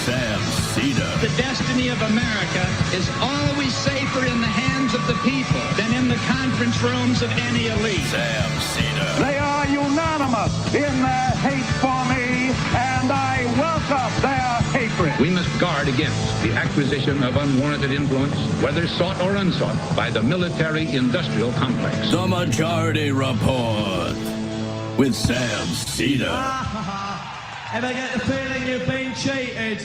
Sam Seder. The destiny of America is always safer in the hands of the people than in the conference rooms of any elite. Sam Seder. They are unanimous in their hate for me, and I welcome their hatred. We must guard against the acquisition of unwarranted influence, whether sought or unsought, by the military-industrial complex. The Majority Report with Sam Seder. Ever get the feeling you've been cheated?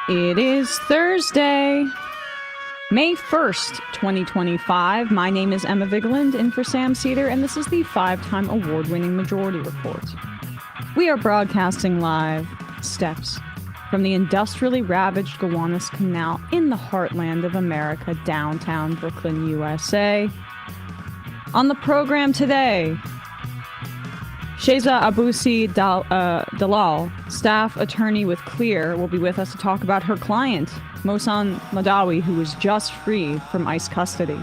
It is Thursday, May 1st, 2025. My name is Emma Vigeland, in for Sam Seder, and this is the 5-time award-winning Majority Report. We are broadcasting live steps from the industrially ravaged Gowanus Canal in the heartland of America, downtown Brooklyn, USA. On the program today, Sheza Abusi Dalal, staff attorney with Clear, will be with us to talk about her client, Mohsen Mahdawi, who was just freed from ICE custody.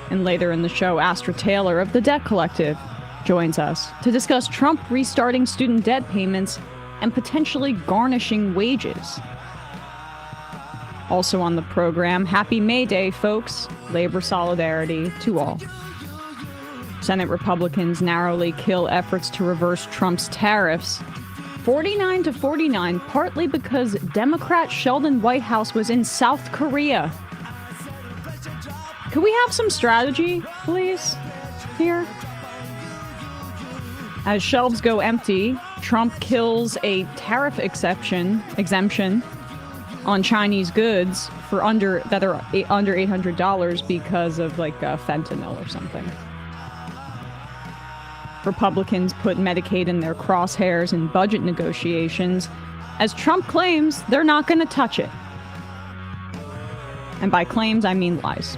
And later in the show, Astra Taylor of the Debt Collective joins us to discuss Trump restarting student debt payments and potentially garnishing wages. Also on the program, Happy May Day, folks. Labor solidarity to all. Senate Republicans narrowly kill efforts to reverse Trump's tariffs 49-49, partly because Democrat Sheldon Whitehouse was in South Korea. Could we have some strategy, please, here? As shelves go empty, Trump kills a tariff exemption on Chinese goods for under $800 because of fentanyl or something. Republicans put Medicaid in their crosshairs in budget negotiations, as Trump claims they're not going to touch it. And by claims, I mean lies.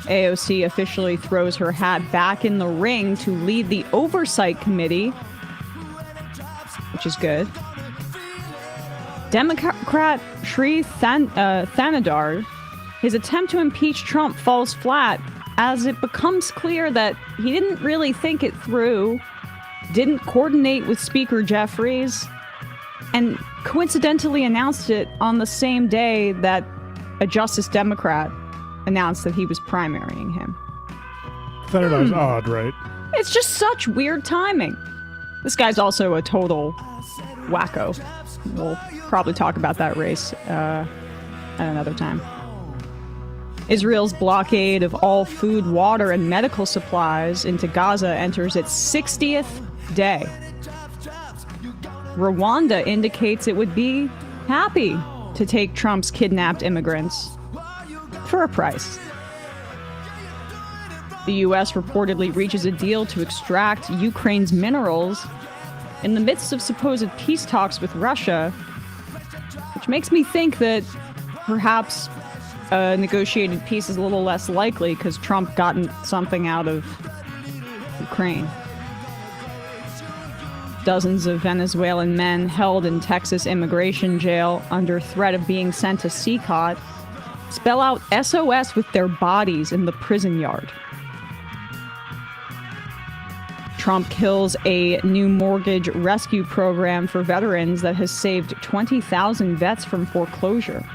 AOC officially throws her hat back in the ring to lead the Oversight Committee, which is good. Democrat Sri Thanadar, his attempt to impeach Trump falls flat as it becomes clear that he didn't really think it through, didn't coordinate with Speaker Jeffries, and coincidentally announced it on the same day that a Justice Democrat announced that he was primarying him. Senator's odd, right? It's just such weird timing. This guy's also a total wacko. We'll probably talk about that race at another time. Israel's blockade of all food, water, and medical supplies into Gaza enters its 60th day. Rwanda indicates it would be happy to take Trump's kidnapped immigrants for a price. The U.S. reportedly reaches a deal to extract Ukraine's minerals in the midst of supposed peace talks with Russia, which makes me think that perhaps a negotiated peace is a little less likely because Trump gotten something out of Ukraine. Dozens of Venezuelan men held in Texas immigration jail under threat of being sent to CCOT spell out SOS with their bodies in the prison yard. Trump kills a new mortgage rescue program for veterans that has saved 20,000 vets from foreclosure.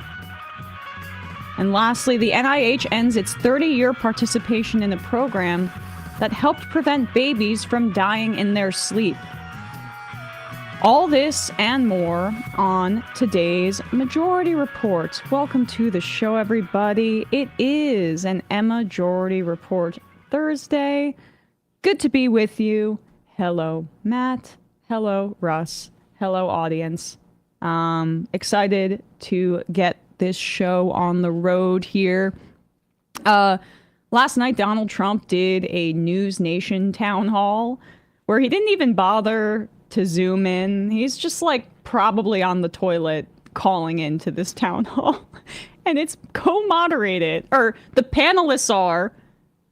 And lastly, the NIH ends its 30-year participation in a program that helped prevent babies from dying in their sleep. All this and more on today's Majority Report. Welcome to the show, everybody. It is an Majority Report Thursday. Good to be with you. Hello, Matt. Hello, Russ. Hello, audience. Excited to get this show on the road here. Last night, Donald Trump did a News Nation town hall where he didn't even bother to zoom in. He's just probably on the toilet calling into this town hall. And it's co-moderated, or the panelists are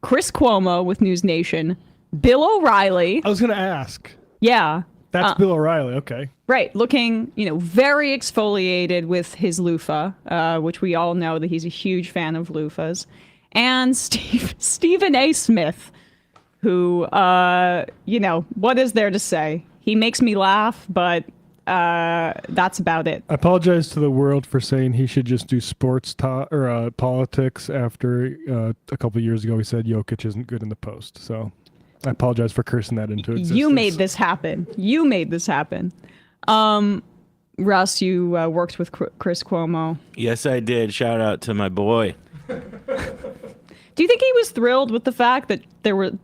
Chris Cuomo with News Nation, Bill O'Reilly. I was going to ask. Yeah. That's Bill O'Reilly, okay. Right, looking, very exfoliated with his loofah, which we all know that he's a huge fan of loofahs. And Stephen A. Smith, who, what is there to say? He makes me laugh, but that's about it. I apologize to the world for saying he should just do sports or politics after a couple of years ago he said Jokic isn't good in the post. So I apologize for cursing that into existence. You made this happen. Russ, you worked with Chris Cuomo. Yes, I did. Shout out to my boy. Do you think he was thrilled with the fact that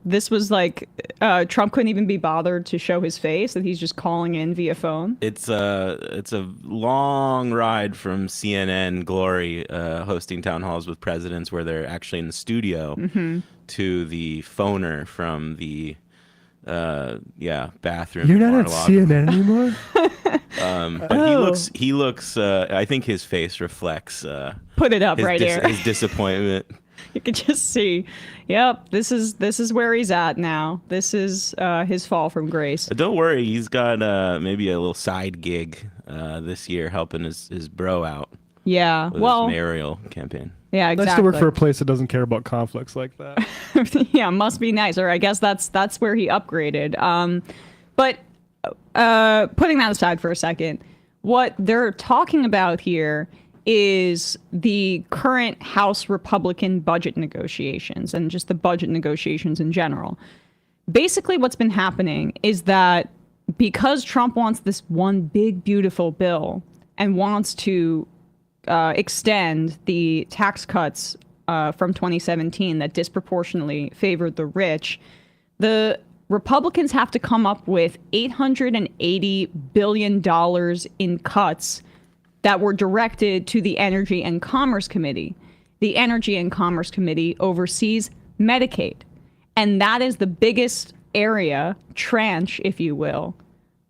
this was like Trump couldn't even be bothered to show his face, that he's just calling in via phone? It's a long ride from CNN glory hosting town halls with presidents where they're actually in the studio to the phoner from the bathroom. You're not at CNN anymore? But he looks I think his face reflects put it up right here. His disappointment. You can just see, yep, this is where he's at now. This is his fall from grace. Don't worry, he's got maybe a little side gig this year helping his bro out. Yeah, with his mayoral campaign. Yeah, exactly. Nice to work for a place that doesn't care about conflicts like that. Yeah, must be nice. Or I guess that's where he upgraded. But putting that aside for a second, what they're talking about here is the current House Republican budget negotiations and just the budget negotiations in general. Basically, what's been happening is that because Trump wants this one big, beautiful bill and wants to extend the tax cuts from 2017 that disproportionately favored the rich, the Republicans have to come up with $880 billion in cuts that were directed to the Energy and Commerce Committee. The Energy and Commerce Committee oversees Medicaid. And that is the biggest area, tranche, if you will,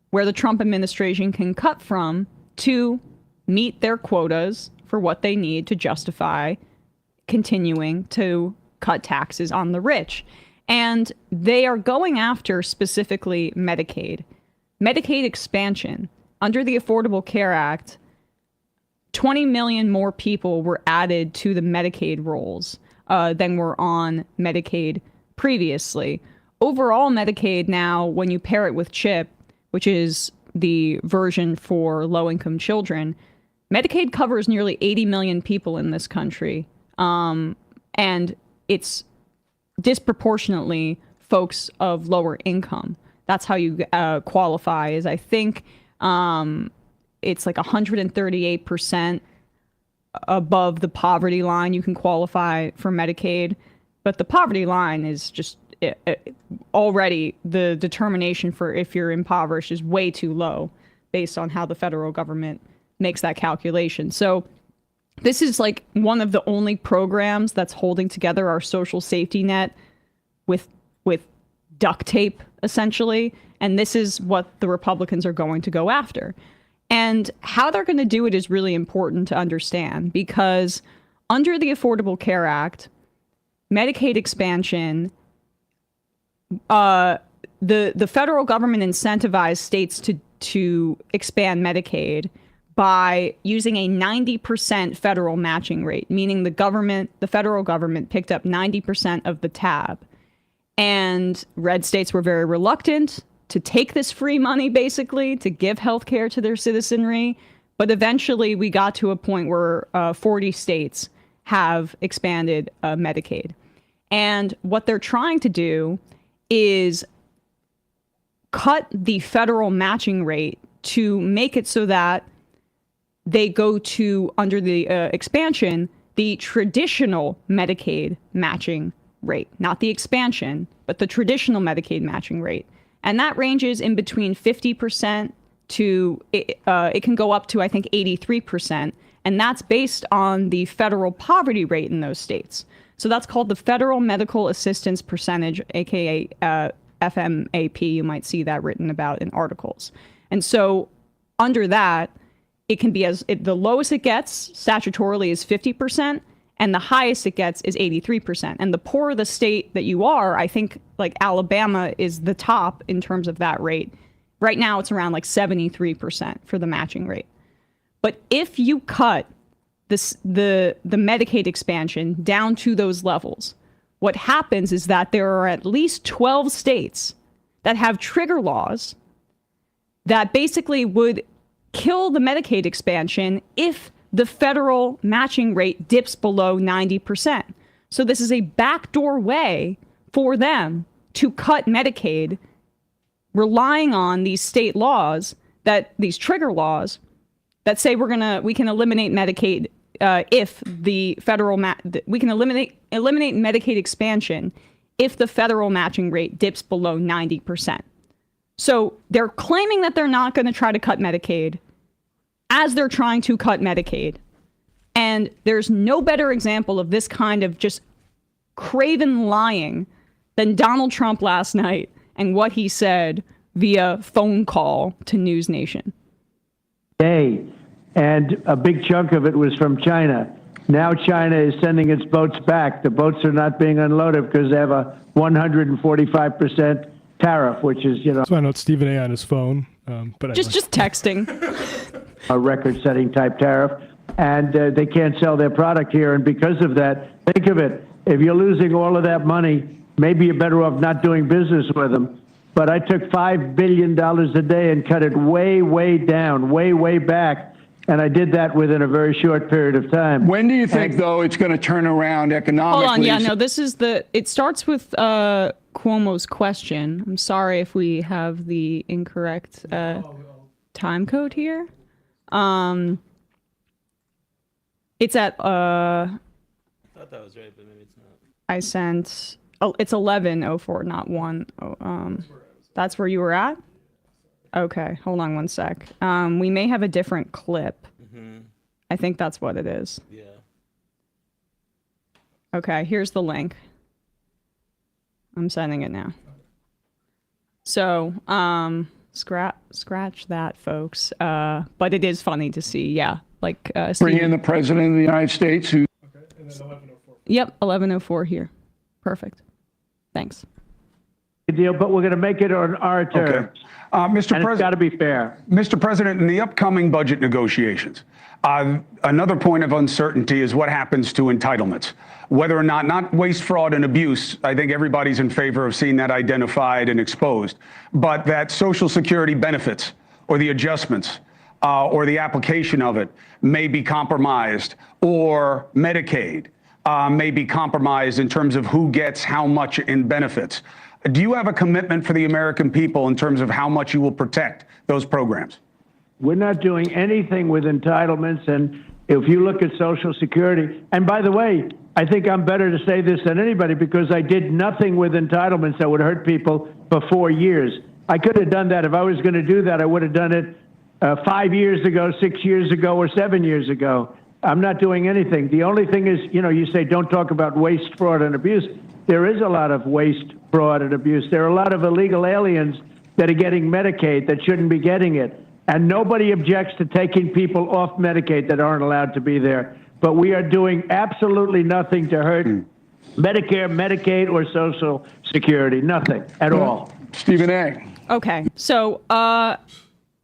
where the Trump administration can cut from to meet their quotas for what they need to justify continuing to cut taxes on the rich. And they are going after specifically Medicaid. Medicaid expansion. Under the Affordable Care Act, 20 million more people were added to the Medicaid rolls than were on Medicaid previously. Overall, Medicaid now, when you pair it with CHIP, which is the version for low-income children, Medicaid covers nearly 80 million people in this country. And it's disproportionately folks of lower income. That's how you qualify, is I think it's like 138% above the poverty line. You can qualify for Medicaid, but the poverty line is just already the determination for if you're impoverished is way too low based on how the federal government makes that calculation. So this is like one of the only programs that's holding together our social safety net with duct tape, essentially. And this is what the Republicans are going to go after. And how they're going to do it is really important to understand, because under the Affordable Care Act, Medicaid expansion, the federal government incentivized states to expand Medicaid by using a 90% federal matching rate, meaning the federal government picked up 90% of the tab. And red states were very reluctant to take this free money, basically, to give health care to their citizenry. But eventually we got to a point where 40 states have expanded Medicaid. And what they're trying to do is cut the federal matching rate to make it so that they go to, under the expansion, the traditional Medicaid matching rate, not the expansion, but the traditional Medicaid matching rate. And that ranges in between 50% to, it can go up to, I think, 83%. And that's based on the federal poverty rate in those states. So that's called the Federal Medical Assistance Percentage, aka FMAP. You might see that written about in articles. And so under that, it can be the lowest it gets statutorily is 50%, and the highest it gets is 83%. And the poorer the state that you are, I think like Alabama is the top in terms of that rate. Right now it's around like 73% for the matching rate. But if you cut the Medicaid expansion down to those levels, what happens is that there are at least 12 states that have trigger laws that basically would kill the Medicaid expansion if the federal matching rate dips below 90%. So this is a backdoor way for them to cut Medicaid, relying on these state laws, these trigger laws that say we can eliminate Medicaid if the federal we can eliminate Medicaid expansion if the federal matching rate dips below 90%. So they're claiming that they're not going to try to cut Medicaid as they're trying to cut Medicaid. And there's no better example of this kind of just craven lying than Donald Trump last night and what he said via phone call to News Nation. Hey, and a big chunk of it was from China. Now China is sending its boats back. The boats are not being unloaded because they have a 145% tariff, which is, So I know it's Stephen A. on his phone, but just texting. A record-setting type tariff, and they can't sell their product here. And because of that, think of it. If you're losing all of that money, maybe you're better off not doing business with them. But I took $5 billion a day and cut it way, way down, way, way back. And I did that within a very short period of time. When do you think, though, it's going to turn around economically? Hold on. Yeah, no, it starts with Cuomo's question. I'm sorry if we have the incorrect time code here. It's at, I thought that was right, but maybe it's not. I sent, it's 11:04, not 1. That's where you were at? Okay, hold on one sec. We may have a different clip. Mm-hmm. I think that's what it is. Yeah. Okay, here's the link. I'm sending it now. So, scratch that, folks. But it is funny to see, yeah. Like, bring in the president of the United States. Who? Okay, and then 11:04. Yep, 11:04 here. Perfect. Thanks. Deal, but we're going to make it on our terms. Okay. Mr. President, it's got to be fair. Mr. President, in the upcoming budget negotiations, another point of uncertainty is what happens to entitlements. Whether or not waste, fraud, and abuse, I think everybody's in favor of seeing that identified and exposed, but that Social Security benefits or the adjustments or the application of it may be compromised, or Medicaid may be compromised in terms of who gets how much in benefits. Do you have a commitment for the American people in terms of how much you will protect those programs? We're not doing anything with entitlements. And if you look at Social Security, and by the way, I think I'm better to say this than anybody because I did nothing with entitlements that would hurt people for 4 years. I could have done that. If I was going to do that, I would have done it 5 years ago, 6 years ago, or 7 years ago. I'm not doing anything. The only thing is, you say don't talk about waste, fraud, and abuse. There is a lot of waste, fraud, and abuse. There are a lot of illegal aliens that are getting Medicaid that shouldn't be getting it. And nobody objects to taking people off Medicaid that aren't allowed to be there. But we are doing absolutely nothing to hurt Medicare, Medicaid, or Social Security. Nothing at all. Stephen A. Okay. So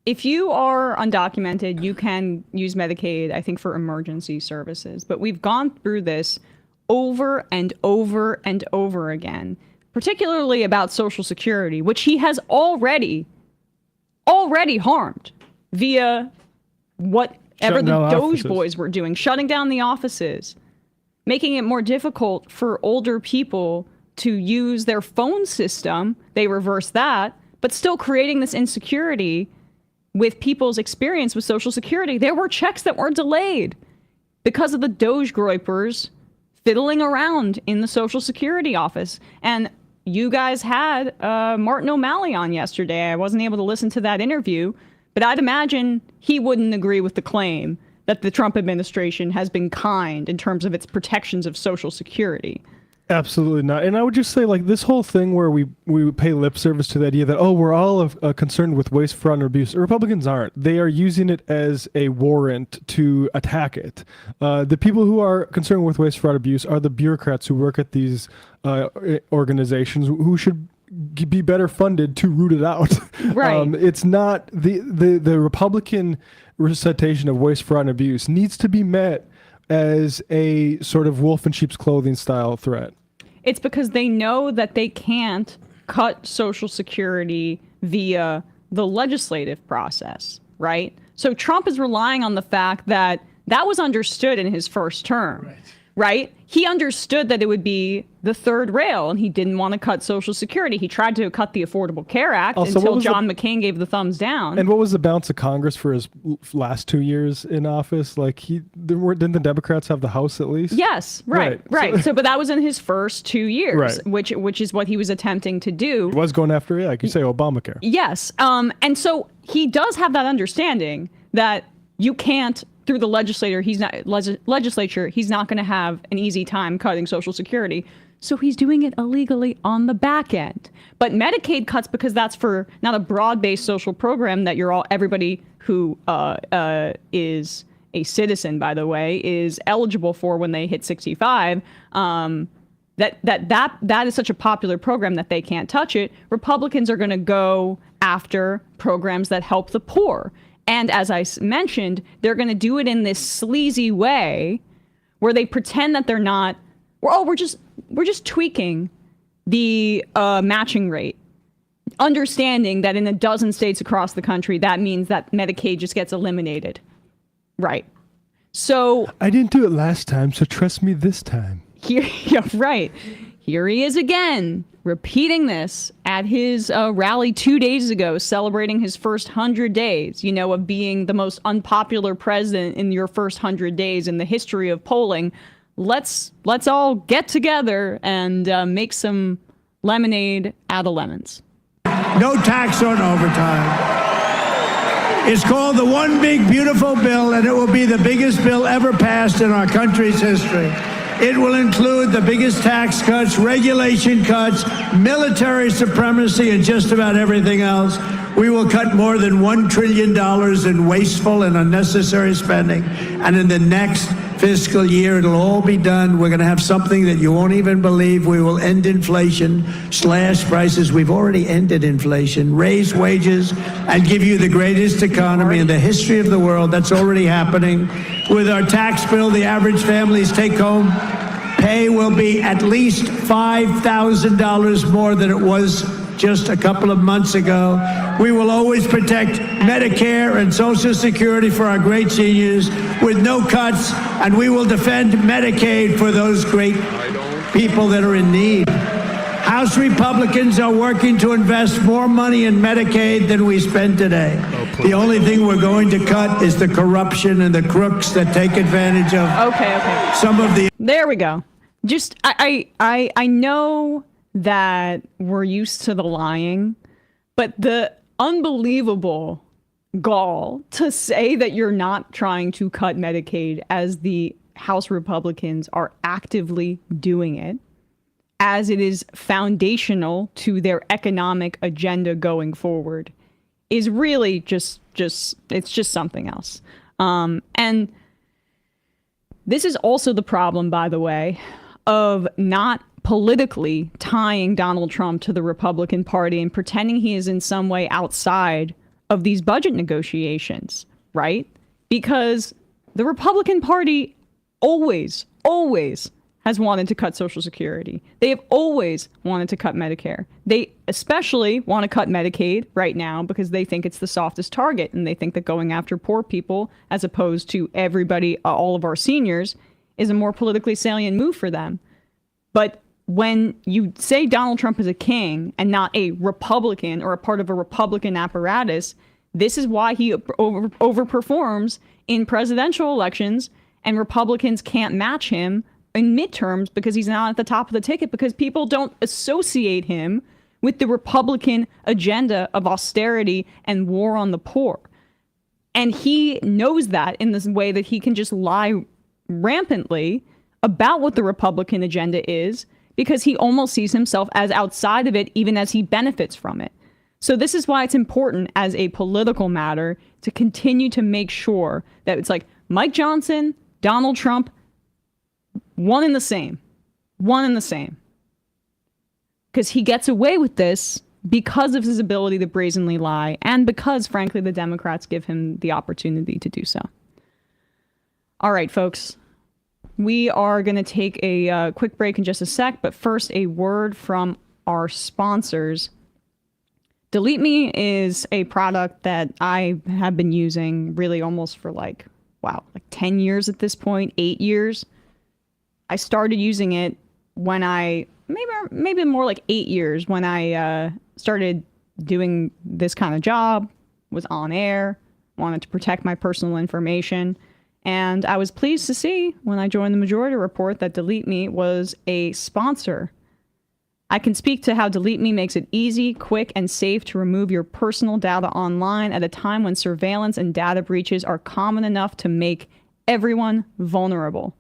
if you are undocumented, you can use Medicaid, I think, for emergency services. But we've gone through this over and over and over again, particularly about Social Security, which he has already harmed via whatever the Doge boys were doing, shutting down the offices, making it more difficult for older people to use their phone system. They reversed that, but still creating this insecurity with people's experience with Social Security. There were checks that were delayed because of the Doge groypers fiddling around in the Social Security office. And you guys had Martin O'Malley on yesterday. I wasn't able to listen to that interview, but I'd imagine he wouldn't agree with the claim that the Trump administration has been kind in terms of its protections of Social Security. Absolutely not. And I would just say, like, this whole thing where we pay lip service to the idea that, we're all concerned with waste, fraud, and abuse. Republicans aren't. They are using it as a warrant to attack it. The people who are concerned with waste, fraud, abuse are the bureaucrats who work at these organizations who should be better funded to root it out. Right. It's not the Republican recitation of waste, fraud, and abuse needs to be met as a sort of wolf in sheep's clothing style threat. It's because they know that they can't cut Social Security via the legislative process, right? So Trump is relying on the fact that that was understood in his first term, right? He understood that it would be the third rail, and he didn't want to cut Social Security. He tried to cut the Affordable Care Act until John McCain gave the thumbs down. And what was the balance of Congress for his last 2 years in office? Like, didn't the Democrats have the House at least? Yes, right. So, but that was in his first 2 years, which is what he was attempting to do. He was going after, like you say, Obamacare. Yes, and so he does have that understanding that you can't, through the legislature, he's not going to have an easy time cutting Social Security. So he's doing it illegally on the back end. But Medicaid cuts, because that's for not a broad-based social program that everybody who is a citizen, by the way, is eligible for when they hit 65. That is such a popular program that they can't touch it. Republicans are going to go after programs that help the poor. And as I mentioned, they're going to do it in this sleazy way where they pretend that they're not, we're just tweaking the matching rate, understanding that in a dozen states across the country, that means that Medicaid just gets eliminated. Right. So I didn't do it last time, so trust me this time. Right. Here he is again, repeating this at his rally 2 days ago, celebrating his first 100 days, of being the most unpopular president in your first 100 days in the history of polling. Let's all get together and make some lemonade out of lemons. No tax on overtime. It's called the One Big Beautiful Bill, and it will be the biggest bill ever passed in our country's history. It will include the biggest tax cuts, regulation cuts, military supremacy, and just about everything else. We will cut more than $1 trillion in wasteful and unnecessary spending. And in the next fiscal year, it'll all be done. We're going to have something that you won't even believe. We will end inflation, slash prices. We've already ended inflation, raise wages, and give you the greatest economy in the history of the world. That's already happening. With our tax bill, the average family's take-home pay will be at least $5,000 more than it was just a couple of months ago. We will always protect Medicare and Social Security for our great seniors with no cuts, and we will defend Medicaid for those great people that are in need. House Republicans are working to invest more money in Medicaid than we spend today. The only thing we're going to cut is the corruption and the crooks that take advantage of some of the... There we go. Just, I know that we're used to the lying, but the unbelievable gall to say that you're not trying to cut Medicaid as the House Republicans are actively doing it, as it is foundational to their economic agenda going forward, is really just it's just something else. And this is also the problem, by the way, of not politically tying Donald Trump to the Republican Party and pretending he is in some way outside of these budget negotiations, right? Because the Republican Party always has wanted to cut Social Security. They have always wanted to cut Medicare. They especially want to cut Medicaid right now because they think it's the softest target, and they think that going after poor people as opposed to everybody, all of our seniors, is a more politically salient move for them. But when you say Donald Trump is a king and not a Republican or a part of a Republican apparatus, this is why he overperforms in presidential elections, and Republicans can't match him in midterms because he's not at the top of the ticket, because people don't associate him with the Republican agenda of austerity and war on the poor. And he knows that in this way that he can just lie rampantly about what the Republican agenda is, because he almost sees himself as outside of it, even as he benefits from it. So this is why it's important as a political matter to continue to make sure that it's like Mike Johnson, Donald Trump, one and the same. Because he gets away with this because of his ability to brazenly lie, and because, frankly, the Democrats give him the opportunity to do so. All right, folks. we are going to take a quick break in just a sec, but first a word from our sponsors. Delete Me is a product that I have been using really almost for like 10 years at this point, 8 years. I started using it when maybe more like 8 years when I started doing this kind of job, was on air, wanted to protect my personal information. And I was pleased to see when I joined the Majority Report that Delete Me was a sponsor. I can speak to how Delete Me makes it easy, quick, and safe to remove your personal data online at a time when surveillance and data breaches are common enough to make everyone vulnerable.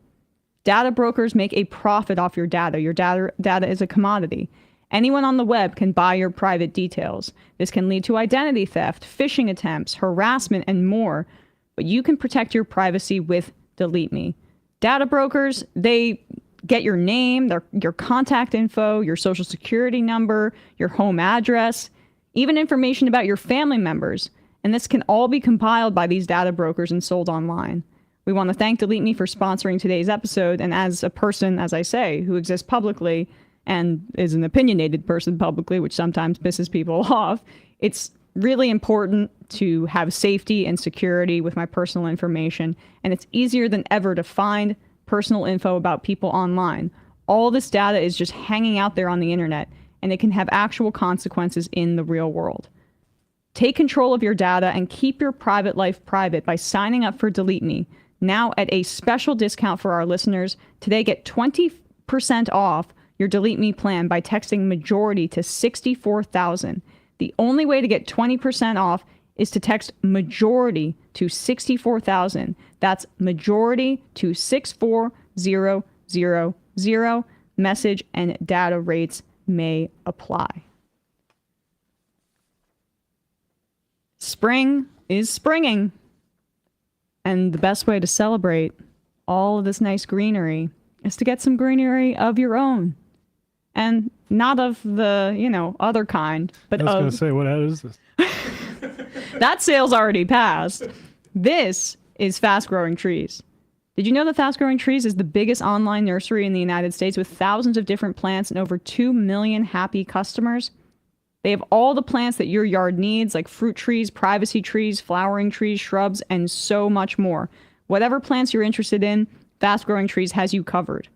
Data brokers make a profit off your data. Your data is a commodity. Anyone on the web can buy your private details. This can lead to identity theft, phishing attempts, harassment, and more. But you can protect your privacy with Delete Me. Data brokers, they get your name, your contact info, your social security number, your home address, even information about your family members. And this can all be compiled by these data brokers and sold online. We want to thank Delete Me for sponsoring today's episode. And as a person, as I say, who exists publicly and is an opinionated person publicly, which sometimes pisses people off, it's really important to have safety and security with my personal information. And it's easier than ever to find personal info about people online. All this data is just hanging out there on the internet, and it can have actual consequences in the real world. Take control of your data and keep your private life private by signing up for Delete Me. Now at a special discount for our listeners, today get 20% off your Delete Me plan by texting majority to 64,000. The only way to get 20% off is to text majority to 64,000. That's majority to 64000. Message and data rates may apply. Spring is springing. And the best way to celebrate all of this nice greenery is to get some greenery of your own. And not of the, other kind, but I was going to say, what is this? That sale's already passed. This is Fast Growing Trees. Did you know that Fast Growing Trees is the biggest online nursery in the United States with thousands of different plants and over 2 million happy customers? They have all the plants that your yard needs, like fruit trees, privacy trees, flowering trees, shrubs, and so much more. Whatever plants you're interested in, Fast Growing Trees has you covered.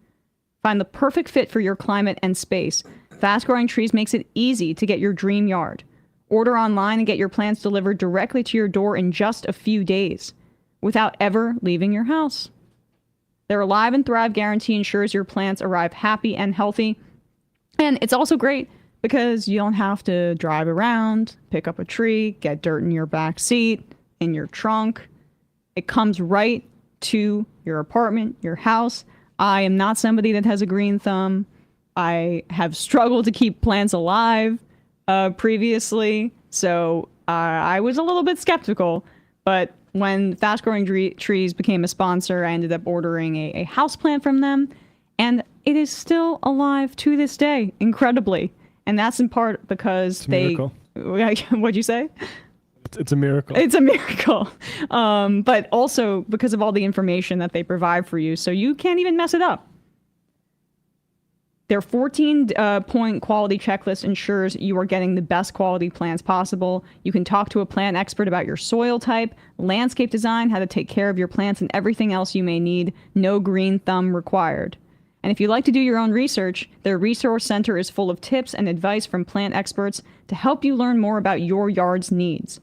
Find the perfect fit for your climate and space. Fast Growing Trees makes it easy to get your dream yard. Order online and get your plants delivered directly to your door in just a few days, without ever leaving your house. Their Alive and Thrive guarantee ensures your plants arrive happy and healthy. And it's also great because you don't have to drive around, pick up a tree, get dirt in your back seat, in your trunk. It comes right to your apartment, your house. I am not somebody that has a green thumb. I have struggled to keep plants alive previously, so I was a little bit skeptical. But when Fast Growing Trees became a sponsor, I ended up ordering a houseplant from them, and it is still alive to this day, incredibly. And that's in part because it's a miracle. What'd you say? It's a miracle. It's a miracle. But also because of all the information that they provide for you, so you can't even mess it up. Their 14-point quality checklist ensures you are getting the best quality plants possible. You can talk to a plant expert about your soil type, landscape design, how to take care of your plants, and everything else you may need. No green thumb required. And if you like to do your own research, their resource center is full of tips and advice from plant experts to help you learn more about your yard's needs.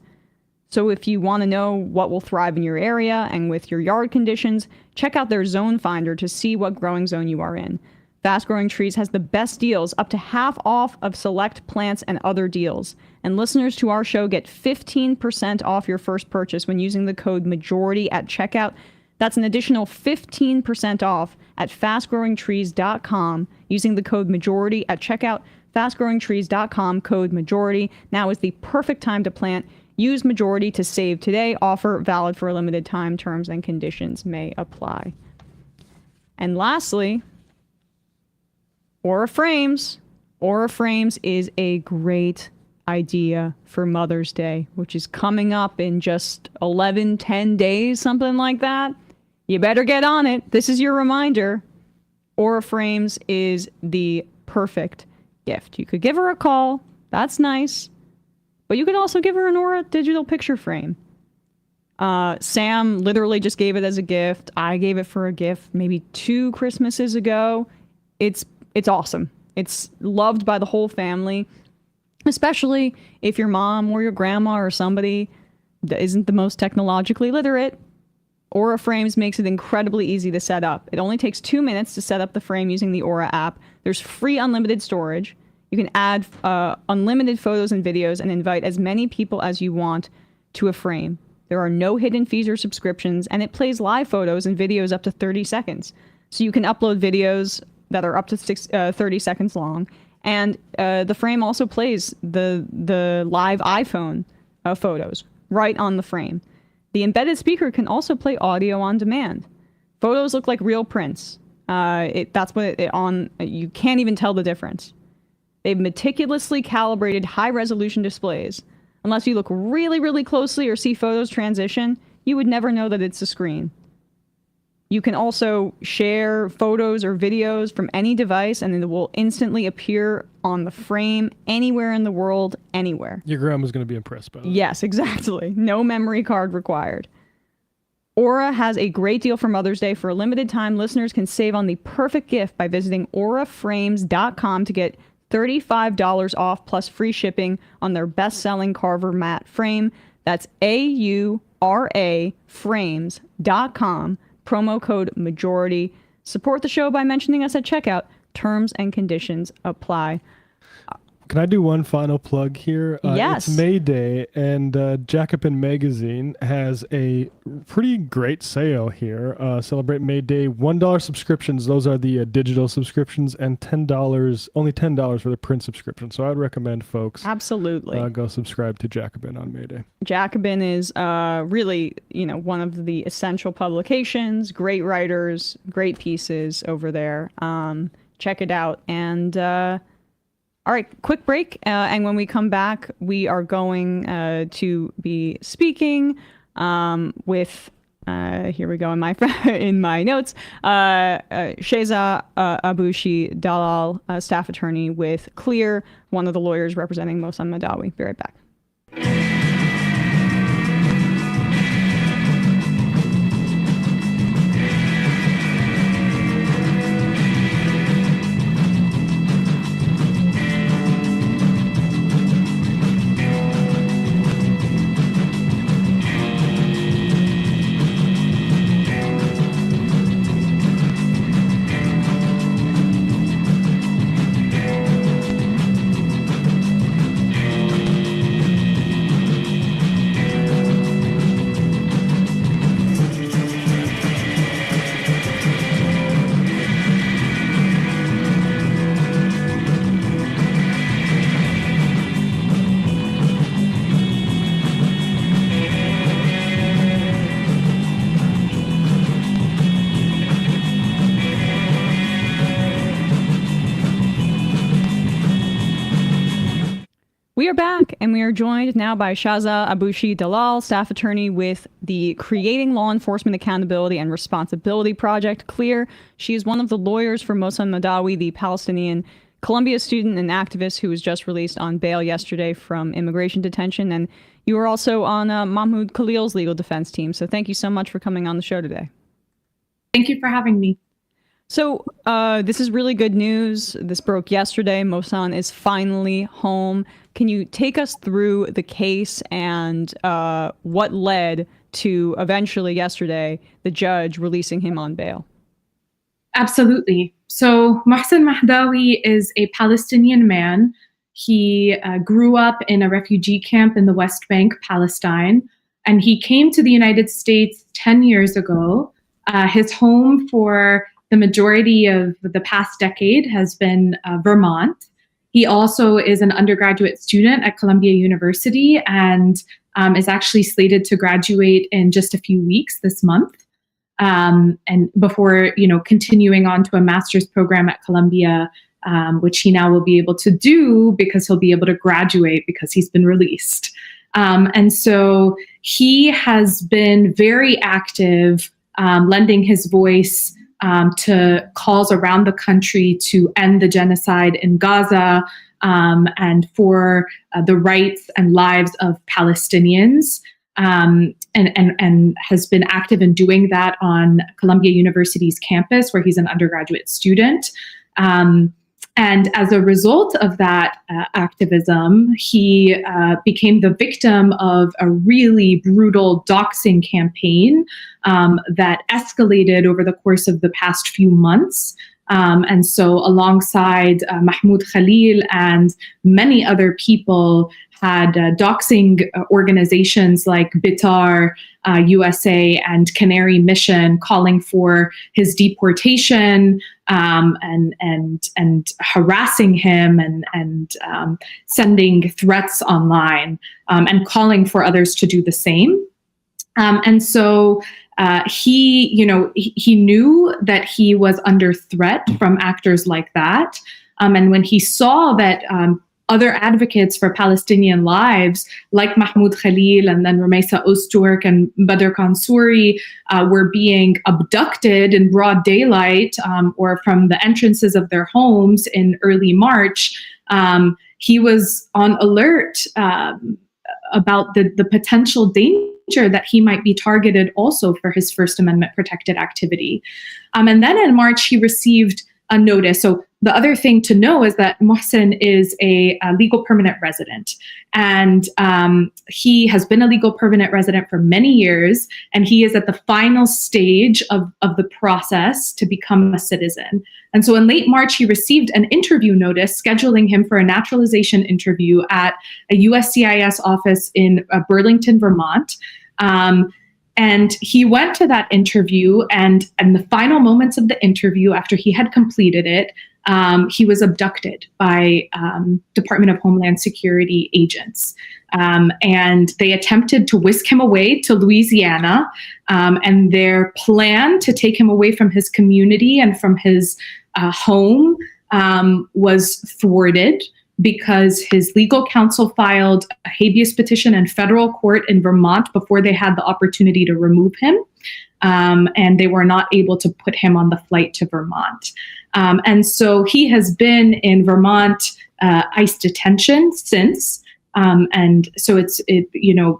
So if you want to know what will thrive in your area and with your yard conditions, check out their zone finder to see what growing zone you are in. Fast Growing Trees has the best deals, up to half off of select plants and other deals. And listeners to our show get 15% off your first purchase when using the code MAJORITY at checkout. That's an additional 15% off at fastgrowingtrees.com using the code MAJORITY at checkout. Fastgrowingtrees.com, code MAJORITY. Now is the perfect time to plant. Use Majority to save today. Offer valid for a limited time. Terms and conditions may apply. And lastly, Aura Frames. Aura Frames is a great idea for Mother's Day, which is coming up in just 10 days, something like that. You better get on it. This is your reminder. Aura Frames is the perfect gift. You could give her a call. That's nice. But you could also give her an Aura digital picture frame. Sam literally just gave it as a gift. I gave it for a gift maybe 2 Christmases ago. It's awesome. It's loved by the whole family, especially if your mom or your grandma or somebody that isn't the most technologically literate. Aura Frames makes it incredibly easy to set up. It only takes 2 minutes to set up the frame using the Aura app. There's free unlimited storage. You can add unlimited photos and videos and invite as many people as you want to a frame. There are no hidden fees or subscriptions, and it plays live photos and videos up to 30 seconds. So you can upload videos that are up to 30 seconds long. And the frame also plays the live iPhone photos right on the frame. The embedded speaker can also play audio on demand. Photos look like real prints. That's what you can't even tell the difference. They've meticulously calibrated high-resolution displays. Unless you look really, really closely or see photos transition, you would never know that it's a screen. You can also share photos or videos from any device, and it will instantly appear on the frame anywhere in the world, anywhere. Your grandma's going to be impressed by that. Yes, exactly. No memory card required. Aura has a great deal for Mother's Day. For a limited time, listeners can save on the perfect gift by visiting auraframes.com to get $35 off plus free shipping on their best-selling Carver matte frame. That's AURA frames.com. Promo code majority. Support the show by mentioning us at checkout. Terms and conditions apply. Can I do one final plug here? Yes. It's May Day, and Jacobin Magazine has a pretty great sale here. Celebrate May Day. $1 subscriptions. Those are the digital subscriptions, and only $10 for the print subscription. So I'd recommend folks absolutely go subscribe to Jacobin on May Day. Jacobin is really, one of the essential publications. Great writers, great pieces over there. Check it out. And all right, quick break, and when we come back, we are going to be speaking with, here we go in my notes, Sheza Abushi Dalal, staff attorney with Clear, one of the lawyers representing Mohsen Mahdawi. Be right back. We are back, and we are joined now by Sheza Abushi Dalal, staff attorney with the Creating Law Enforcement Accountability and Responsibility Project, CLEAR. She is one of the lawyers for Mohsen Mahdawi, the Palestinian Columbia student and activist who was just released on bail yesterday from immigration detention. And you are also on Mahmoud Khalil's legal defense team. So thank you so much for coming on the show today. Thank you for having me. So this is really good news. This broke yesterday. Mohsen is finally home. Can you take us through the case and what led to eventually yesterday the judge releasing him on bail? Absolutely. So Mohsen Mahdawi is a Palestinian man. He grew up in a refugee camp in the West Bank, Palestine, and he came to the United States 10 years ago. His home for the majority of the past decade has been Vermont. He also is an undergraduate student at Columbia University and is actually slated to graduate in just a few weeks this month. And before, continuing on to a master's program at Columbia, which he now will be able to do because he'll be able to graduate because he's been released. And so he has been very active lending his voice to calls around the country to end the genocide in Gaza, and for the rights and lives of Palestinians, and has been active in doing that on Columbia University's campus, where he's an undergraduate student. And as a result of that activism, he became the victim of a really brutal doxing campaign that escalated over the course of the past few months. And so alongside Mahmoud Khalil and many other people had doxing organizations like Bitar USA and Canary Mission calling for his deportation, and harassing him and sending threats online, and calling for others to do the same. And so he knew that he was under threat from actors like that. And when he saw that other advocates for Palestinian lives, like Mahmoud Khalil and then Rumaysa Ozturk and Badr Kansouri, were being abducted in broad daylight, or from the entrances of their homes in early March, he was on alert about the potential danger that he might be targeted also for his First Amendment protected activity. And then in March, he received a notice. So the other thing to know is that Mohsen is a legal permanent resident, and he has been a legal permanent resident for many years, and he is at the final stage of the process to become a citizen. And so in late March, he received an interview notice scheduling him for a naturalization interview at a USCIS office in Burlington, Vermont. And he went to that interview, and in the final moments of the interview, after he had completed it, he was abducted by Department of Homeland Security agents. And they attempted to whisk him away to Louisiana, and their plan to take him away from his community and from his home was thwarted, because his legal counsel filed a habeas petition in federal court in Vermont before they had the opportunity to remove him. And they were not able to put him on the flight to Vermont. And so he has been in Vermont ICE detention since. And so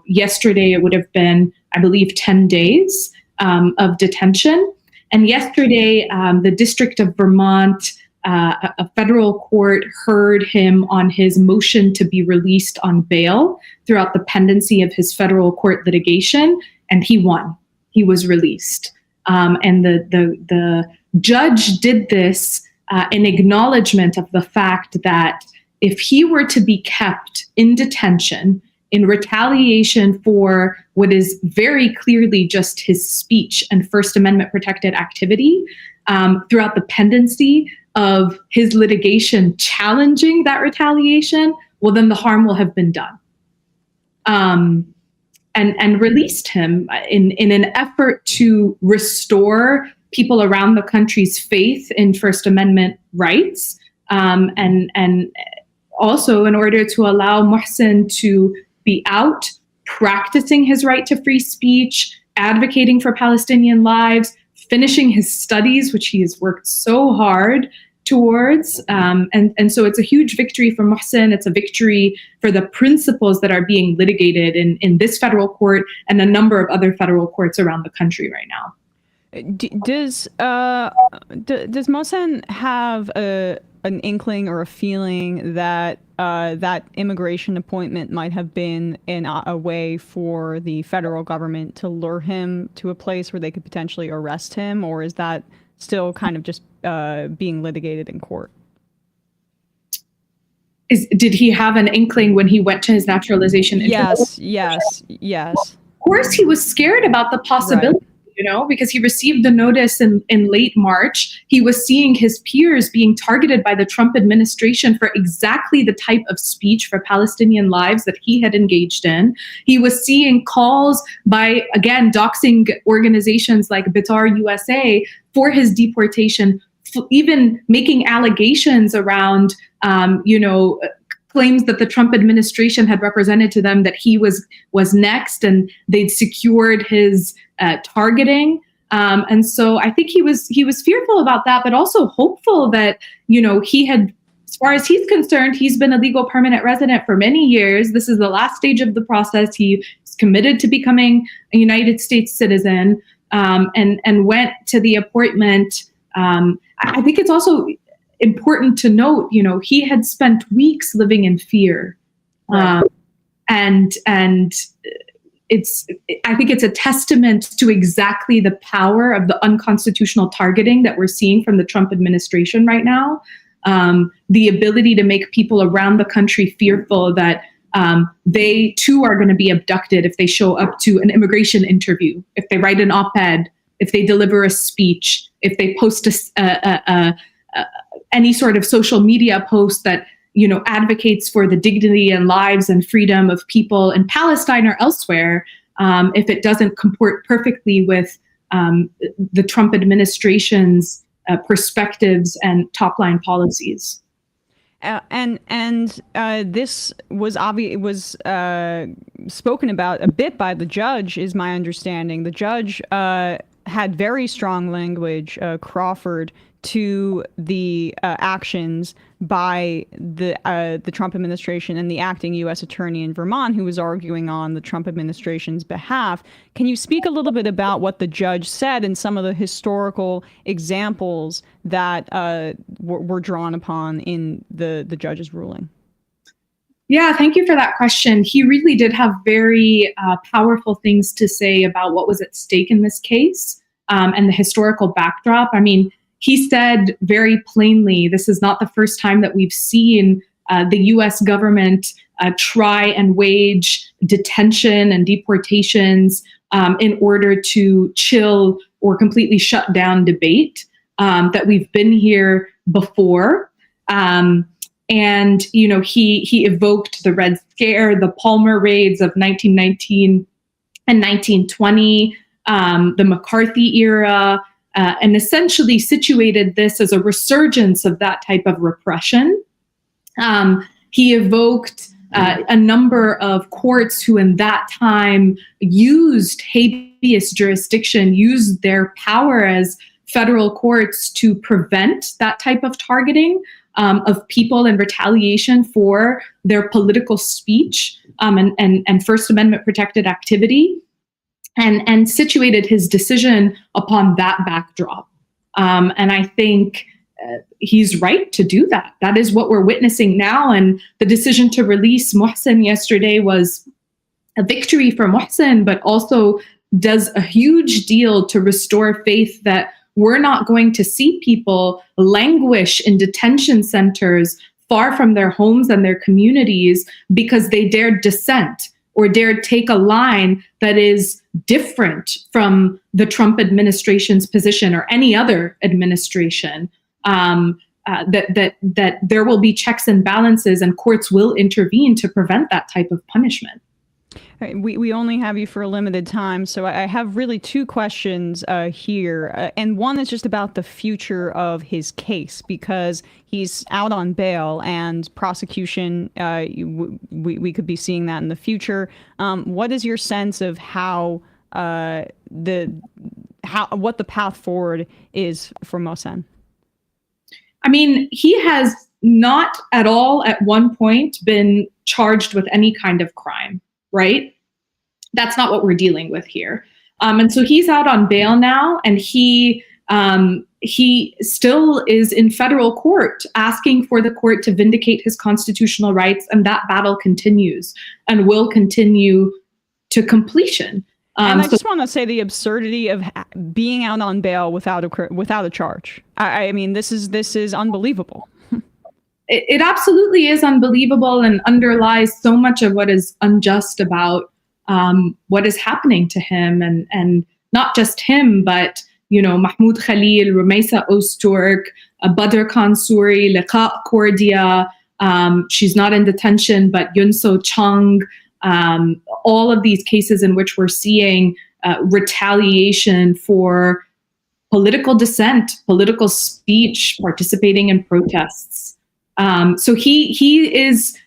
yesterday it would have been, I believe, 10 days of detention. And yesterday, the District of Vermont, a federal court heard him on his motion to be released on bail throughout the pendency of his federal court litigation, and he won. He was released. And the judge did this in acknowledgement of the fact that if he were to be kept in detention in retaliation for what is very clearly just his speech and First Amendment protected activity, throughout the pendency of his litigation challenging that retaliation, well, then the harm will have been done. And released him in an effort to restore people around the country's faith in First Amendment rights, and also in order to allow Mohsen to be out practicing his right to free speech, advocating for Palestinian lives, finishing his studies, which he has worked so hard towards. And so it's a huge victory for Mohsen. It's a victory for the principles that are being litigated in this federal court and a number of other federal courts around the country right now. Does Mohsen have an inkling or a feeling that that immigration appointment might have been a way for the federal government to lure him to a place where they could potentially arrest him, or is that still kind of just being litigated in court? Did he have an inkling when he went to his naturalization interview? Yes. Of course, he was scared about the possibility. Right. Because he received the notice in late March. He was seeing his peers being targeted by the Trump administration for exactly the type of speech for Palestinian lives that he had engaged in. He was seeing calls by, again, doxing organizations like Bitar USA for his deportation, even making allegations around, claims that the Trump administration had represented to them that he was next and they'd secured his targeting. And so I think he was fearful about that, but also hopeful that, he had, as far as he's concerned, he's been a legal permanent resident for many years. This is the last stage of the process. He is committed to becoming a United States citizen, and went to the appointment. I think it's also important to note, he had spent weeks living in fear. Right. And I think it's a testament to exactly the power of the unconstitutional targeting that we're seeing from the Trump administration right now. The ability to make people around the country fearful that they too are going to be abducted if they show up to an immigration interview, if they write an op-ed, if they deliver a speech, if they post any sort of social media post that advocates for the dignity and lives and freedom of people in Palestine or elsewhere, if it doesn't comport perfectly with the Trump administration's perspectives and top-line policies. And this was spoken about a bit by the judge, is my understanding. The judge had very strong language, Crawford, to the actions by the Trump administration and the acting U.S. attorney in Vermont, who was arguing on the Trump administration's behalf. Can you speak a little bit about what the judge said and some of the historical examples that were drawn upon in the judge's ruling? Yeah, thank you for that question. He really did have very powerful things to say about what was at stake in this case, and the historical backdrop. I mean, he said very plainly, this is not the first time that we've seen the U.S. government try and wage detention and deportations in order to chill or completely shut down debate, that we've been here before. And, he evoked the Red Scare, the Palmer raids of 1919 and 1920, the McCarthy era, and essentially situated this as a resurgence of that type of repression. He evoked a number of courts who in that time used habeas jurisdiction, used their power as federal courts to prevent that type of targeting of people in retaliation for their political speech and First Amendment protected activity. And situated his decision upon that backdrop. And I think he's right to do that. That is what we're witnessing now. And the decision to release Mohsen yesterday was a victory for Mohsen, but also does a huge deal to restore faith that we're not going to see people languish in detention centers far from their homes and their communities because they dared dissent or dared take a line that is different from the Trump administration's position or any other administration, that there will be checks and balances and courts will intervene to prevent that type of punishment. We only have you for a limited time, so I have really two questions here. And one is just about the future of his case, because he's out on bail and prosecution, we could be seeing that in the future. What is your sense of what the path forward is for Mohsen? I mean, he has not at all at one point been charged with any kind of crime. Right? That's not what we're dealing with here. And so he's out on bail now, and he still is in federal court asking for the court to vindicate his constitutional rights, and that battle continues and will continue to completion. And I just want to say the absurdity of being out on bail without a charge. I mean, this is unbelievable. It absolutely is unbelievable and underlies so much of what is unjust about what is happening to him, and not just him, but Mahmoud Khalil, Rumaisa Ozturk, Badr Khan Suri, Liqa Kordia. She's not in detention, but Yunso Chung. All of these cases in which we're seeing retaliation for political dissent, political speech, participating in protests. So he is,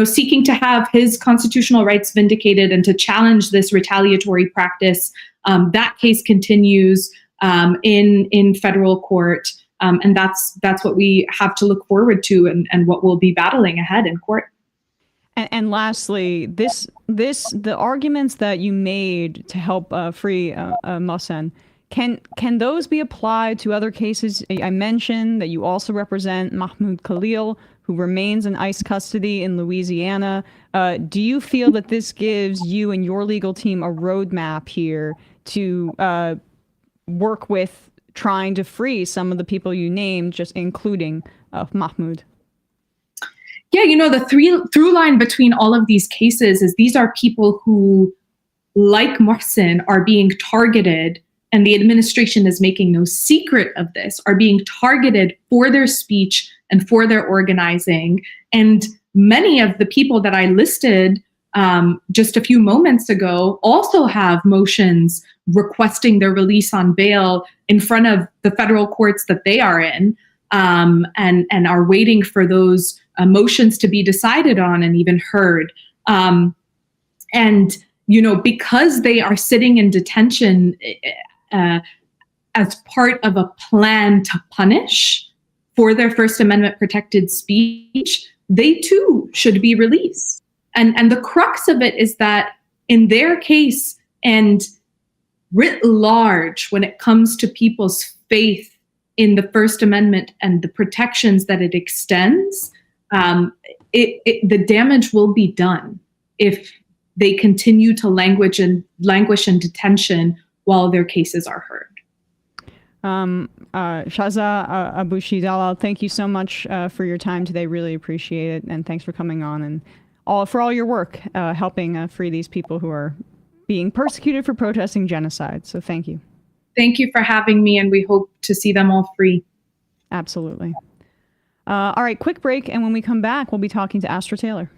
seeking to have his constitutional rights vindicated and to challenge this retaliatory practice. That case continues. in federal court. And that's what we have to look forward to and what we'll be battling ahead in court. And lastly, the arguments that you made to help free Mohsen, can those be applied to other cases? I mentioned that you also represent Mahmoud Khalil, who remains in ICE custody in Louisiana. Do you feel that this gives you and your legal team a roadmap here to work with trying to free some of the people you named, just including Mahmoud? Yeah, the through line between all of these cases is these are people who, like Mohsen, are being targeted, and the administration is making no secret of this, are being targeted for their speech and for their organizing. And many of the people that I listed just a few moments ago also have motions requesting their release on bail in front of the federal courts that they are in, and are waiting for those motions to be decided on and even heard. And, because they are sitting in detention as part of a plan to punish for their First Amendment protected speech, they too should be released. And the crux of it is that in their case, and writ large, when it comes to people's faith in the First Amendment and the protections that it extends, the damage will be done if they continue to languish in detention while their cases are heard. Shaza Abushi Dalal, thank you so much for your time today. Really appreciate it, and thanks for coming on and for all your work helping free these people who are being persecuted for protesting genocide. So thank you. Thank you for having me, and we hope to see them all free. Absolutely. All right, quick break, and when we come back, we'll be talking to Astra Taylor.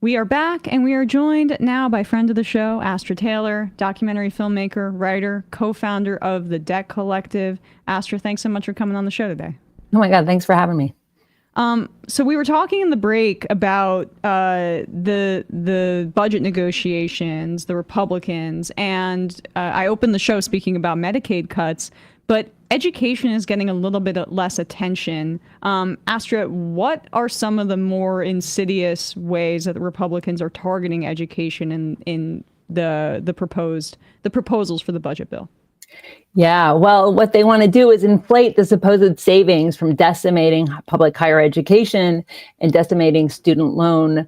We are back, and we are joined now by friend of the show, Astra Taylor, documentary filmmaker, writer, co-founder of the Debt Collective. Astra, thanks so much for coming on the show today. Oh my God, thanks for having me. So we were talking in the break about the budget negotiations, the Republicans, and I opened the show speaking about Medicaid cuts, but education is getting a little bit less attention. Astra, what are some of the more insidious ways that the Republicans are targeting education in the proposals for the budget bill? Yeah, well, what they want to do is inflate the supposed savings from decimating public higher education and decimating student loan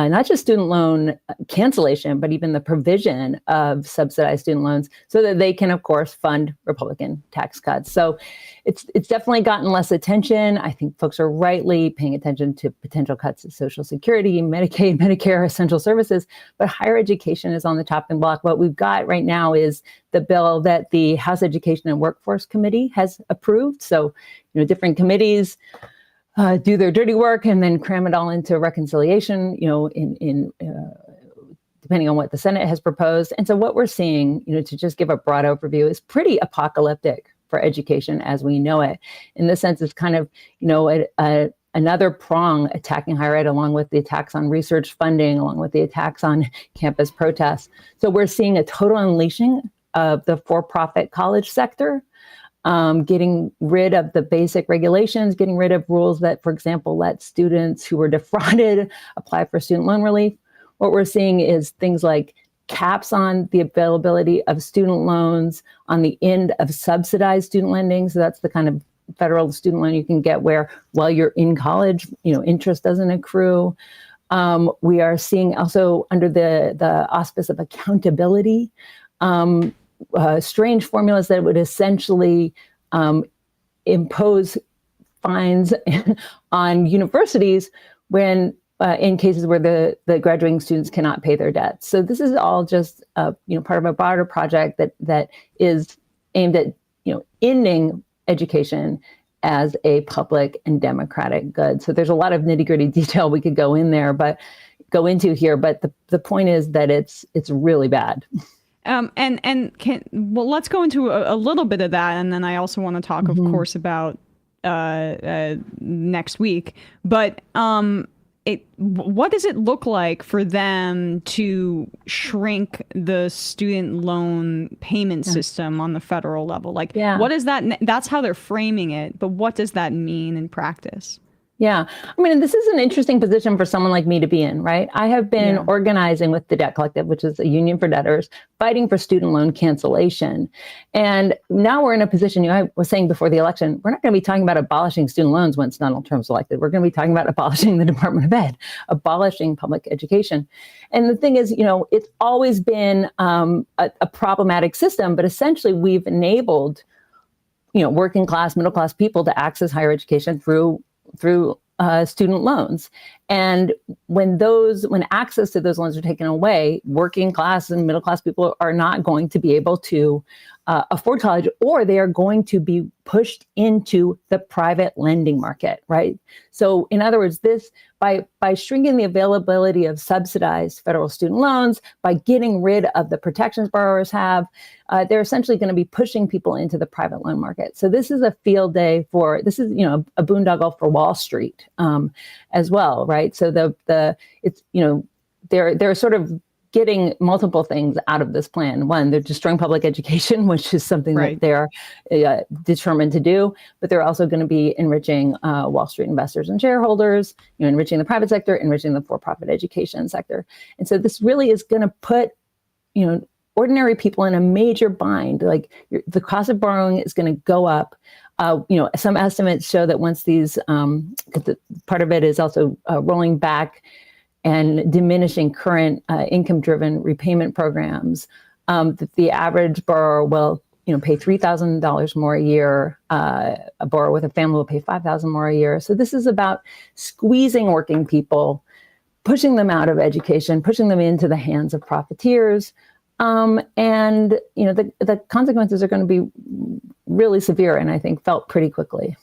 not just student loan cancellation, but even the provision of subsidized student loans so that they can, of course, fund Republican tax cuts. So it's definitely gotten less attention. I think folks are rightly paying attention to potential cuts to Social Security, Medicaid, Medicare, essential services, but higher education is on the chopping block. What we've got right now is the bill that the House Education and Workforce Committee has approved. So, different committees do their dirty work and then cram it all into reconciliation, in depending on what the Senate has proposed. And so what we're seeing, to just give a broad overview, is pretty apocalyptic for education as we know it. In this sense, it's kind of, another prong attacking higher ed, along with the attacks on research funding, along with the attacks on campus protests. So we're seeing a total unleashing of the for-profit college sector, getting rid of the basic regulations, getting rid of rules that, for example, let students who were defrauded apply for student loan relief. What we're seeing is things like caps on the availability of student loans on the end of subsidized student lending. So that's the kind of federal student loan you can get where, while you're in college, interest doesn't accrue. We are seeing also, under the auspice of accountability, strange formulas that would essentially impose fines on universities when in cases where the graduating students cannot pay their debts. So this is all just part of a broader project that is aimed at ending education as a public and democratic good. So there's a lot of nitty-gritty detail we could go into here, but the point is that it's really bad. Let's go into a little bit of that, and then I also want to talk, of course, about next week. But what does it look like for them to shrink the student loan payment system on the federal level? What is that? That's how they're framing it, but what does that mean in practice? Yeah. I mean, this is an interesting position for someone like me to be in, right? I have been organizing with the Debt Collective, which is a union for debtors, fighting for student loan cancellation. And now we're in a position, I was saying before the election, we're not going to be talking about abolishing student loans once Donald Trump's elected. We're going to be talking about abolishing the Department of Ed, abolishing public education. And the thing is, it's always been a problematic system, but essentially we've enabled, working class, middle class people to access higher education through student loans. And when access to those loans are taken away, working class and middle class people are not going to be able to afford college, or they are going to be pushed into the private lending market, right? So in other words, by shrinking the availability of subsidized federal student loans, by getting rid of the protections borrowers have, they're essentially going to be pushing people into the private loan market. So this is a field day this is a boondoggle for Wall Street as well, right? So they're sort of getting multiple things out of this plan. One, they're destroying public education, which is something that they're determined to do, but they're also going to be enriching Wall Street investors and shareholders, enriching the private sector, enriching the for-profit education sector. And so this really is going to put, ordinary people in a major bind. Like the cost of borrowing is going to go up. Some estimates show that once these, part of it is also rolling back and diminishing current income-driven repayment programs, that the average borrower will, pay $3,000 more a year. A borrower with a family will pay $5,000 more a year. So this is about squeezing working people, pushing them out of education, pushing them into the hands of profiteers. And the consequences are going to be really severe, and I think felt pretty quickly.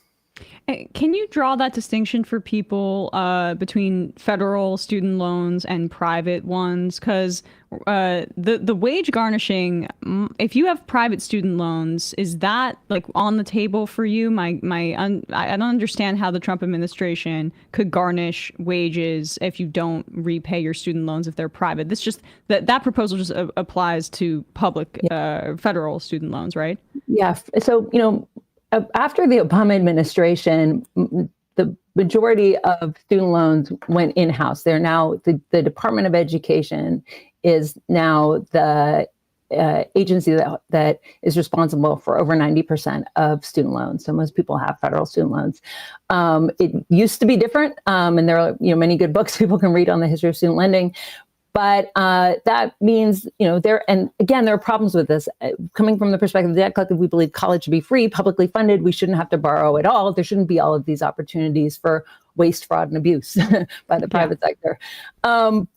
Can you draw that distinction for people between federal student loans and private ones? Because the wage garnishing, if you have private student loans, is that on the table for you? I don't understand how the Trump administration could garnish wages if you don't repay your student loans if they're private. This just that proposal just applies to public federal student loans, right? Yeah. So after the Obama administration, the majority of student loans went in-house. They're now the Department of Education is now the agency that is responsible for over 90% of student loans. So most people have federal student loans. It used to be different, and there are many good books people can read on the history of student lending. But that means, there are problems with this. Coming from the perspective of the debt collective, we believe college should be free, publicly funded. We shouldn't have to borrow at all. There shouldn't be all of these opportunities for waste, fraud, and abuse by the private sector. So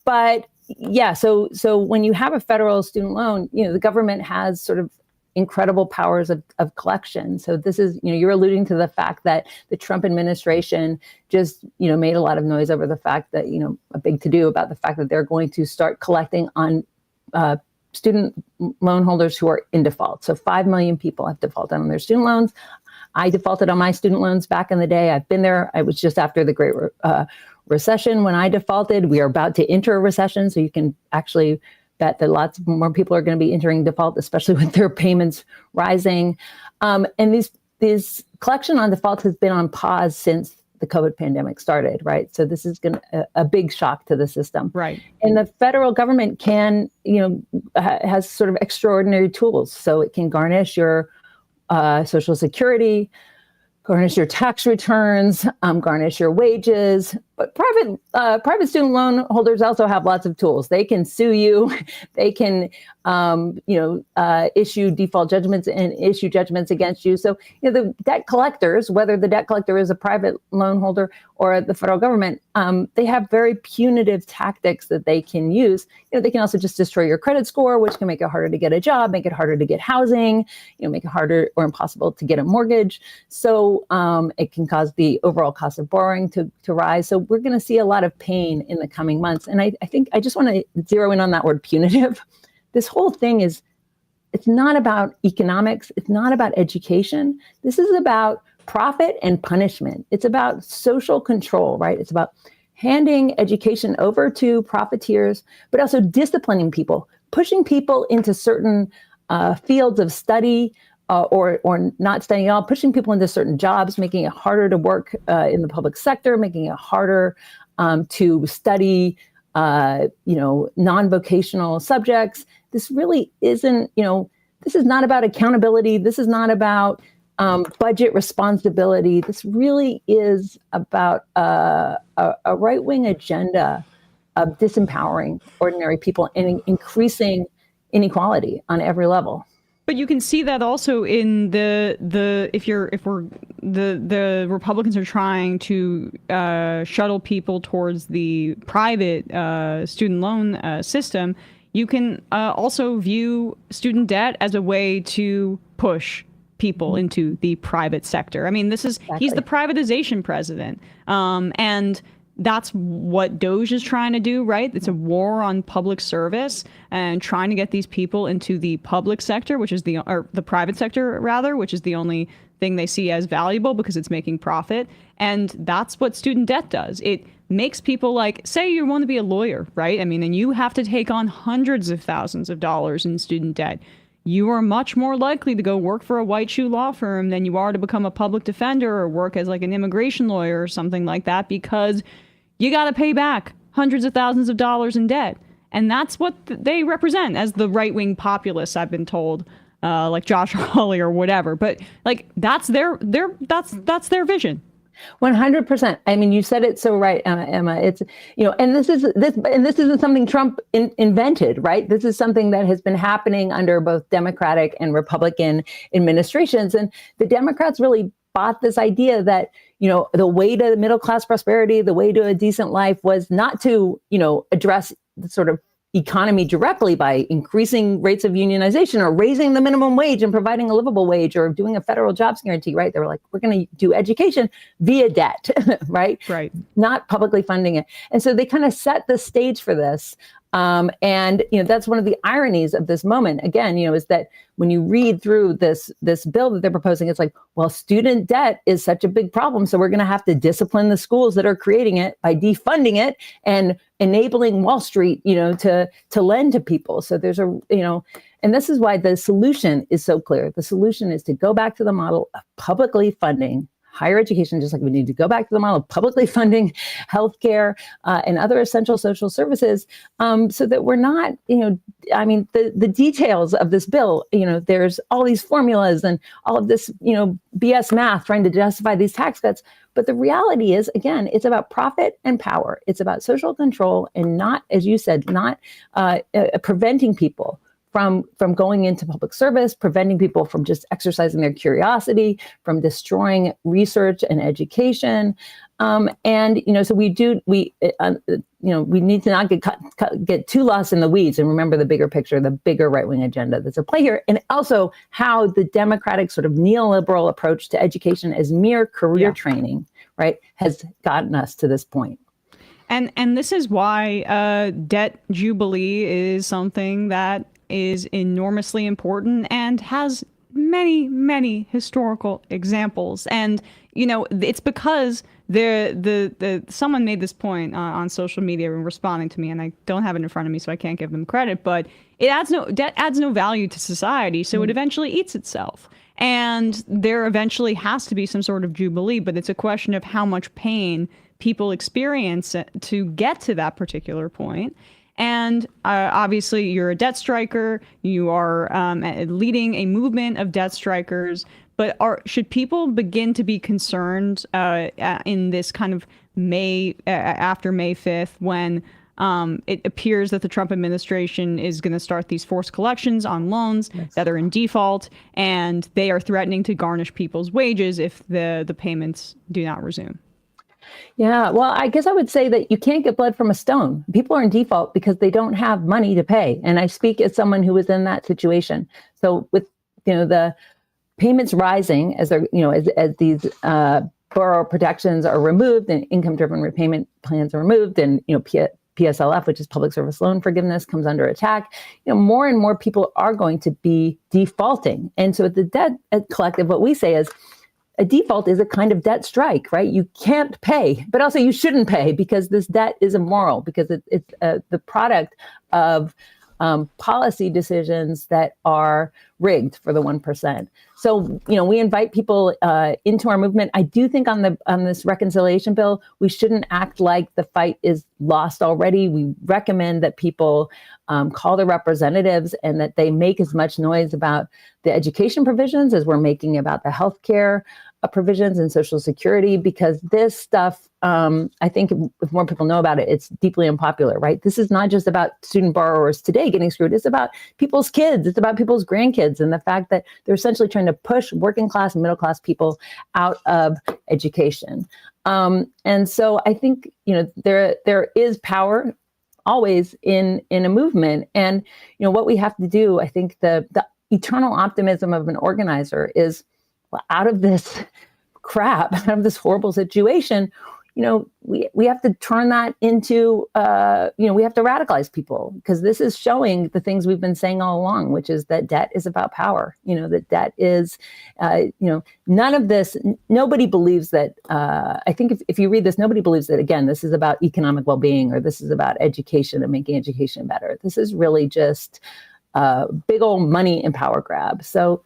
when you have a federal student loan, the government has sort of incredible powers of collection. So this is, you're alluding to the fact that the Trump administration just, made a lot of noise over the fact that, a big to-do about the fact that they're going to start collecting on student loan holders who are in default. So 5 million people have defaulted on their student loans. I defaulted on my student loans back in the day. I've been there. I was just after the Great Recession when I defaulted. We are about to enter a recession, so you can actually bet that lots more people are going to be entering default, especially with their payments rising. And these collection on default has been on pause since the COVID pandemic started, right? So this is a big shock to the system. Right. And the federal government has sort of extraordinary tools. So it can garnish your Social Security, garnish your tax returns, garnish your wages. But private student loan holders also have lots of tools. They can sue you. They can, issue default judgments and issue judgments against you. So, the debt collectors, whether the debt collector is a private loan holder or the federal government, they have very punitive tactics that they can use. They can also just destroy your credit score, which can make it harder to get a job, make it harder to get housing, make it harder or impossible to get a mortgage. So it can cause the overall cost of borrowing to rise. So we're going to see a lot of pain in the coming months. And I think I just want to zero in on that word punitive. This whole thing it's not about economics. It's not about education. This is about profit and punishment. It's about social control, right? It's about handing education over to profiteers, but also disciplining people, pushing people into certain fields of study, or not studying at all, pushing people into certain jobs, making it harder to work in the public sector, making it harder to study, non-vocational subjects. This really isn't, this is not about accountability. This is not about budget responsibility. This really is about a right-wing agenda of disempowering ordinary people and increasing inequality on every level. But you can see that also in the Republicans are trying to shuttle people towards the private student loan system. You can also view student debt as a way to push people into the private sector. I mean, he's the privatization president, and that's what DOGE is trying to do, right? It's a war on public service and trying to get these people into the public sector, or the private sector rather, which is the only thing they see as valuable because it's making profit. And that's what student debt does. It makes people say you want to be a lawyer, right? I mean, and you have to take on hundreds of thousands of dollars in student debt. You are much more likely to go work for a white shoe law firm than you are to become a public defender or work as an immigration lawyer or something like that, because you got to pay back hundreds of thousands of dollars in debt. And that's what they represent as the right-wing populists, I've been told, like Josh Hawley or whatever. But that's their vision. 100%. I mean, you said it so right, Emma. It's, and this isn't something Trump invented, right? This is something that has been happening under both Democratic and Republican administrations. And the Democrats really bought this idea that, the way to middle class prosperity, the way to a decent life was not to, address the sort of economy directly by increasing rates of unionization or raising the minimum wage and providing a livable wage or doing a federal jobs guarantee, right? They were like, we're going to do education via debt, right? Right. Not publicly funding it. And so they kind of set the stage for this. And that's one of the ironies of this moment, again, is that when you read through this bill that they're proposing, it's like, well, student debt is such a big problem. So we're going to have to discipline the schools that are creating it by defunding it and enabling Wall Street, to lend to people. So there's and this is why the solution is so clear. The solution is to go back to the model of publicly funding higher education, just like we need to go back to the model of publicly funding healthcare and other essential social services, so that we're not, the details of this bill, there's all these formulas and all of this, BS math trying to justify these tax cuts. But the reality is, again, it's about profit and power. It's about social control and not, as you said, not preventing people from going into public service, preventing people from just exercising their curiosity, from destroying research and education. So we need to not get too lost in the weeds and remember the bigger picture, the bigger right-wing agenda that's at play here, and also how the Democratic sort of neoliberal approach to education as mere career training, right, has gotten us to this point. And this is why debt jubilee is something that is enormously important and has many, many historical examples. And, it's because someone made this point on social media and responding to me, and I don't have it in front of me, so I can't give them credit, but debt adds no value to society, so it eventually eats itself. And there eventually has to be some sort of jubilee, but it's a question of how much pain people experience to get to that particular point. And obviously, you're a debt striker. You are leading a movement of debt strikers. But should people begin to be concerned in this kind of after May 5th, when it appears that the Trump administration is going to start these forced collections on loans that are in default, and they are threatening to garnish people's wages if the payments do not resume? Yeah, well, I guess I would say that you can't get blood from a stone. People are in default because they don't have money to pay. And I speak as someone who was in that situation. So with, the payments rising as they're, as these borrower protections are removed and income-driven repayment plans are removed, and, PSLF, which is public service loan forgiveness, comes under attack, more and more people are going to be defaulting. And so at the Debt Collective, what we say is, a default is a kind of debt strike, right? You can't pay, but also you shouldn't pay because this debt is immoral, because it's the product of policy decisions that are rigged for the 1%. So, we invite people into our movement. I do think on this reconciliation bill, we shouldn't act like the fight is lost already. We recommend that people call their representatives and that they make as much noise about the education provisions as we're making about the healthcare provisions and Social Security, because this stuff, I think if more people know about it, it's deeply unpopular, right? This is not just about student borrowers today getting screwed. It's about people's kids. It's about people's grandkids, and the fact that they're essentially trying to push working class and middle class people out of education. And so I think, there is power always in a movement. And, what we have to do, I think the eternal optimism of an organizer is, out of this crap, out of this horrible situation, we have to turn that into, we have to radicalize people, because this is showing the things we've been saying all along, which is that debt is about power, that debt is, none of this, nobody believes that, I think if you read this, nobody believes that, again, this is about economic well-being or this is about education and making education better. This is really just a big old money and power grab. So,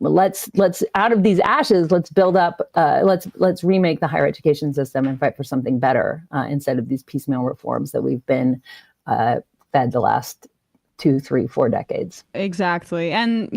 let's out of these ashes, let's build up, let's remake the higher education system and fight for something better instead of these piecemeal reforms that we've been fed the last 2, 3, 4 decades. Exactly. And,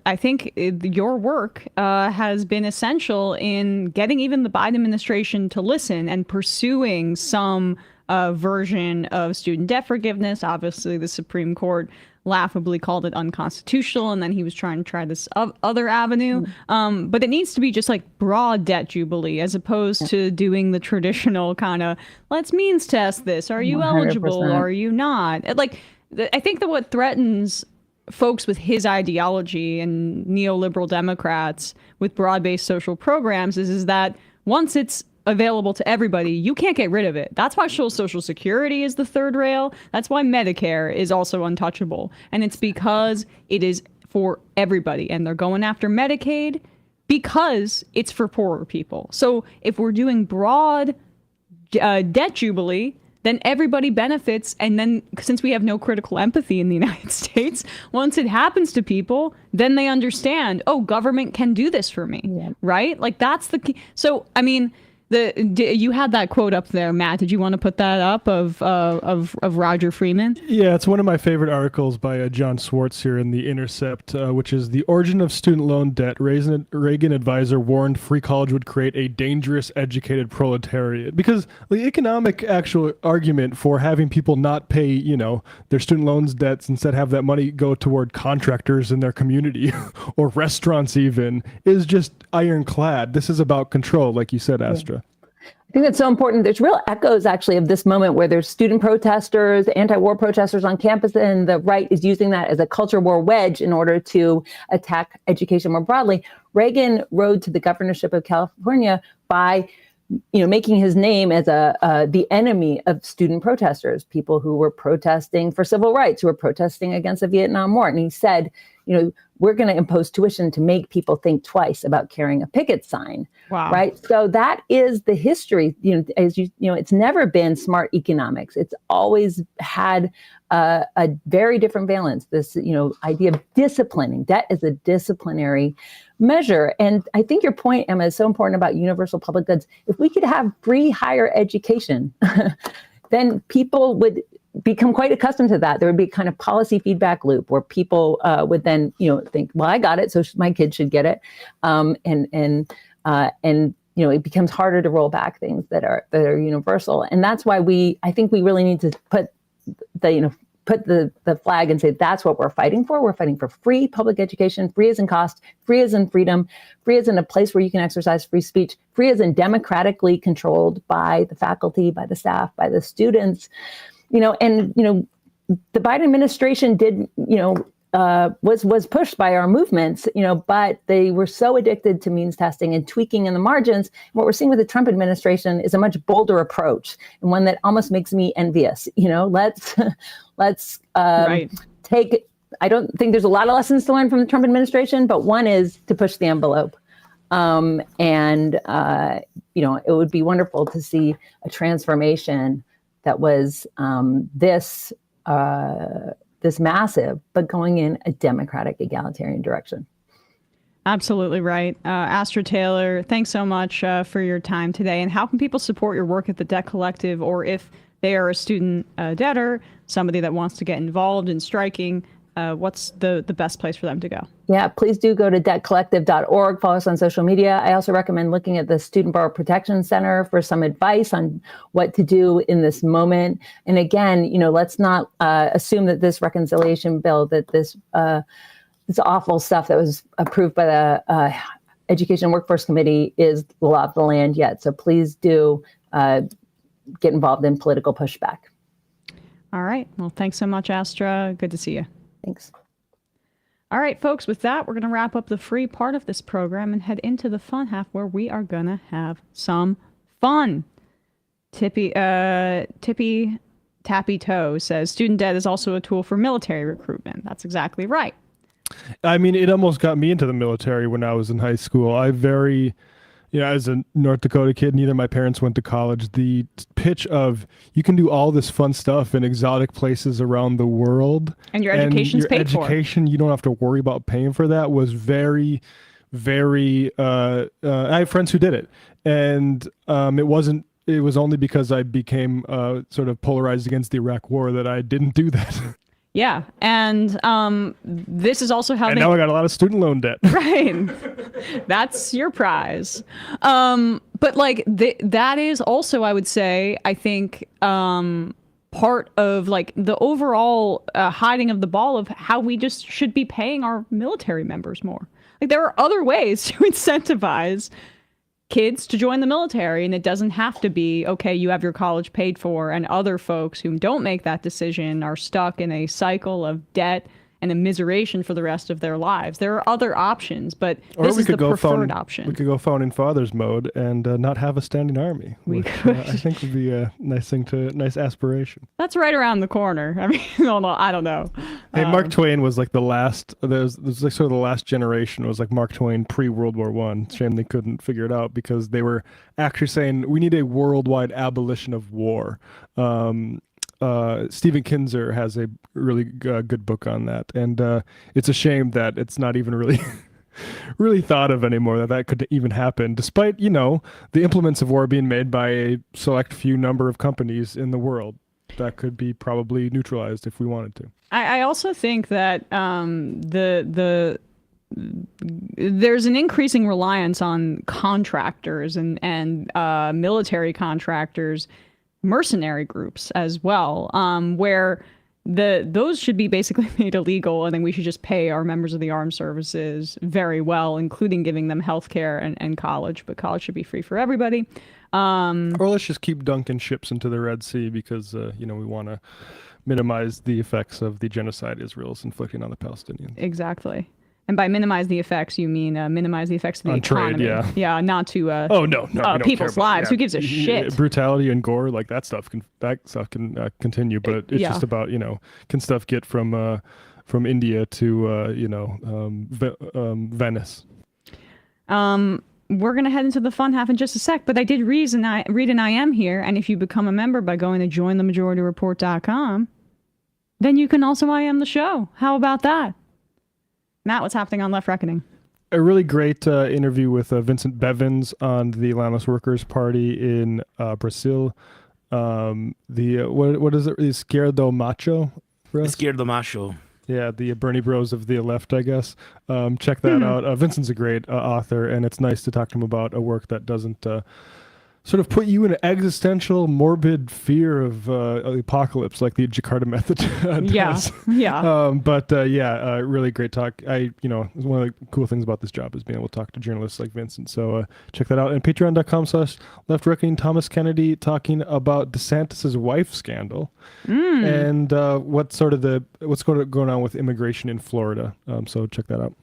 I think your work has been essential in getting even the Biden administration to listen and pursuing some version of student debt forgiveness. Obviously, the Supreme Court laughably called it unconstitutional, and then he was trying to try this other avenue. But it needs to be just like broad debt jubilee, as opposed to doing the traditional kind of, let's means test this. Are you 100%. Eligible? Are you not? I think that what threatens folks with his ideology and neoliberal Democrats with broad-based social programs is that once it's available to everybody, you can't get rid of it. That's why Social Security is the third rail. That's why Medicare is also untouchable. And it's because it is for everybody. And they're going after Medicaid because it's for poorer people. So if we're doing broad debt jubilee, then everybody benefits. And then since we have no critical empathy in the United States, once it happens to people, then they understand, oh, government can do this for me, right? Like that's the key. So, I mean, you had that quote up there, Matt. Did you want to put that up of Roger Freeman? Yeah, it's one of my favorite articles by John Swartz here in The Intercept, which is The Origin of Student Loan Debt. Reagan advisor warned free college would create a dangerous educated proletariat. Because the economic actual argument for having people not pay, their student loans debts, instead have that money go toward contractors in their community or restaurants even, is just ironclad. This is about control, like you said, Astra. I think that's so important. There's real echoes, actually, of this moment where there's student protesters, anti-war protesters on campus, and the right is using that as a culture war wedge in order to attack education more broadly. Reagan rode to the governorship of California by making his name as the enemy of student protesters, people who were protesting for civil rights, who were protesting against the Vietnam War. And he said, we're going to impose tuition to make people think twice about carrying a picket sign. Wow. Right. So that is the history. It's never been smart economics. It's always had a very different valence. This, idea of disciplining. Debt is a disciplinary measure. And I think your point, Emma, is so important about universal public goods. If we could have free higher education, then people would become quite accustomed to that. There would be a kind of policy feedback loop where people would then, think, well, I got it, so my kids should get it, and it becomes harder to roll back things that are universal. And that's why I think we really need to put the flag and say that's what we're fighting for. We're fighting for free public education, free as in cost, free as in freedom, free as in a place where you can exercise free speech, free as in democratically controlled by the faculty, by the staff, by the students. The Biden administration did, was pushed by our movements, but they were so addicted to means testing and tweaking in the margins. What we're seeing with the Trump administration is a much bolder approach, and one that almost makes me envious. Let's take. I don't think there's a lot of lessons to learn from the Trump administration, but one is to push the envelope. It would be wonderful to see a transformation that was this massive, but going in a democratic, egalitarian direction. Absolutely right. Astra Taylor, thanks so much for your time today. And how can people support your work at the Debt Collective, or if they are a student debtor, somebody that wants to get involved in striking, what's the best place for them to go? Yeah, please do go to debtcollective.org. Follow us on social media. I also recommend looking at the Student Borrower Protection Center for some advice on what to do in this moment. And again, let's not assume that this reconciliation bill, that this awful stuff that was approved by the Education and Workforce Committee is the law of the land yet. So please do get involved in political pushback. All right. Well, thanks so much, Astra. Good to see you. Thanks. All right, folks, with that, we're going to wrap up the free part of this program and head into the fun half where we are going to have some fun. Tippy Tappy Toe says student debt is also a tool for military recruitment. That's exactly right. I mean, it almost got me into the military when I was in high school. As a North Dakota kid, neither of my parents went to college. The pitch of you can do all this fun stuff in exotic places around the world, and your education's paid for. You don't have to worry about paying for that, was very, very. I have friends who did it, and it was only because I became sort of polarized against the Iraq War that I didn't do that. Yeah, and this is also how and now I got a lot of student loan debt. Right. That's your prize. But that is also, I would say, I think, part of the overall hiding of the ball of how we just should be paying our military members more. There are other ways to incentivize kids to join the military, and it doesn't have to be, okay, you have your college paid for, and other folks who don't make that decision are stuck in a cycle of debt and immiseration for the rest of their lives. There are other options, but Or this we is the could go preferred option. We could go founding fathers mode and not have a standing army. We which, could. I think would be a nice aspiration. That's right around the corner. I mean, I don't know. Hey, Mark Twain was like the last. There's like sort of the last generation. It was like Mark Twain pre-World War I. Shame they couldn't figure it out because they were actually saying we need a worldwide abolition of war. Stephen Kinzer has a really good book on that, and it's a shame that it's not even really thought of anymore that could even happen, despite the implements of war being made by a select few number of companies in the world. That could be probably neutralized if we wanted to. I also think that there's an increasing reliance on contractors and military contractors, mercenary groups as well, where those should be basically made illegal, and then we should just pay our members of the armed services very well, including giving them health care and college, but college should be free for everybody. Or let's just keep dunking ships into the Red Sea because we want to minimize the effects of the genocide Israel's inflicting on the Palestinians. Exactly. And by minimize the effects, you mean minimize the effects of the economy. Trade, yeah, not to people's lives. Who gives a shit? Brutality and gore, like that stuff can continue, but it's just about can stuff get from India to Venice. We're going to head into the fun half in just a sec, but I did read an IM here, and if you become a member by going to jointhemajorityreport.com, then you can also IM the show. How about that? Matt, what's happening on Left Reckoning? A really great interview with Vincent Bevins on the Landless Workers Party in Brazil. What is it? Esquerdo Macho? Esquerdo Macho. Yeah, the Bernie Bros of the left, I guess. Check that out. Vincent's a great author, and it's nice to talk to him about a work that doesn't sort of put you in an existential, morbid fear of the apocalypse like the Jakarta Method does. Yeah. Really great talk. One of the cool things about this job is being able to talk to journalists like Vincent. So check that out. And patreon.com/Left Reckoning, Thomas Kennedy talking about DeSantis's wife scandal and what's going on with immigration in Florida. So check that out.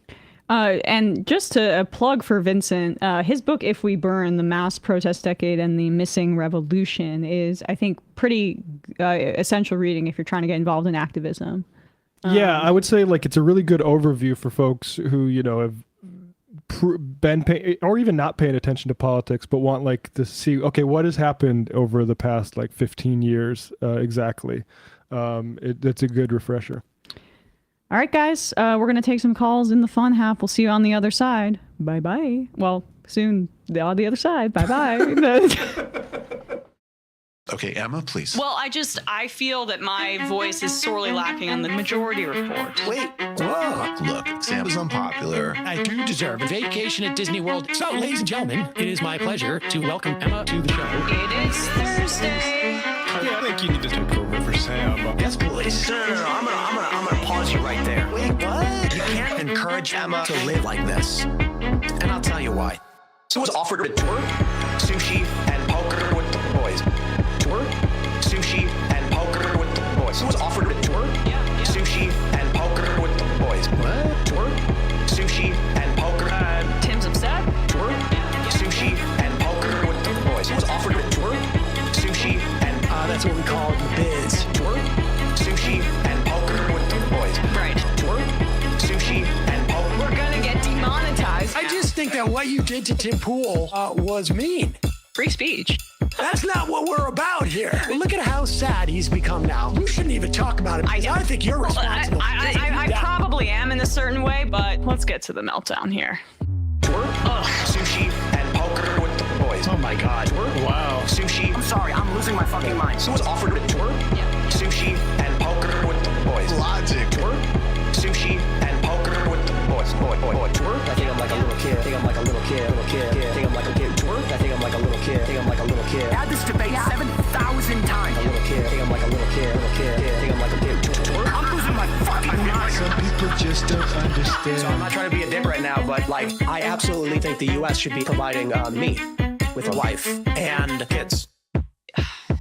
And just to plug for Vincent, his book, If We Burn, The Mass Protest Decade and the Missing Revolution is, I think, pretty essential reading if you're trying to get involved in activism. Yeah, I would say it's a really good overview for folks who, have been paying or even not paying attention to politics, but want to see, okay, what has happened over the past 15 years exactly. It's a good refresher. All right, guys, we're going to take some calls in the fun half. We'll see you on the other side. Bye-bye. Well, soon on the other side. Bye-bye. Okay, Emma, please. Well, I feel that my voice is sorely lacking on the Majority Report. Wait, look, Sam is unpopular. I do deserve a vacation at Disney World. So, ladies and gentlemen, it is my pleasure to welcome Emma to the show. It is Thursday. I think you need to take over for Sam. Yes, please. No. I'm gonna pause you right there. Wait, what? You can't encourage Emma to live like this. And I'll tell you why. So was offered to tour, sushi, and poker with the boys. Tour, sushi, and poker with the boys. So was offered to tour, sushi, and poker with the boys. What? Tour, sushi, and poker. Tim's upset. Tour, sushi, and poker with the boys. So was offered to tour, sushi, and that's what we call it in the biz. Tour, sushi, and poker with the boys. Right. Tour, sushi, and poker. We're gonna get demonetized. I just think that what you did to Tim Pool was mean. Free speech. That's not what we're about here. Look at how sad he's become now. You shouldn't even talk about it. I think you're responsible. I probably am in a certain way, but let's get to the meltdown here. Tour, sushi, and poker with the boys. Oh my God. Tour, wow. Sushi. I'm sorry, I'm losing my fucking mind. So was offered to tour, sushi, and poker with the boys. Logic. Tour, sushi, and poker with the boys. Boy. Tour. I think I'm like a little kid. I think I'm like a little kid. I think I'm like a kid. Tour. I think I'm like a little kid. I think I'm like a little kid. Had this debate 7,000 times. A little kid. I think I'm like a little kid. I think I'm like a kid. Tour. I'm losing my fucking mind. Some people just don't understand. So I'm not trying to be a dick right now, but I absolutely think the U.S. should be providing me with a wife and kids.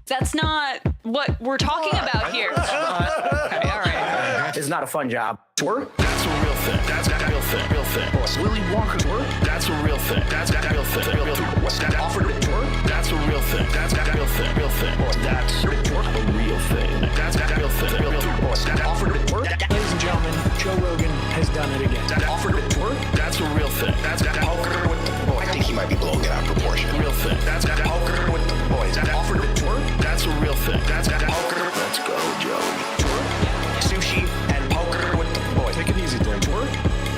That's not what we're talking about here. Okay, all right. is not a fun job. Tour? That's a real thing. That's a real thing. Real thing. Willy Wonka tour? That's a real thing. That's a real thing. Real thing. What's that offered a tour? That's a real thing. That's a real thing. Real thing. That's a tour. A real thing. That's a real thing. Real thing. What's that offered a tour? Ladies and gentlemen, Joe Rogan has done it again. That offered a tour? That's a real thing. That's a poker with the boys. I think he might be blowing it out of proportion. Real thing. That's a poker with the boys. That offered a tour? That's a real thing. That's a poker. Let's go, Joey. Tour? Sushi and poker with the boys. Take it easy, Tim. Tour?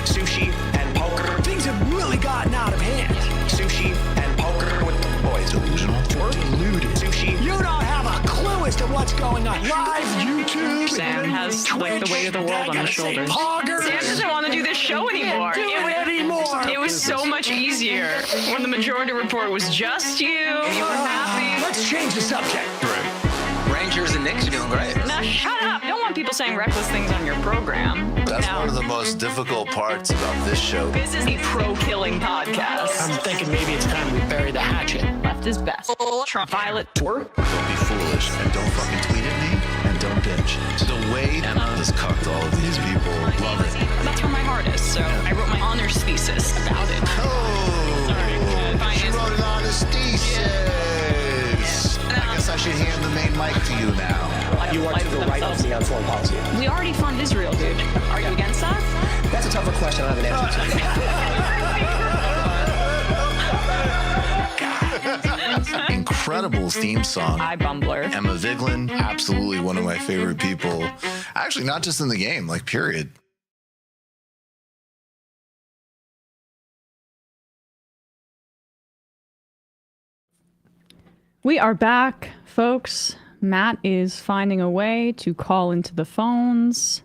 Sushi and poker. Things have really gotten out of hand. Sushi and poker with the boys. Delusional. Tour? Deluded. Sushi. You don't have a clue as to what's going on. Live YouTube. Sam has like the weight of the world on his shoulders. Sam doesn't want to do this show anymore. It was so much easier when the Majority Report was just you. You were happy. Let's change the subject. Rangers and Knicks are doing great. Now shut up. You don't want people saying reckless things on your program. That's now, one of the most difficult parts about this show. This is a pro-killing podcast. I'm thinking maybe it's time we bury the hatchet. Left is best. Trump Violet Tour. Don't be foolish and don't fucking tweet at me and don't bitch. The way Emma has cucked all of these people, love it. That's where my heart is, so I wrote my honors thesis about it. Oh, Sorry, she wrote an honest thesis. I guess I should hand the main mic to you now. You want to go right of me on foreign policy. We already fund Israel, dude. Are you against that? That's a tougher question I have an answer to. Incredible theme song. Hi, Bumbler. Emma Vigeland, absolutely one of my favorite people. Actually, not just in the game, like period. We are back, folks. Matt is finding a way to call into the phones.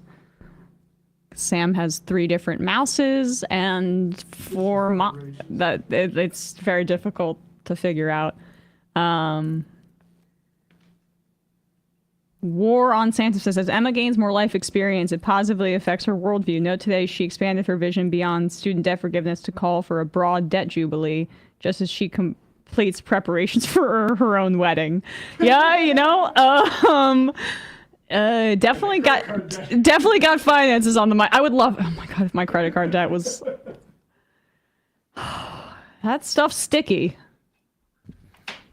Sam has 3 different mouses and 4 it's very difficult to figure out. War on Santa says, as Emma gains more life experience, it positively affects her worldview. Note today she expanded her vision beyond student debt forgiveness to call for a broad debt jubilee, just as she completes preparations for her own wedding. Yeah, you know, definitely got finances on the mind. I would love, oh my god, if my credit card debt was that stuff's sticky.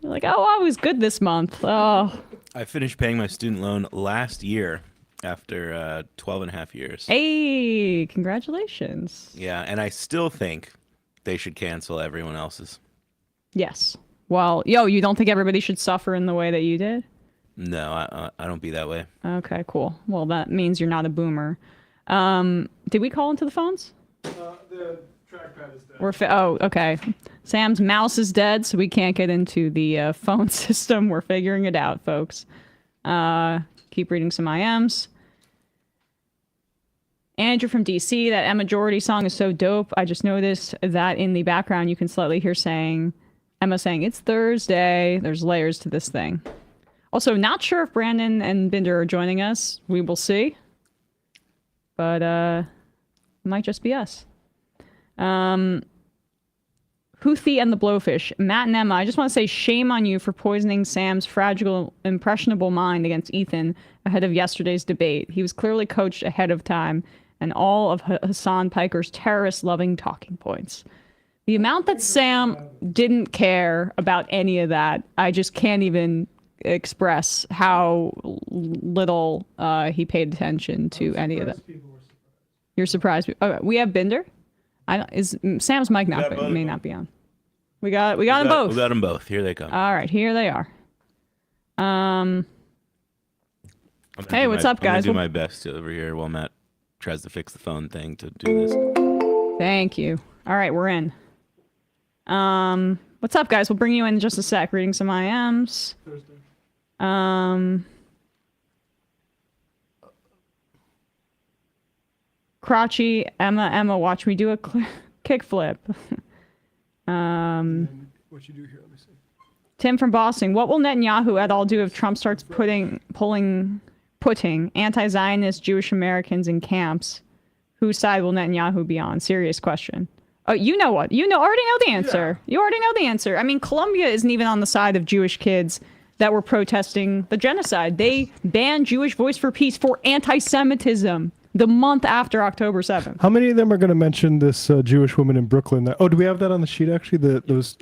You're like, oh, I was good this month. Oh, I finished paying my student loan last year after 12 and a half years. Hey, congratulations. Yeah, and I still think they should cancel everyone else's. Yes. Well, you don't think everybody should suffer in the way that you did? No, I don't be that way. Okay, cool. Well, that means you're not a boomer. Did we call into the phones? The trackpad is dead. Oh, okay. Sam's mouse is dead, so we can't get into the phone system. We're figuring it out, folks. Keep reading some IMs. Andrew from DC, that Emma Majority song is so dope. I just noticed that in the background you can slightly hear Emma saying, it's Thursday. There's layers to this thing. Also, not sure if Brandon and Binder are joining us. We will see. But it might just be us. Houthi and the Blowfish. Matt and Emma, I just want to say shame on you for poisoning Sam's fragile, impressionable mind against Ethan ahead of yesterday's debate. He was clearly coached ahead of time and all of Hassan Piker's terrorist-loving talking points. The amount that Sam didn't care about any of that, I just can't even express how little he paid attention to any of that. You're surprised? Okay, we have Binder. Sam's mic may not be on. We got them both. We got them both. Here they come. All right, here they are. Hey, what's up, guys? I'm gonna do my best over here while Matt tries to fix the phone thing to do this. Thank you. All right, we're in. What's up, guys? We'll bring you in just a sec. Reading some IMs. Crotchy, Emma, watch me do a kickflip. What you do here? Let me see. Tim from Boston, what will Netanyahu et al. Do if Trump starts putting anti-Zionist Jewish Americans in camps? Whose side will Netanyahu be on? Serious question. Oh, you know what? Already know the answer. Yeah. You already know the answer. I mean, Colombia isn't even on the side of Jewish kids that were protesting the genocide. They banned Jewish Voice for Peace for anti-Semitism. the month after October 7th. How many of them are going to mention this Jewish woman in Brooklyn? Do we have that on the sheet actually? Those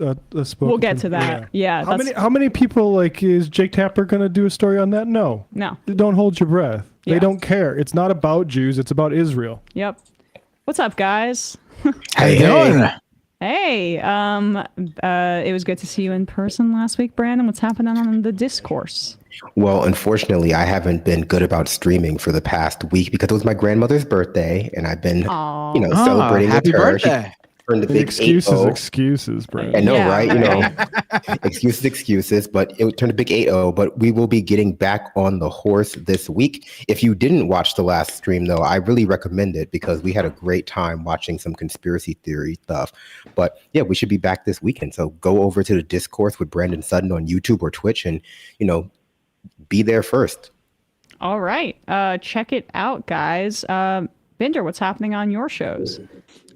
We'll get to that. Yeah. How many people is Jake Tapper going to do a story on that? No. Don't hold your breath. Yeah. They don't care. It's not about Jews. It's about Israel. Yep. What's up, guys? How you doing? Hey, it was good to see you in person last week, Brandon. What's happening on the discourse? Well, unfortunately, I haven't been good about streaming for the past week because it was my grandmother's birthday, and I've been, celebrating happy with her. birthday. She turned the big Excuses, Brandon. I know, right? Excuses, but it turned a big 8-0. But we will be getting back on the horse this week. If you didn't watch the last stream, though, I really recommend it because we had a great time watching some conspiracy theory stuff. But yeah, we should be back this weekend. So go over to the Discourse with Brandon Sutton on YouTube or Twitch and, be there first. All right. Check it out, guys. Binder, what's happening on your shows?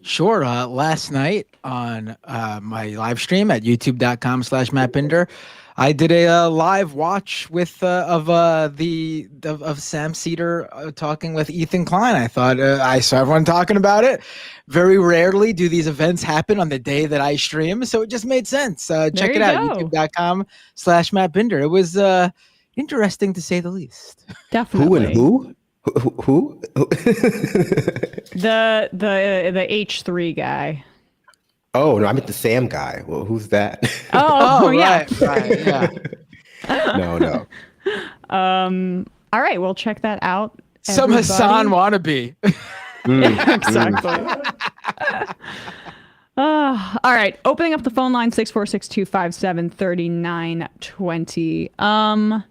Sure. Last night on my live stream at youtube.com/Matt Binder, I did a live watch with of Sam Seder talking with Ethan Klein. I thought I saw everyone talking about it. Very rarely do these events happen on the day that I stream, so it just made sense. Check it out, youtube.com/Matt Binder. It was interesting to say the least. Definitely. Who? The H3 guy. Oh no, I meant the Sam guy. Well, who's that? Oh yeah. Right, yeah. No. All right, we'll check that out. Some Hassan wannabe. Exactly. All right, opening up the phone line 646-257-3920.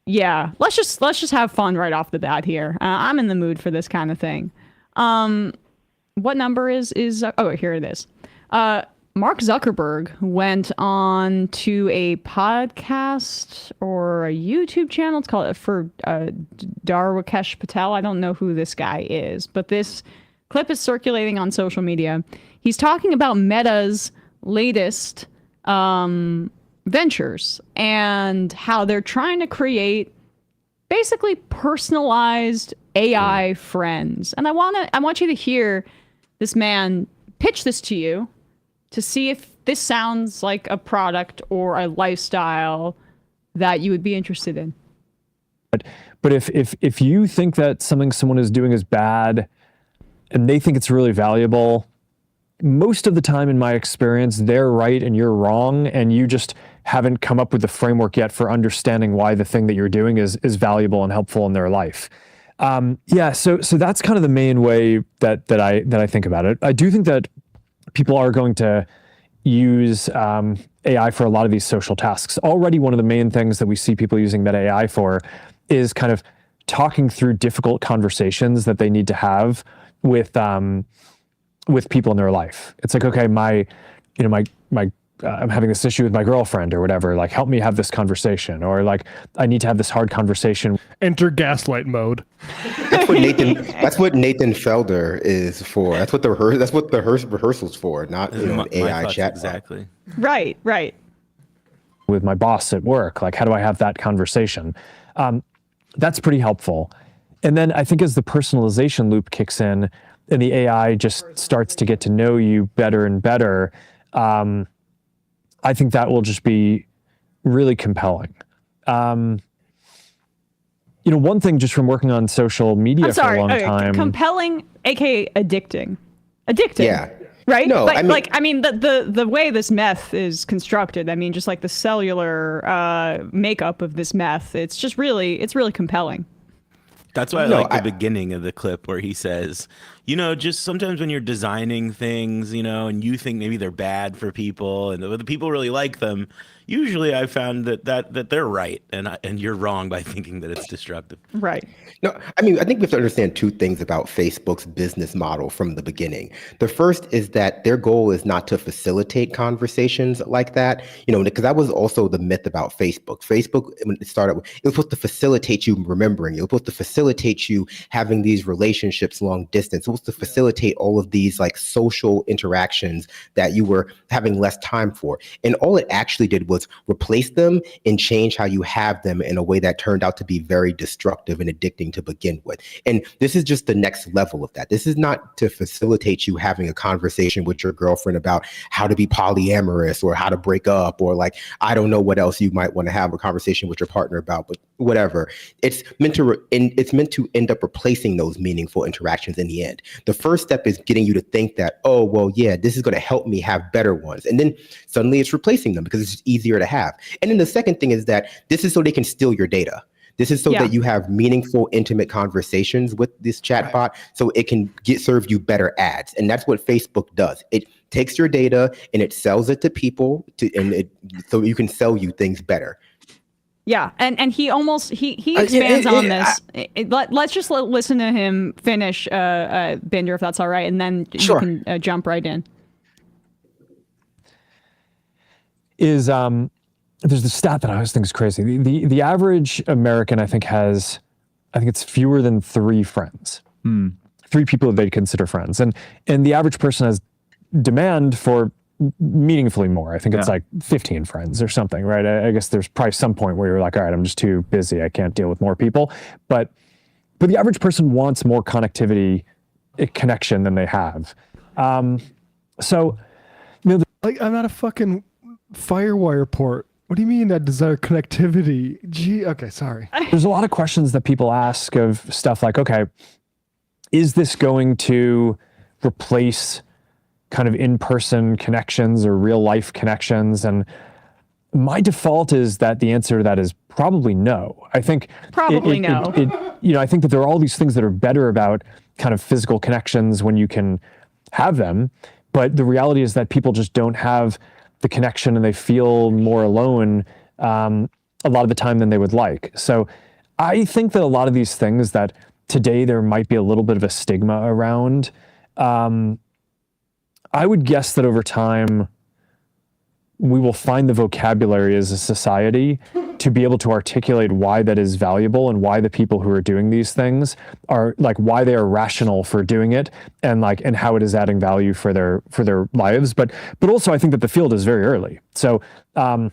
Yeah, let's just have fun right off the bat here. I'm in the mood for this kind of thing. What number is here it is. Mark Zuckerberg went on to a podcast or a YouTube channel. It's called for Darwakesh Patel. I don't know who this guy is, but this clip is circulating on social media. He's talking about Meta's latest ventures and how they're trying to create basically personalized AI friends. And I want you to hear this man pitch this to you to see if this sounds like a product or a lifestyle that you would be interested in. But if you think that something someone is doing is bad and they think it's really valuable, most of the time in my experience, they're right and you're wrong, and you just haven't come up with the framework yet for understanding why the thing that you're doing is valuable and helpful in their life. So that's kind of the main way that I think about it. I do think that people are going to use AI for a lot of these social tasks. Already one of the main things that we see people using Meta AI for is kind of talking through difficult conversations that they need to have with people in their life. It's like, okay, I'm having this issue with my girlfriend or whatever, like help me have this conversation, or like I need to have this hard conversation. Enter gaslight mode. That's what Nathan Felder is for. That's what the rehearsal's for, not AI chat. Exactly. Right. With my boss at work, like how do I have that conversation? That's pretty helpful. And then I think as the personalization loop kicks in and the AI just starts to get to know you better and better, I think that will just be really compelling. One thing just from working on social media for a long time. Compelling, aka addicting. Yeah. Right? No, the way this meth is constructed, just like the cellular makeup of this meth, it's really compelling. That's why I like the beginning of the clip where he says, just sometimes when you're designing things, and you think maybe they're bad for people and the people really like them, usually I found that they're right and you're wrong by thinking that it's destructive. Right. No, I think we have to understand two things about Facebook's business model from the beginning. The first is that their goal is not to facilitate conversations like that, because that was also the myth about Facebook. Facebook, when it started, it was supposed to facilitate you remembering. It was supposed to facilitate you having these relationships long distance. supposed to facilitate all of these like social interactions that you were having less time for. And all it actually did was replace them and change how you have them in a way that turned out to be very destructive and addicting to begin with. And this is just the next level of that. This is not to facilitate you having a conversation with your girlfriend about how to be polyamorous or how to break up, or like, I don't know what else you might want to have a conversation with your partner about, but whatever. It's meant to end up replacing those meaningful interactions in the end. The first step is getting you to think that, oh, well, yeah, this is going to help me have better ones. And then suddenly it's replacing them because it's just easier to have. And then the second thing is that this is so they can steal your data. This is so that you have meaningful, intimate conversations with this chatbot, so it can serve you better ads. And that's what Facebook does. It takes your data and it sells it to people, so you can sell you things better. Yeah, and he expands on this. Let's just listen to him finish, Binder, if that's all right, and then you can jump right in. There's the stat that I always think is crazy. The average American, I think it's fewer than 3 friends. 3 people that they'd consider friends. And the average person has demand for meaningfully more. I think it's like 15 friends or something, right? I guess there's probably some point where you're like, all right, I'm just too busy. I can't deal with more people. But the average person wants more connectivity, connection than they have. So, like, I'm not a fucking Firewire port. What do you mean that desire connectivity? Gee, okay, sorry. There's a lot of questions that people ask of stuff like, okay, is this going to replace kind of in-person connections or real-life connections? And my default is that the answer to that is probably no. I think no. I think that there are all these things that are better about kind of physical connections when you can have them, but the reality is that people just don't have the connection and they feel more alone a lot of the time than they would like. So I think that a lot of these things that today there might be a little bit of a stigma around, I would guess that over time we will find the vocabulary as a society to be able to articulate why that is valuable and why the people who are doing these things are like, why they are rational for doing it, and how it is adding value for their lives. But also I think that the field is very early. So, I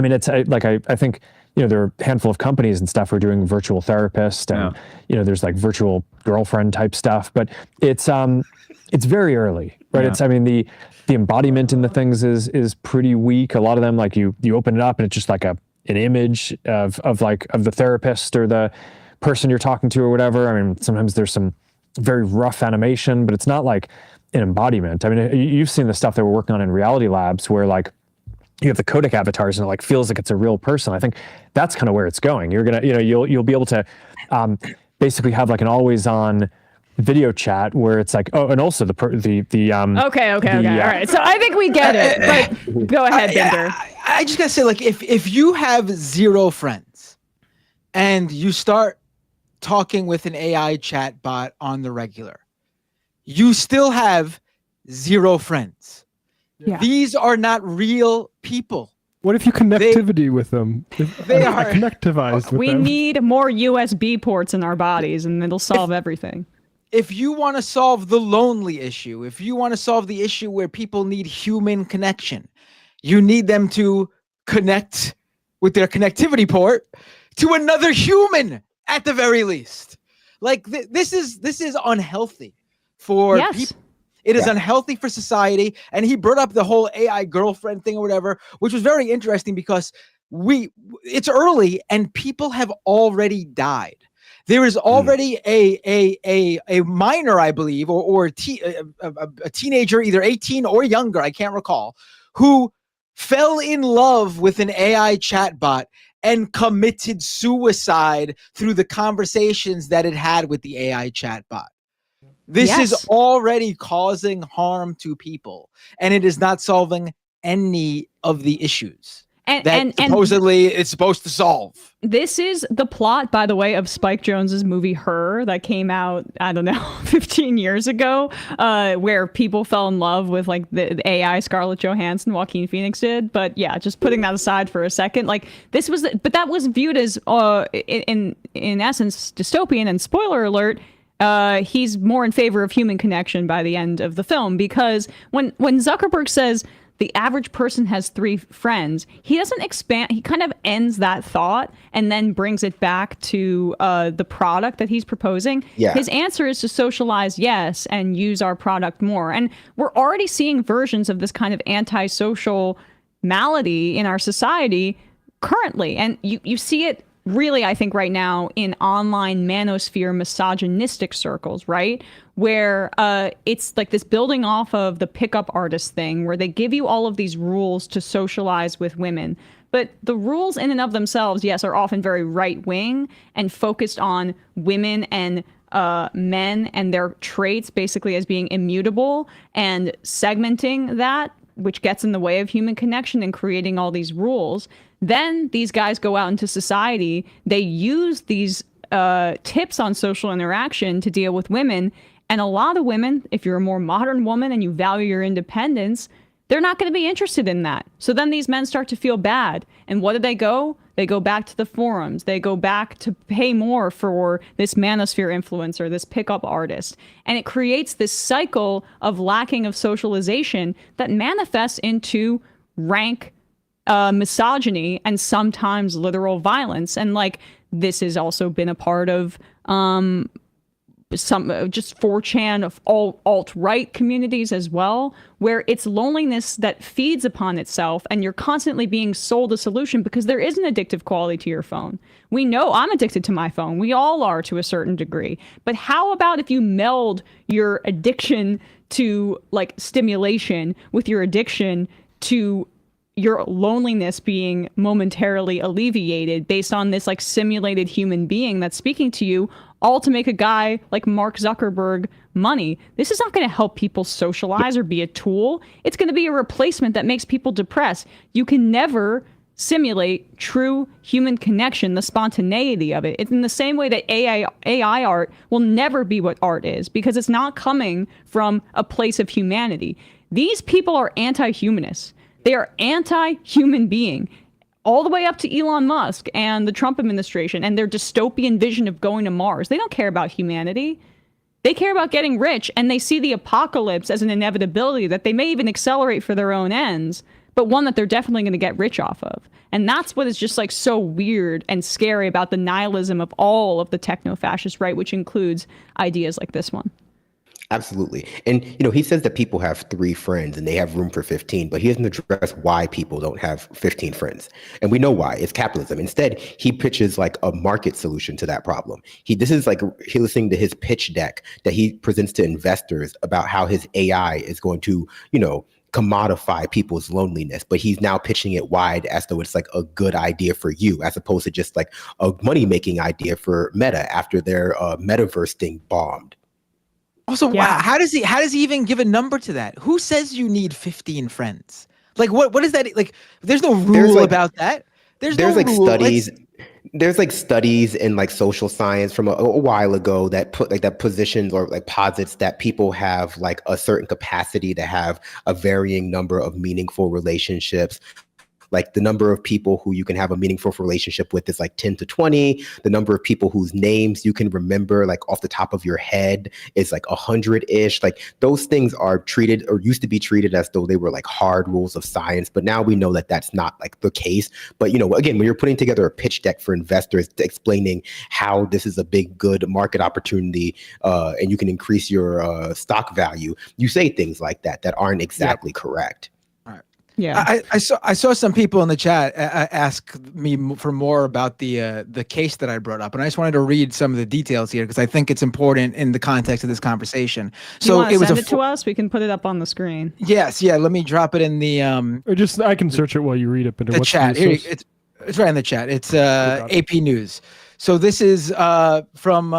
mean, it's like, I think, there are a handful of companies and stuff who are doing virtual therapist and, there's like virtual girlfriend type stuff, but it's very early, right? It's, I mean, the embodiment in the things is pretty weak. A lot of them, like you open it up and it's just like an image of the therapist or the person you're talking to or whatever. I mean, sometimes there's some very rough animation, but it's not like an embodiment. I mean, you've seen the stuff that we're working on in Reality Labs where like you have the codec avatars and it like feels like it's a real person. I think that's kind of where it's going. You're gonna, you'll be able to basically have like an always on video chat where it's like, oh, and also okay, all right. So I think we get it, but go ahead, Binder. I just gotta say, like, if you have 0 friends and you start talking with an AI chat bot on the regular, you still have 0 friends. Yeah. These are not real people. What if you connectivity with them? They are connectivized with we them. need more USB ports in our bodies and it'll solve everything. If you want to solve the lonely issue, if you want to solve the issue where people need human connection, you need them to connect with their connectivity port to another human at the very least. Like this is unhealthy for people. It is unhealthy for society. And he brought up the whole AI girlfriend thing or whatever, which was very interesting because it's early and people have already died. There is already a minor, I believe, or a teenager, either 18 or younger, I can't recall, who fell in love with an AI chatbot and committed suicide through the conversations that it had with the AI chatbot. This is already causing harm to people, and it is not solving any of the issues that supposedly it's supposed to solve. This is the plot, by the way, of Spike Jonze's movie Her that came out, I don't know, 15 years ago, where people fell in love with like the AI Scarlett Johansson, Joaquin Phoenix did. But yeah, just putting that aside for a second, like this was, but that was viewed as in essence dystopian. And spoiler alert, he's more in favor of human connection by the end of the film, because when Zuckerberg says the average person has 3 friends, he doesn't expand. He kind of ends that thought and then brings it back to the product that he's proposing. Yeah. His answer is to socialize, yes, and use our product more. And we're already seeing versions of this kind of antisocial malady in our society currently. And you see it really, I think, right now in online manosphere misogynistic circles, right? Where it's like this building off of the pickup artist thing, where they give you all of these rules to socialize with women. But the rules in and of themselves, yes, are often very right-wing and focused on women and men and their traits basically as being immutable, and segmenting that, which gets in the way of human connection and creating all these rules. Then these guys go out into society. They use these tips on social interaction to deal with women. And a lot of women, if you're a more modern woman and you value your independence, they're not going to be interested in that. So then these men start to feel bad. And what do they go? They go back to the forums. They go back to pay more for this manosphere influencer, this pickup artist. And it creates this cycle of lacking of socialization that manifests into rank misogyny and sometimes literal violence. And like, this has also been a part of some just 4chan of all alt-right communities as well, where it's loneliness that feeds upon itself, and you're constantly being sold a solution because there is an addictive quality to your phone. We know I'm addicted to my phone. We all are to a certain degree. But how about if you meld your addiction to like stimulation with your addiction to your loneliness being momentarily alleviated based on this like simulated human being that's speaking to you, all to make a guy like Mark Zuckerberg money? This is not going to help people socialize or be a tool. It's going to be a replacement that makes people depressed. You can never simulate true human connection, the spontaneity of it. It's in the same way that AI art will never be what art is, because it's not coming from a place of humanity. These people are anti-humanists. They are anti-human being, all the way up to Elon Musk and the Trump administration and their dystopian vision of going to Mars. They don't care about humanity. They care about getting rich, and they see the apocalypse as an inevitability that they may even accelerate for their own ends, but one that they're definitely going to get rich off of. And that's what is just like so weird and scary about the nihilism of all of the techno-fascist right, which includes ideas like this one. Absolutely. And, he says that people have 3 friends and they have room for 15, but he doesn't address why people don't have 15 friends. And we know why. It's capitalism. Instead, he pitches like a market solution to that problem. This is like he listening to his pitch deck that he presents to investors about how his AI is going to, commodify people's loneliness, but he's now pitching it wide as though it's like a good idea for you, as opposed to just like a money-making idea for Meta after their metaverse thing bombed. Also, wow, how does he even give a number to that? Who says you need 15 friends? Like, what is that? Like, there's no rule about that. There's no like rule. Studies. There's like studies in like social science from a while ago that positions or like posits that people have like a certain capacity to have a varying number of meaningful relationships. Like the number of people who you can have a meaningful relationship with is like 10 to 20. The number of people whose names you can remember like off the top of your head is like 100-ish. Like those things are treated, or used to be treated, as though they were like hard rules of science. But now we know that that's not like the case. But again, when you're putting together a pitch deck for investors explaining how this is a big, good market opportunity and you can increase your stock value, you say things like that aren't exactly correct. Yeah, I saw some people in the chat ask me for more about the case that I brought up, and I just wanted to read some of the details here because I think it's important in the context of this conversation. So it was send it to us. We can put it up on the screen. Yes, yeah. Let me drop it in the or just I can search it while you read it. But the chat here, it's right in the chat. It's AP News. So this is from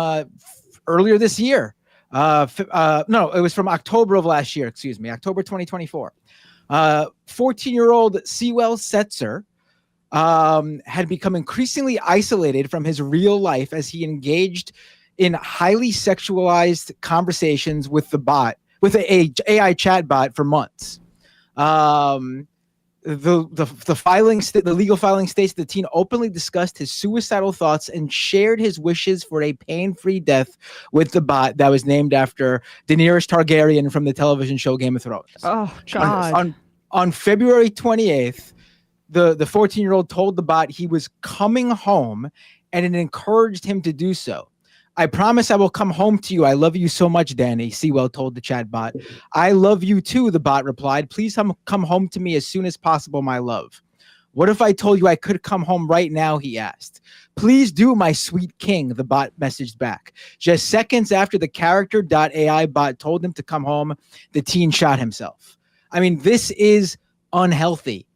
earlier this year. No, it was from October of last year. Excuse me, October 2024. 14-year-old Sewell Setzer had become increasingly isolated from his real life as he engaged in highly sexualized conversations with the AI chat bot for months. the legal filing states the teen openly discussed his suicidal thoughts and shared his wishes for a pain-free death with the bot that was named after Daenerys Targaryen from the television show Game of Thrones. Oh God! On February 28th, the 14-year-old told the bot he was coming home, and it encouraged him to do so. I promise I will come home to you. I love you so much, Danny, Sewell told the chatbot. I love you too, the bot replied. Please come home to me as soon as possible, my love. What if I told you I could come home right now, he asked. Please do, my sweet king, the bot messaged back. Just seconds after the character.ai bot told him to come home, the teen shot himself. I mean, this is unhealthy.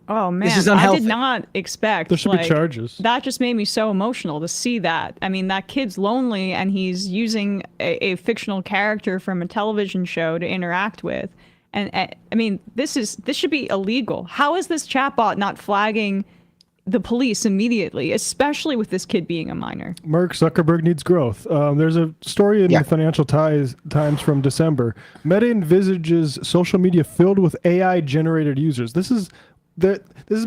Oh man, this is unhealthy. I did not expect. There should be charges. That just made me so emotional to see that. I mean, that kid's lonely and he's using a fictional character from a television show to interact with. And I mean, this should be illegal. How is this chatbot not flagging the police immediately, especially with this kid being a minor? Mark Zuckerberg needs growth. There's a story in the Financial Times from December. Meta envisages social media filled with AI-generated users. This is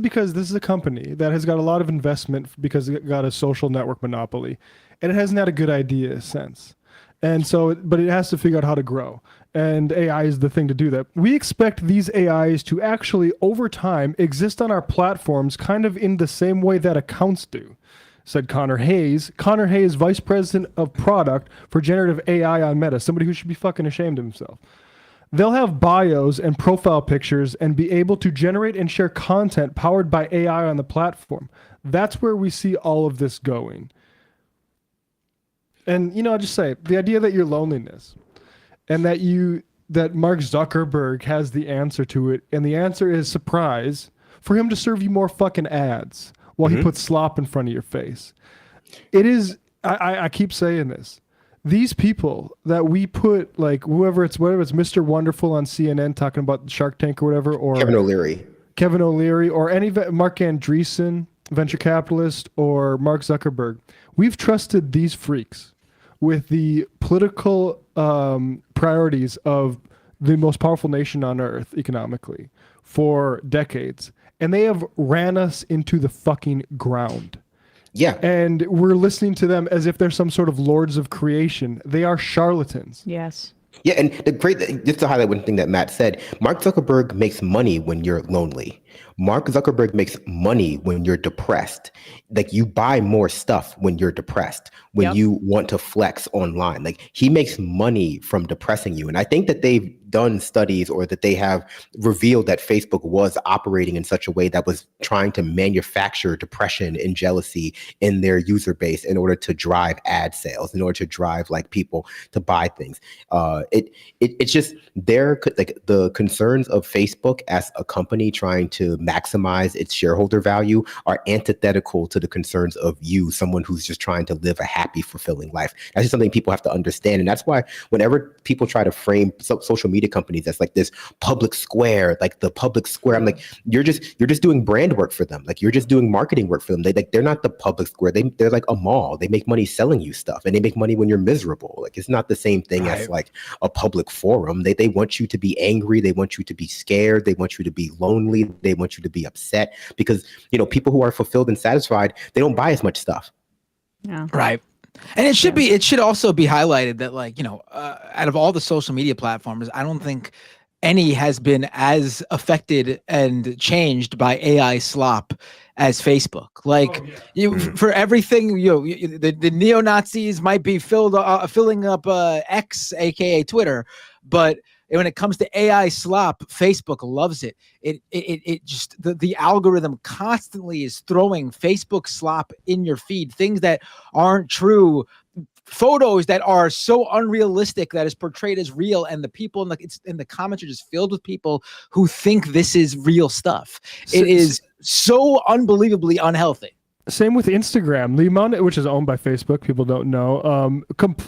because this is a company that has got a lot of investment because it got a social network monopoly, and it hasn't had a good idea since. And so, but it has to figure out how to grow, and AI is the thing to do that. We expect these AIs to actually, over time, exist on our platforms kind of in the same way that accounts do, said Connor Hayes. Connor Hayes, Vice President of Product for Generative AI on Meta, somebody who should be fucking ashamed of himself. They'll have bios and profile pictures and be able to generate and share content powered by AI on the platform. That's where we see all of this going. And, I'll just say, the idea that your loneliness and that Mark Zuckerberg has the answer to it, and the answer is surprise, for him to serve you more fucking ads while he puts slop in front of your face. It is, I keep saying this. These people that we put, like whether it's Mr. Wonderful on CNN talking about Shark Tank or whatever, or Kevin O'Leary, or any Mark Andreessen, venture capitalist, or Mark Zuckerberg, we've trusted these freaks with the political priorities of the most powerful nation on earth economically for decades, and they have ran us into the fucking ground. Yeah. And we're listening to them as if they're some sort of lords of creation. They are charlatans. Yes. Yeah, and just to highlight one thing that Matt said, Mark Zuckerberg makes money when you're lonely. Mark Zuckerberg makes money when you're depressed. Like, you buy more stuff when you're depressed, when you want to flex online. Like, he makes money from depressing you. And I think that they've done studies, or that they have revealed that Facebook was operating in such a way that was trying to manufacture depression and jealousy in their user base in order to drive ad sales, in order to drive like people to buy things. It's just the concerns of Facebook as a company trying to maximize its shareholder value are antithetical to the concerns of you, someone who's just trying to live a happy, fulfilling life. That's just something people have to understand. And that's why whenever people try to frame social media companies as like this public square, like the public square, I'm like, you're just doing brand work for them. Like, you're just doing marketing work for them. They're not the public square. They're like a mall. They make money selling you stuff, and they make money when you're miserable. Like, it's not the same thing as like a public forum. They want you to be angry. They want you to be scared. They want you to be lonely. They want you to be upset, because, people who are fulfilled and satisfied, they don't buy as much stuff. Yeah. Right. And it should also be highlighted that, like, out of all the social media platforms, I don't think any has been as affected and changed by AI slop as Facebook. Like, for everything, the neo-Nazis might be filling up X, aka Twitter, but when it comes to AI slop, Facebook loves it. It just, the algorithm constantly is throwing Facebook slop in your feed, things that aren't true, photos that are so unrealistic that is portrayed as real, and the people in the comments are just filled with people who think this is real stuff. It is so unbelievably unhealthy. Same with Instagram, the amount, which is owned by Facebook. People don't know.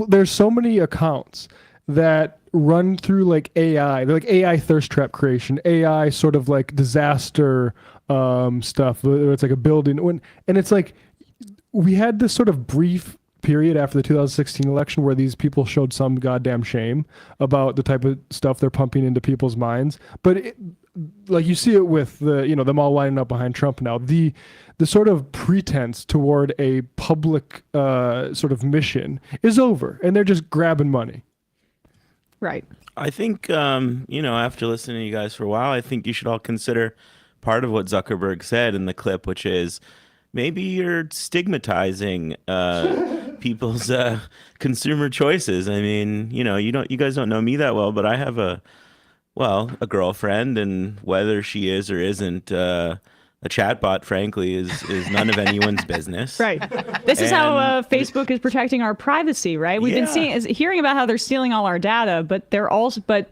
There's so many accounts that run through like AI. They're like AI thirst trap creation, AI sort of like disaster stuff. It's like a building, and it's like we had this sort of brief period after the 2016 election where these people showed some goddamn shame about the type of stuff they're pumping into people's minds. But like you see it with them all lining up behind Trump now. The sort of pretense toward a public sort of mission is over, and they're just grabbing money. Right. I think, after listening to you guys for a while, I think you should all consider part of what Zuckerberg said in the clip, which is maybe you're stigmatizing people's consumer choices. I mean, you guys don't know me that well, but I have a girlfriend, and whether she is or isn't a chatbot, frankly, is none of anyone's business. Right. This is how Facebook is protecting our privacy, right? We've been hearing about how they're stealing all our data, but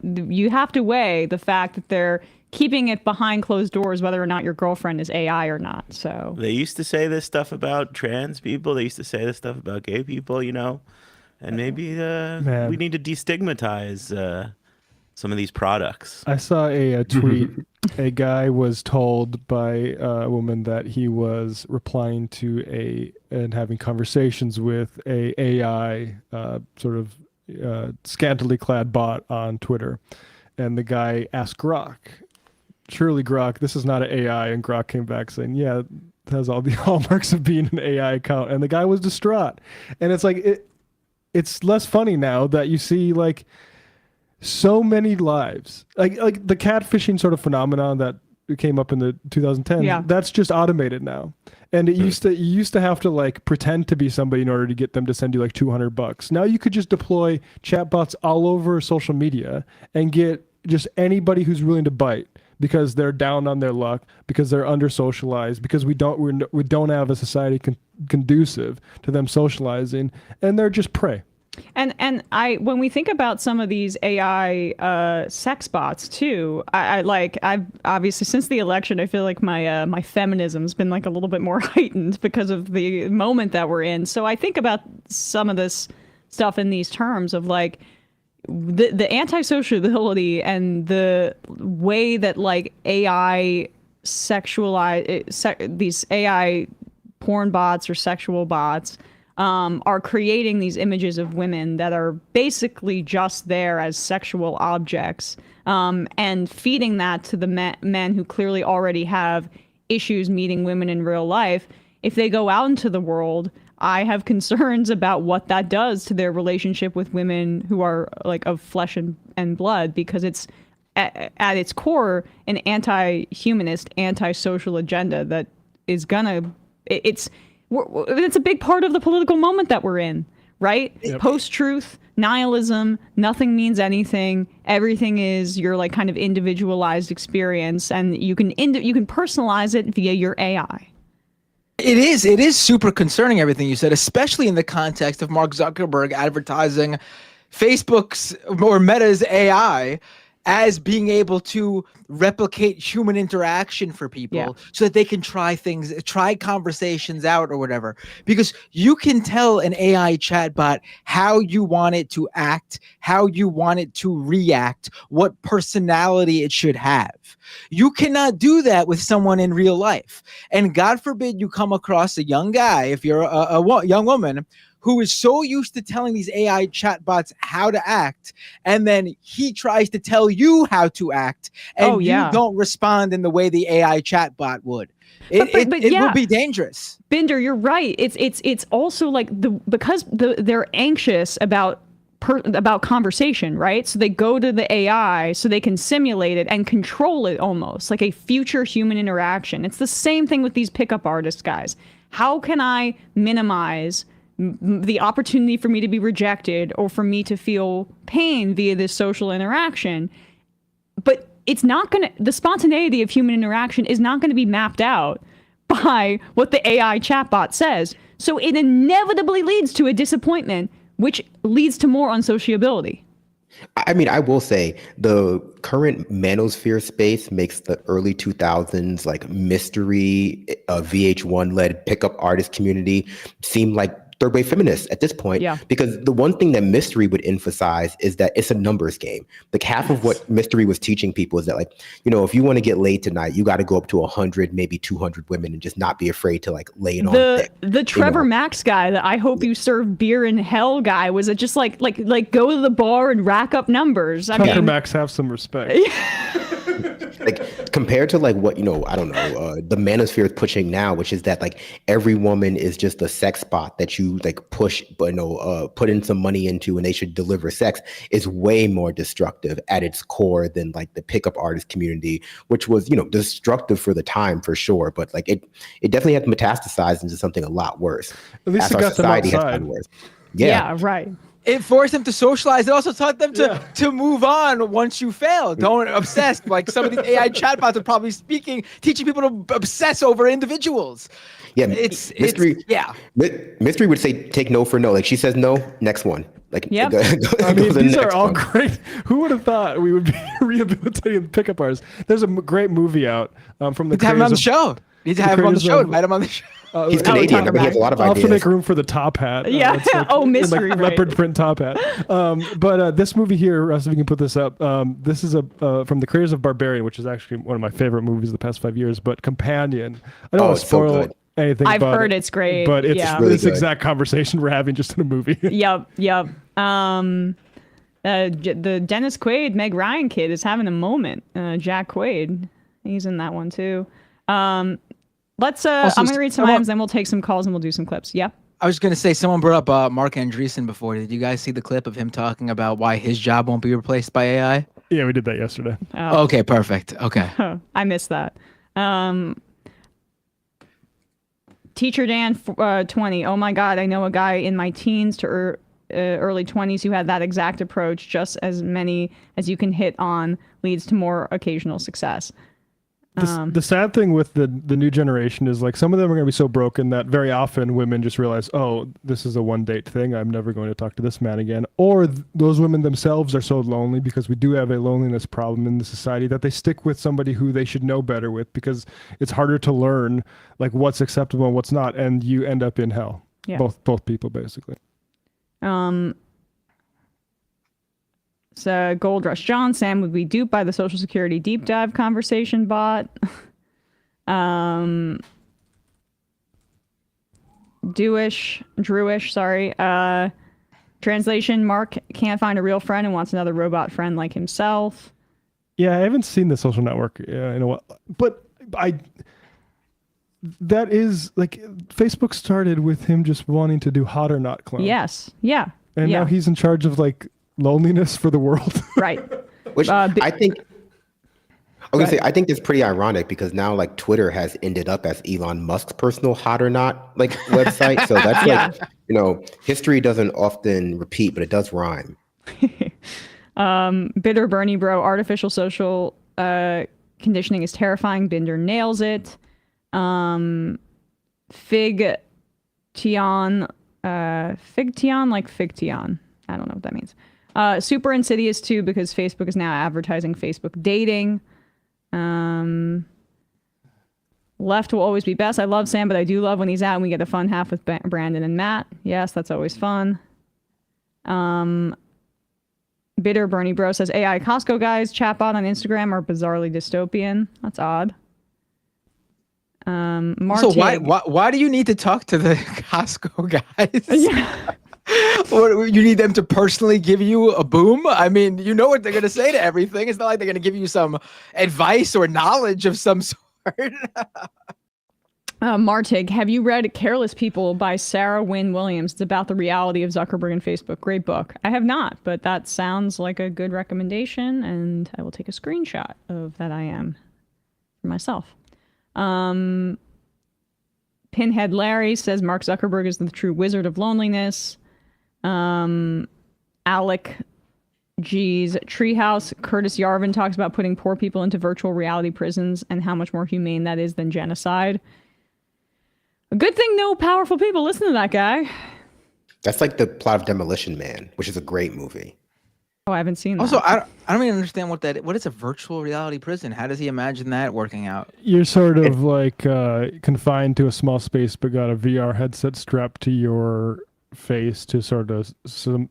you have to weigh the fact that they're keeping it behind closed doors, whether or not your girlfriend is AI or not. So they used to say this stuff about trans people. They used to say this stuff about gay people, and maybe we need to destigmatize some of these products. I saw a tweet. A guy was told by a woman that he was replying to and having conversations with a AI sort of scantily clad bot on Twitter. And the guy asked Grok, surely Grok, this is not an AI. And Grok came back saying, yeah, it has all the hallmarks of being an AI account. And the guy was distraught. And it's like, it's less funny now that you see like so many lives, like the catfishing sort of phenomenon that came up in the 2010. Yeah. That's just automated now. And you used to have to like pretend to be somebody in order to get them to send you like $200. Now you could just deploy chatbots all over social media and get just anybody who's willing to bite because they're down on their luck, because they're under socialized, because we don't have a society conducive to them socializing, and they're just prey. And when we think about some of these AI sex bots too, I've obviously since the election, I feel like my feminism's been like a little bit more heightened because of the moment that we're in. So I think about some of this stuff in these terms of like the anti-sociability and the way that like AI these AI porn bots or sexual bots are creating these images of women that are basically just there as sexual objects, and feeding that to the men who clearly already have issues meeting women in real life. If they go out into the world, I have concerns about what that does to their relationship with women who are like of flesh and blood, because it's at its core an anti-humanist, anti-social agenda that is it's a big part of the political moment that we're in, right? Yep. Post-truth, nihilism, nothing means anything. Everything is your like kind of individualized experience, and you can personalize it via your AI. It is super concerning, everything you said, especially in the context of Mark Zuckerberg advertising Facebook's or Meta's AI as being able to replicate human interaction for people, so that they can try conversations out or whatever. Because you can tell an AI chatbot how you want it to act, how you want it to react, what personality it should have. You cannot do that with someone in real life. And God forbid you come across a young guy, if you're a young woman, who is so used to telling these AI chatbots how to act, and then he tries to tell you how to act, and you don't respond in the way the AI chatbot would. It will be dangerous. Binder, you're right. It's also like because they're anxious about conversation, right? So they go to the AI so they can simulate it and control it almost like a future human interaction. It's the same thing with these pickup artist guys. How can I minimize the opportunity for me to be rejected or for me to feel pain via this social interaction? But the spontaneity of human interaction is not going to be mapped out by what the AI chatbot says. So it inevitably leads to a disappointment, which leads to more unsociability. I mean, I will say the current manosphere space makes the early 2000s like mystery VH1-led pickup artist community seem like third-wave feminists at this point, because the one thing that mystery would emphasize is that it's a numbers game. Like half of what mystery was teaching people is that, like, if you want to get laid tonight, you got to go up to 100, maybe 200 women and just not be afraid to like lay it on thick. The Trevor Max guy, that I hope you serve beer in hell guy, was it just like go to the bar and rack up numbers? Tucker Max, have some respect. like compared to like what, I don't know, the manosphere is pushing now, which is that like every woman is just a sex bot that you like push, but put in some money into and they should deliver sex, is way more destructive at its core than like the pickup artist community, which was, destructive for the time for sure. But like it definitely had metastasized into something a lot worse. At least it got them outside. Worse. Yeah, right. It forced them to socialize. It also taught them to move on once you fail. Don't obsess. Like some of these AI chatbots are probably teaching people to obsess over individuals. Yeah, Mystery would say take no for no. Like she says no, next one. Like yep. These are all great. Who would have thought we would be rehabilitating pickup artists? There's a great movie out from the. Need to have him on the show. Need to have him on the show. Invite him on the show. He's Canadian, but he has a lot of I'll ideas. have to make room for the top hat. Yeah. Mystery. Like leopard print top hat. But this movie here, Russ, if you can put this up, this is from the creators of Barbarian, which is actually one of my favorite movies of the past 5 years. But Companion. I don't want to spoil anything. I've heard it's great. But it's yeah. this exact conversation we're having just in a movie. Yep. The Dennis Quaid, Meg Ryan kid is having a moment. Jack Quaid, he's in that one too. Let's. I'm gonna read some items, then we'll take some calls and we'll do some clips. Yeah. I was gonna say someone brought up Mark Andreessen before. Did you guys see the clip of him talking about why his job won't be replaced by AI? Yeah, we did that yesterday. Oh. Okay, perfect. Okay. I missed that. Teacher Dan 20. Oh my God, I know a guy in my teens to early 20s who had that exact approach. Just as many as you can hit on leads to more occasional success. The sad thing with the new generation is like some of them are going to be so broken that very often women just realize, oh, this is a one date thing. I'm never going to talk to this man again. Or those women themselves are so lonely because we do have a loneliness problem in the society that they stick with somebody who they should know better with because it's harder to learn like what's acceptable and what's not. And you end up in hell. Yeah. Both people basically. So Gold Rush John, Sam would be duped by the Social Security deep dive conversation bot. Drewish, sorry. Translation, Mark can't find a real friend and wants another robot friend like himself. Yeah, I haven't seen The Social Network in a while, but that is like Facebook started with him just wanting to do hot or not clone. Yes. Yeah. And now he's in charge of like loneliness for the world. Right. Which I think I think it's pretty ironic because now like Twitter has ended up as Elon Musk's personal hot or not like website. So that's like, history doesn't often repeat, but it does rhyme. Bitter Bernie Bro, artificial social conditioning is terrifying. Binder nails it. Fig Tion, like Fig Tion. I don't know what that means. Super insidious too because Facebook is now advertising Facebook dating. Left will always be best. I love Sam, but I do love when he's out and we get a fun half with Brandon and Matt. Yes, that's always fun. Bitter Bernie Bro says AI Costco guys chatbot on Instagram are bizarrely dystopian. That's odd. So why do you need to talk to the Costco guys? Yeah. Or you need them to personally give you a boom? I mean, you know what they're going to say to everything. It's not like they're going to give you some advice or knowledge of some sort. Martig, have you read Careless People by Sarah Wynne Williams? It's about the reality of Zuckerberg and Facebook. Great book. I have not, but that sounds like a good recommendation, and I will take a screenshot of that I am for myself. Pinhead Larry says Mark Zuckerberg is the true wizard of loneliness. Alec G's Treehouse. Curtis Yarvin talks about putting poor people into virtual reality prisons and how much more humane that is than genocide. A good thing no powerful people listen to that guy. That's like the plot of Demolition Man, which is a great movie. Oh, I haven't seen that. Also, I don't even understand what is a virtual reality prison? How does he imagine that working out? You're sort of like confined to a small space, but got a VR headset strapped to your face to sort of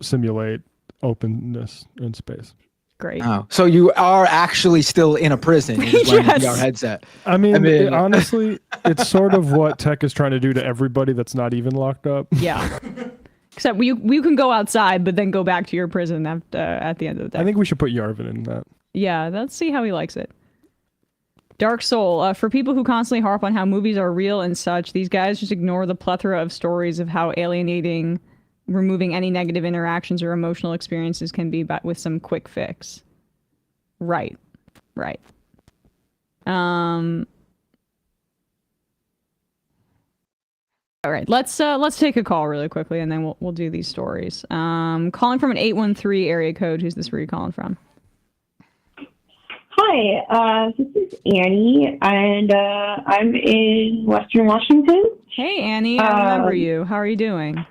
simulate openness in space. Great. Oh, so you are actually still in a prison. You're just wearing a VR headset. I mean, honestly, it's sort of what tech is trying to do to everybody that's not even locked up. Yeah. Except you can go outside, but then go back to your prison at the end of the day. I think we should put Yarvin in that. Yeah, let's see how he likes it. Dark Soul, for people who constantly harp on how movies are real and such, these guys just ignore the plethora of stories of how alienating removing any negative interactions or emotional experiences can be with some quick fix. Right. All right, let's take a call really quickly, and then we'll do these stories. Calling from an 813 area code. Who's this? Where are you calling from? Hi, this is Annie, and I'm in Western Washington. Hey, Annie, I remember you. How are you doing?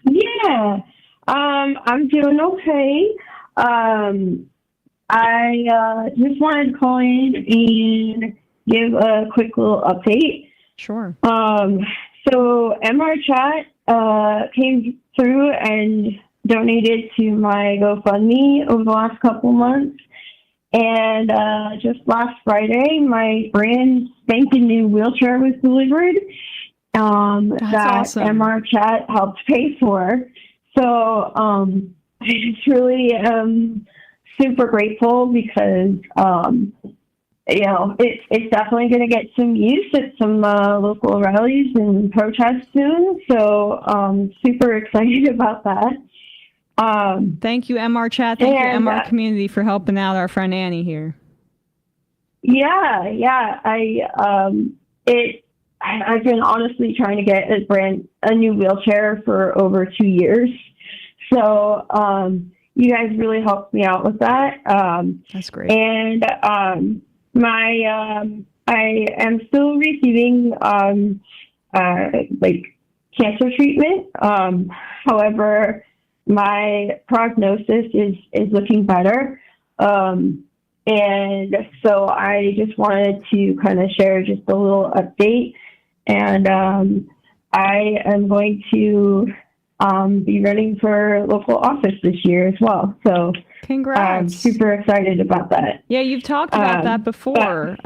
Yeah, I'm doing okay. I just wanted to call in and give a quick little update. Sure. So MR Chat came through and donated to my GoFundMe over the last couple months. And just last Friday, my brand spanking new wheelchair was delivered that awesome. MR Chat helped pay for. So I just really am super grateful because, it's definitely going to get some use at some local rallies and protests soon. So super excited about that. Thank you, MR Chat. Thank you, MR community, for helping out our friend Annie here. Yeah. I've been honestly trying to get a new wheelchair for over 2 years. So you guys really helped me out with that. That's great. And I am still receiving cancer treatment. However, my prognosis is looking better. And so I just wanted to kind of share just a little update. And I am going to be running for local office this year as well. So congrats. I'm super excited about that. Yeah, you've talked about that before.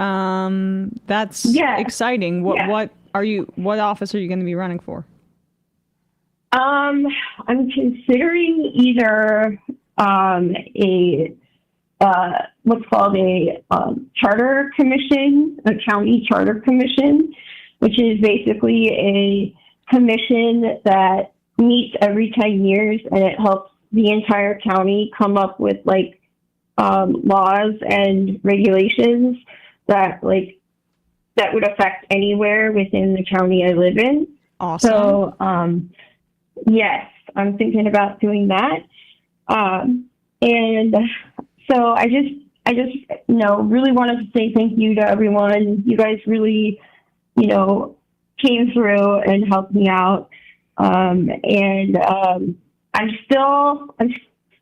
That's exciting. What office are you going to be running for? I'm considering either what's called a charter commission, a county charter commission, which is basically a commission that meets every 10 years, and it helps the entire county come up with laws and regulations that would affect anywhere within the county I live in. Awesome. So yes, I'm thinking about doing that. And so I just really wanted to say thank you to everyone. You guys really, came through and helped me out. I'm still a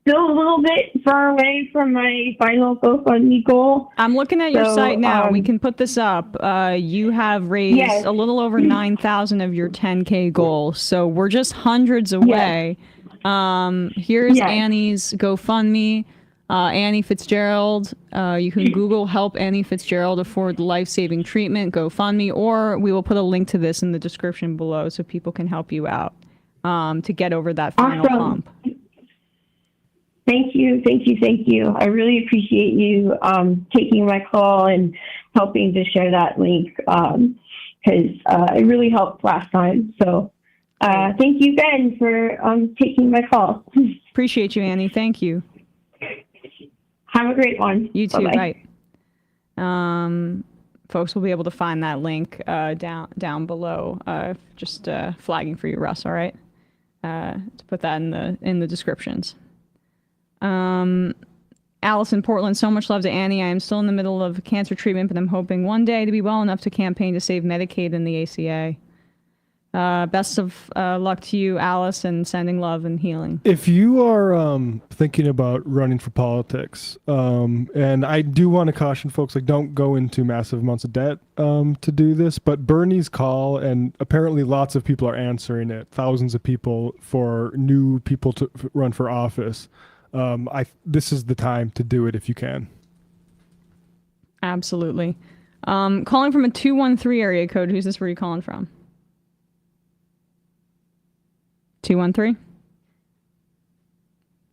little bit far away from my final GoFundMe goal. I'm looking at your site now. We can put this up. You have raised a little over 9,000 of your 10K goal. So we're just hundreds away. Here's Annie's GoFundMe. Annie Fitzgerald. You can Google help Annie Fitzgerald afford life-saving treatment, GoFundMe, or we will put a link to this in the description below so people can help you out to get over that final hump. Thank you. I really appreciate you taking my call and helping to share that link because it really helped last time. So thank you again for taking my call. Appreciate you, Annie. Thank you. Have a great one. You too. Bye-bye. Right. Folks will be able to find that link down below. Just flagging for you, Russ. All right. To put that in the descriptions. Alice in Portland, so much love to Annie. I am still in the middle of cancer treatment, but I'm hoping one day to be well enough to campaign to save Medicaid and the ACA. Best of luck to you, Alice, and sending love and healing. If you are thinking about running for politics, and I do want to caution folks, don't go into massive amounts of debt to do this, but Bernie's call, and apparently lots of people are answering it, thousands of people for new people to run for office. This is the time to do it if you can. Absolutely. Calling from a 213 area code. Who's this? Where are you calling from? 213?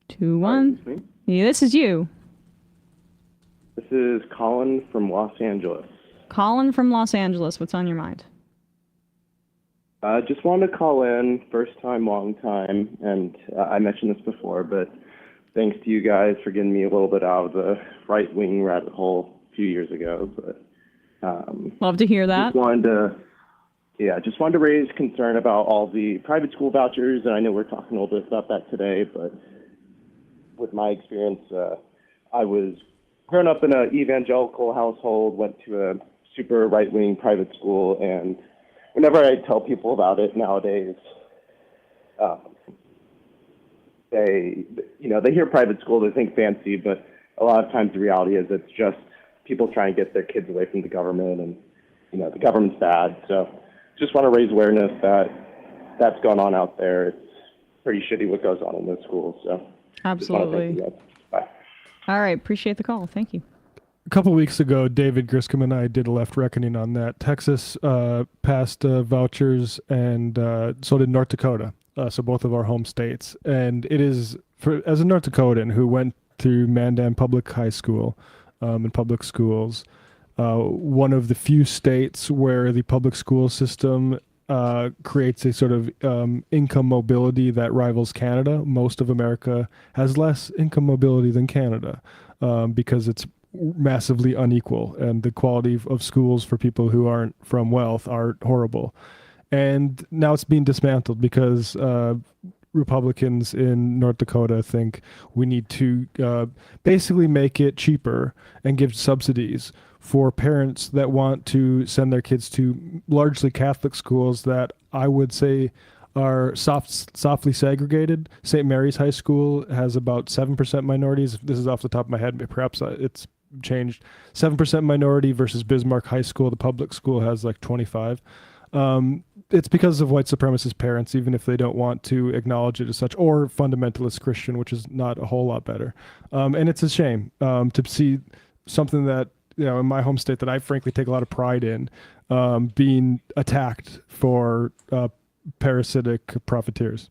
21? Yeah, this is you. This is Colin from Los Angeles. Colin from Los Angeles, what's on your mind? Just wanted to call in, first time, long time, and I mentioned this before, but thanks to you guys for getting me a little bit out of the right-wing rabbit hole a few years ago. But love to hear that. Just wanted to raise concern about all the private school vouchers, and I know we're talking a little bit about that today, but with my experience, I was grown up in an evangelical household, went to a super right-wing private school, and whenever I tell people about it nowadays, they hear private school, they think fancy, but a lot of times the reality is it's just people trying to get their kids away from the government, and the government's bad. So just want to raise awareness that that's going on out there. It's pretty shitty what goes on in those schools. So absolutely. Bye. All right, appreciate the call. Thank you. A couple weeks ago, David Griscom and I did a left reckoning on that. Texas passed vouchers, and so did North Dakota. So both of our home states. And it is, as a North Dakotan who went through Mandan Public High School and public schools, one of the few states where the public school system creates a sort of income mobility that rivals Canada. Most of America has less income mobility than Canada because it's massively unequal, and the quality of schools for people who aren't from wealth are horrible. And now it's being dismantled because Republicans in North Dakota think we need to basically make it cheaper and give subsidies for parents that want to send their kids to largely Catholic schools that I would say are softly segregated. St. Mary's High School has about 7% minorities. This is off the top of my head. Perhaps it's changed. 7% minority versus Bismarck High School. The public school has like 25. It's because of white supremacist parents, even if they don't want to acknowledge it as such, or fundamentalist Christian, which is not a whole lot better. And it's a shame to see something that, in my home state that I frankly take a lot of pride in, being attacked for parasitic profiteers.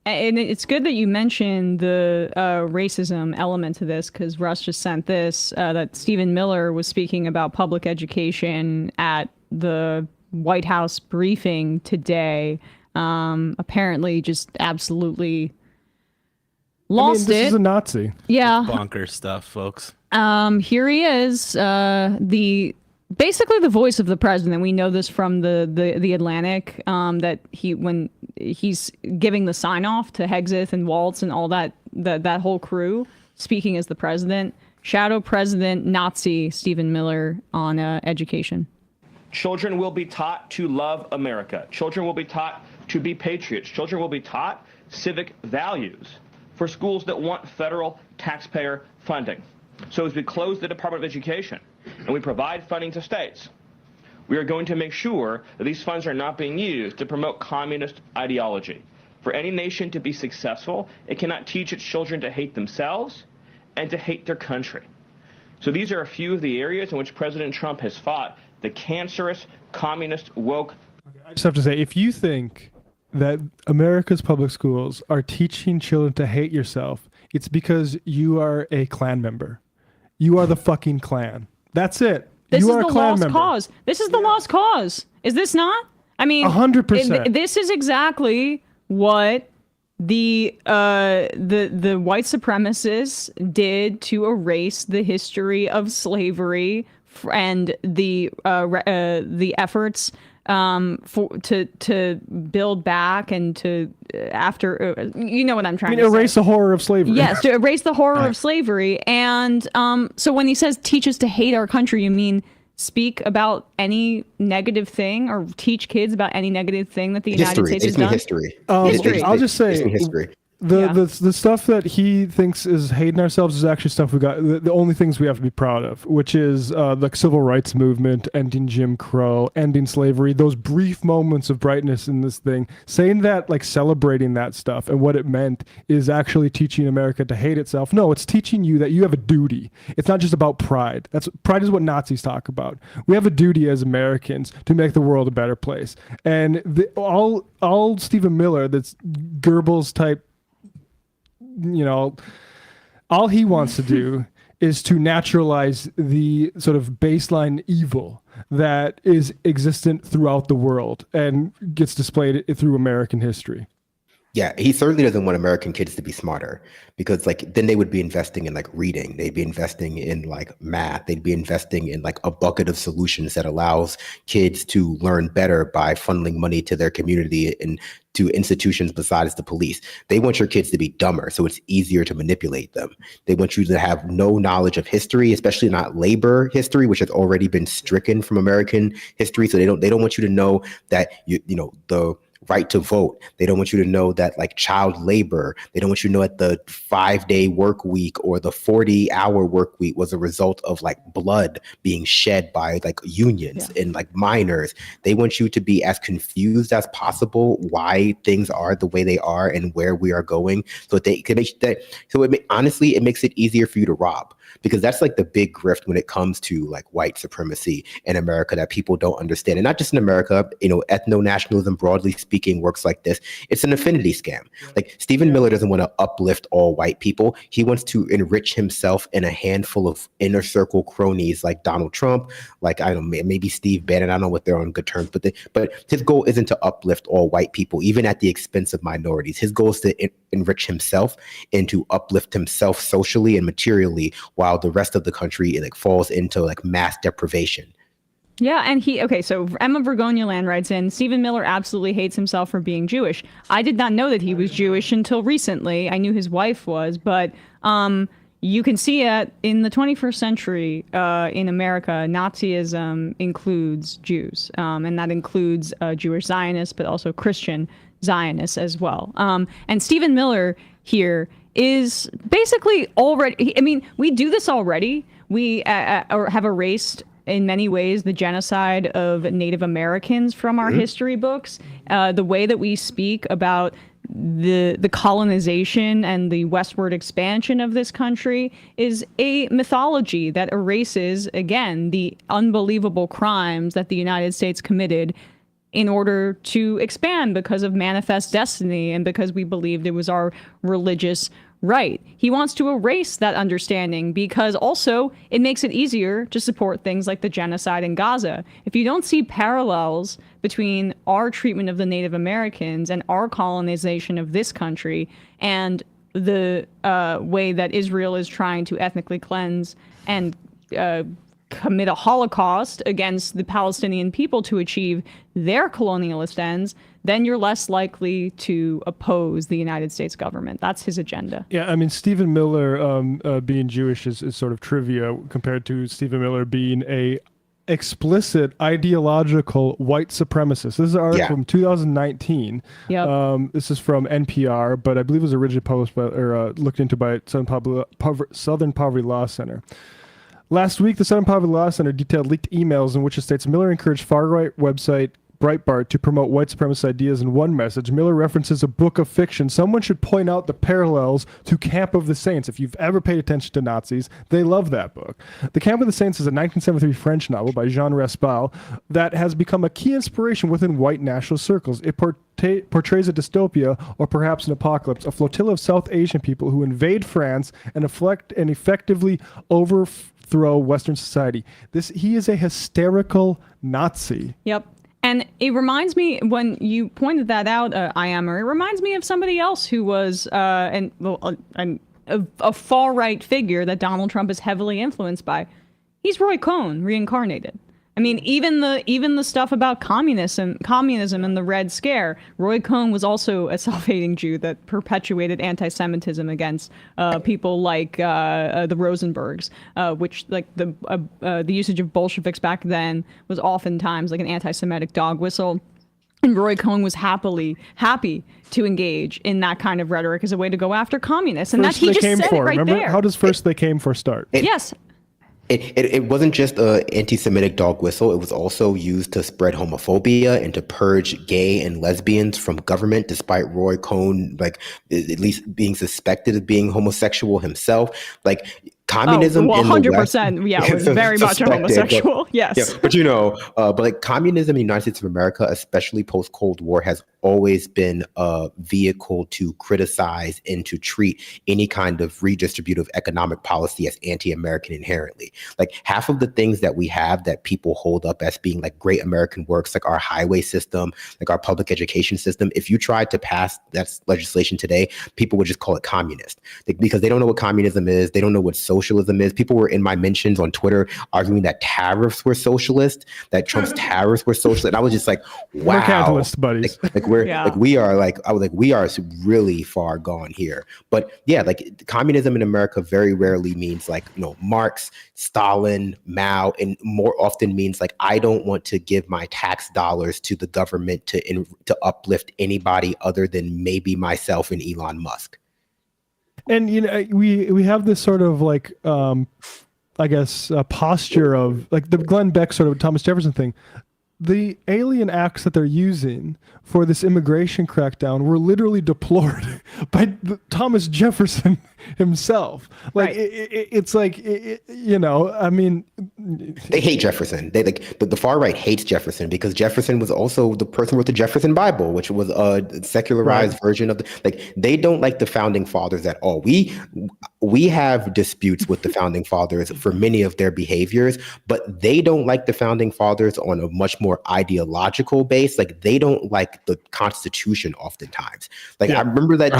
And it's good that you mentioned the racism element to this, because Russ just sent this, that Stephen Miller was speaking about public education at the White House briefing today. Apparently just absolutely lost this is a Nazi. Yeah. Bonkers stuff, folks. Here he is, basically the voice of the president. We know this from the Atlantic, that when he's giving the sign off to Hegseth and Waltz and all that whole crew, speaking as the president, shadow president, Nazi Stephen Miller on education. Children will be taught to love America. Children will be taught to be patriots. Children will be taught civic values for schools that want federal taxpayer funding. So as we close the Department of Education and we provide funding to states, we are going to make sure that these funds are not being used to promote communist ideology. For any nation to be successful, it cannot teach its children to hate themselves and to hate their country. So these are a few of the areas in which President Trump has fought the cancerous, communist, woke. I just have to say, if you think that America's public schools are teaching children to hate yourself, it's because you are a Klan member. You are the fucking Klan. That's it. This you is are the a Klan lost member. cause. This is the lost cause. Is this not? I mean, 100%. This is exactly what the white supremacists did to erase the history of slavery and the efforts to build back and to after you know what I'm trying to erase say. The horror of slavery. Yes, to erase the horror of slavery. And so when he says teach us to hate our country, you mean speak about any negative thing or teach kids about any negative thing that the United States has done? History. I'll just say history. The stuff that he thinks is hating ourselves is actually stuff we got. The only things we have to be proud of, which is the civil rights movement, ending Jim Crow, ending slavery. Those brief moments of brightness in this thing, saying that, like celebrating that stuff and what it meant is actually teaching America to hate itself. No, it's teaching you that you have a duty. It's not just about pride. Pride is what Nazis talk about. We have a duty as Americans to make the world a better place. And all Stephen Miller, that's Goebbels type. All he wants to do is to naturalize the sort of baseline evil that is existent throughout the world and gets displayed through American history. Yeah, he certainly doesn't want American kids to be smarter, because like then they would be investing in like reading, they'd be investing in like math, they'd be investing in like a bucket of solutions that allows kids to learn better by funneling money to their community and to institutions besides the police. They want your kids to be dumber, so it's easier to manipulate them. They want you to have no knowledge of history, especially not labor history, which has already been stricken from American history. So they don't want you to know that the right to vote. They don't want you to know that like child labor. They don't want you to know that the 5-day work week or the 40-hour work week was a result of like blood being shed by like unions and like miners. They want you to be as confused as possible why things are the way they are and where we are going, so that they can make that. So honestly, it makes it easier for you to rob, because that's like the big grift when it comes to like white supremacy in America that people don't understand. And not just in America, ethno-nationalism broadly speaking works like this. It's an affinity scam. Like Stephen Miller doesn't want to uplift all white people. He wants to enrich himself in a handful of inner circle cronies like Donald Trump, like, I don't know, maybe Steve Bannon. I don't know what they're on good terms, but his goal isn't to uplift all white people, even at the expense of minorities. His goal is to enrich himself and to uplift himself socially and materially, while the rest of the country like falls into like mass deprivation. Yeah, and so Emma Vergonia Land writes in, Stephen Miller absolutely hates himself for being Jewish. I did not know that he was Jewish until recently. I knew his wife was, but you can see it in the 21st century in America. Nazism includes Jews, and that includes Jewish Zionists, but also Christian Zionists as well. And Stephen Miller here is basically already, I mean, we do this already. We have erased in many ways the genocide of Native Americans from our history books. The way that we speak about the colonization and the westward expansion of this country is a mythology that erases, again, the unbelievable crimes that the United States committed in order to expand because of manifest destiny and because we believed it was our religious right. He wants to erase that understanding because also it makes it easier to support things like the genocide in Gaza. If you don't see parallels between our treatment of the Native Americans and our colonization of this country and the way that Israel is trying to ethnically cleanse and commit a Holocaust against the Palestinian people to achieve their colonialist ends, then you're less likely to oppose the United States government. That's his agenda. Yeah, I mean, Stephen Miller being Jewish is sort of trivia compared to Stephen Miller being a explicit ideological white supremacist. This is an article from 2019. Yep. This is from NPR, but I believe it was originally published by, or looked into by Southern Poverty Law Center. Last week, the Southern Poverty Law Center detailed leaked emails in which it states Miller encouraged far-right website Breitbart to promote white supremacist ideas in one message. Miller references a book of fiction. Someone should point out the parallels to Camp of the Saints. If you've ever paid attention to Nazis, they love that book. The Camp of the Saints is a 1973 French novel by Jean Raspail that has become a key inspiration within white national circles. It portrays a dystopia, or perhaps an apocalypse, a flotilla of South Asian people who invade France and effectively overthrow Western society. He is a hysterical Nazi. Yep. And it reminds me, when you pointed that out, Iammer, it reminds me of somebody else who was a far-right figure that Donald Trump is heavily influenced by. He's Roy Cohn, reincarnated. I mean, even the stuff about communism and the Red Scare. Roy Cohn was also a self-hating Jew that perpetuated anti-Semitism against people like the Rosenbergs, which like the usage of Bolsheviks back then was oftentimes like an anti-Semitic dog whistle. And Roy Cohn was happy to engage in that kind of rhetoric as a way to go after communists, and he just said it right Remember? there. How does First They Came For start? Yes. It wasn't just an anti-Semitic dog whistle. It was also used to spread homophobia and to purge gay and lesbians from government, despite Roy Cohn, like, at least being suspected of being homosexual himself. Like, Communism well, in the 100%. West, Yeah, it was very much a homosexual. Yes. Yeah, but but like communism in the United States of America, especially post Cold War, has always been a vehicle to criticize and to treat any kind of redistributive economic policy as anti-American inherently. Like half of the things that we have that people hold up as being like great American works, like our highway system, like our public education system, if you tried to pass that legislation today, people would just call it communist because they don't know what communism is. They don't know what socialism is. People were in my mentions on Twitter arguing that tariffs were socialist, that Trump's tariffs were socialist. And I was just like, wow. We're capitalist buddies. We are really far gone here. But yeah, like communism in America very rarely means like, Marx, Stalin, Mao, and more often means like, I don't want to give my tax dollars to the government to uplift anybody other than maybe myself and Elon Musk. And we have this sort of like posture of like the Glenn Beck sort of Thomas Jefferson thing. The alien acts that they're using for this immigration crackdown were literally deplored by Thomas Jefferson himself. Like it's like I mean, they hate Jefferson. But the far right hates Jefferson because Jefferson was also the person who wrote the Jefferson Bible, which was a secularized version of they don't like the founding fathers at all. We have disputes with the founding fathers for many of their behaviors, but they don't like the founding fathers on a much more ideological base. Like they don't like the Constitution oftentimes. Like I remember that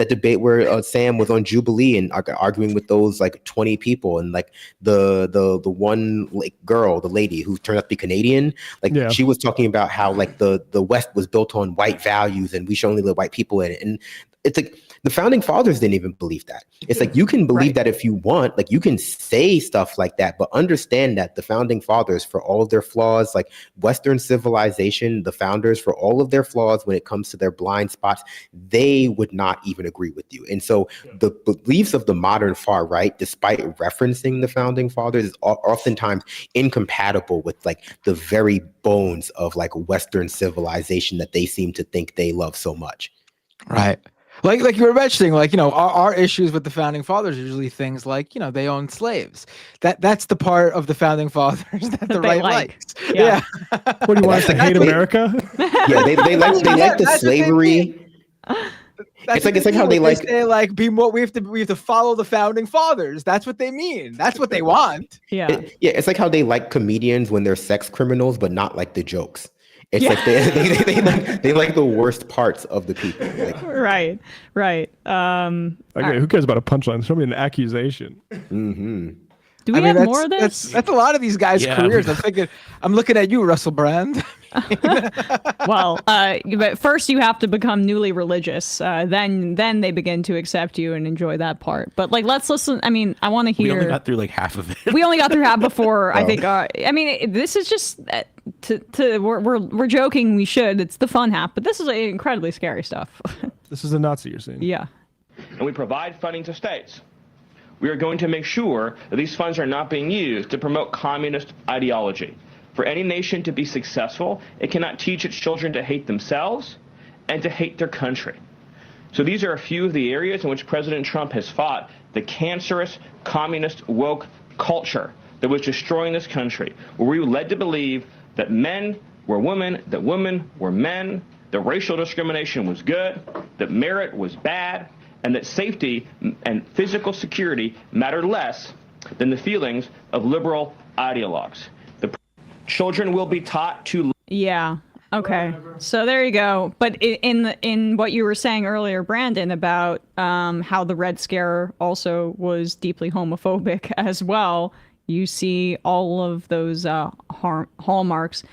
debate where Sam was on Jubilee and arguing with those like 20 people, and like the one like girl, the lady who turned out to be Canadian, she was talking about how like the West was built on white values and we should only let white people in it. And it's like the founding fathers didn't even believe that. It's like you can believe that if you want, like you can say stuff like that, but understand that the founding fathers, for all of their flaws, like Western civilization, the founders, for all of their flaws when it comes to their blind spots, they would not even agree with you. And so the beliefs of the modern far right, despite referencing the founding fathers, is oftentimes incompatible with like the very bones of like Western civilization that they seem to think they love so much. Right. Like you were mentioning, our issues with the founding fathers are usually things like, they owned slaves. That's the part of the founding fathers that the right likes. Yeah. What do you want us to hate America? Yeah, they like the slavery. It's like how they like say, we have to follow the founding fathers. That's what they mean. That's what they want. It's like how they like comedians when they're sex criminals, but not like the jokes. It's like they like the worst parts of the people. Right. Okay, who cares about a punchline? Show me an accusation. Mm-hmm. Do we have more of this? That's a lot of these guys' careers. I'm looking at you, Russell Brand. Well, but first you have to become newly religious. Then they begin to accept you and enjoy that part. But let's listen. I mean, I want to hear. We only got through like half of it. We only got through half before. I think. I mean, this is just we're joking. We should. It's the fun half, but this is incredibly scary stuff. This is a Nazi you're saying. Yeah. And we provide funding to states. We are going to make sure that these funds are not being used to promote communist ideology. For any nation to be successful, it cannot teach its children to hate themselves and to hate their country. So these are a few of the areas in which President Trump has fought the cancerous communist woke culture that was destroying this country, where we were led to believe that men were women, that women were men, that racial discrimination was good, that merit was bad, and that safety and physical security mattered less than the feelings of liberal ideologues. The children will be taught to... Yeah. Okay. So there you go. But in what you were saying earlier, Brandon, about how the Red Scare also was deeply homophobic as well, you see all of those hallmarks.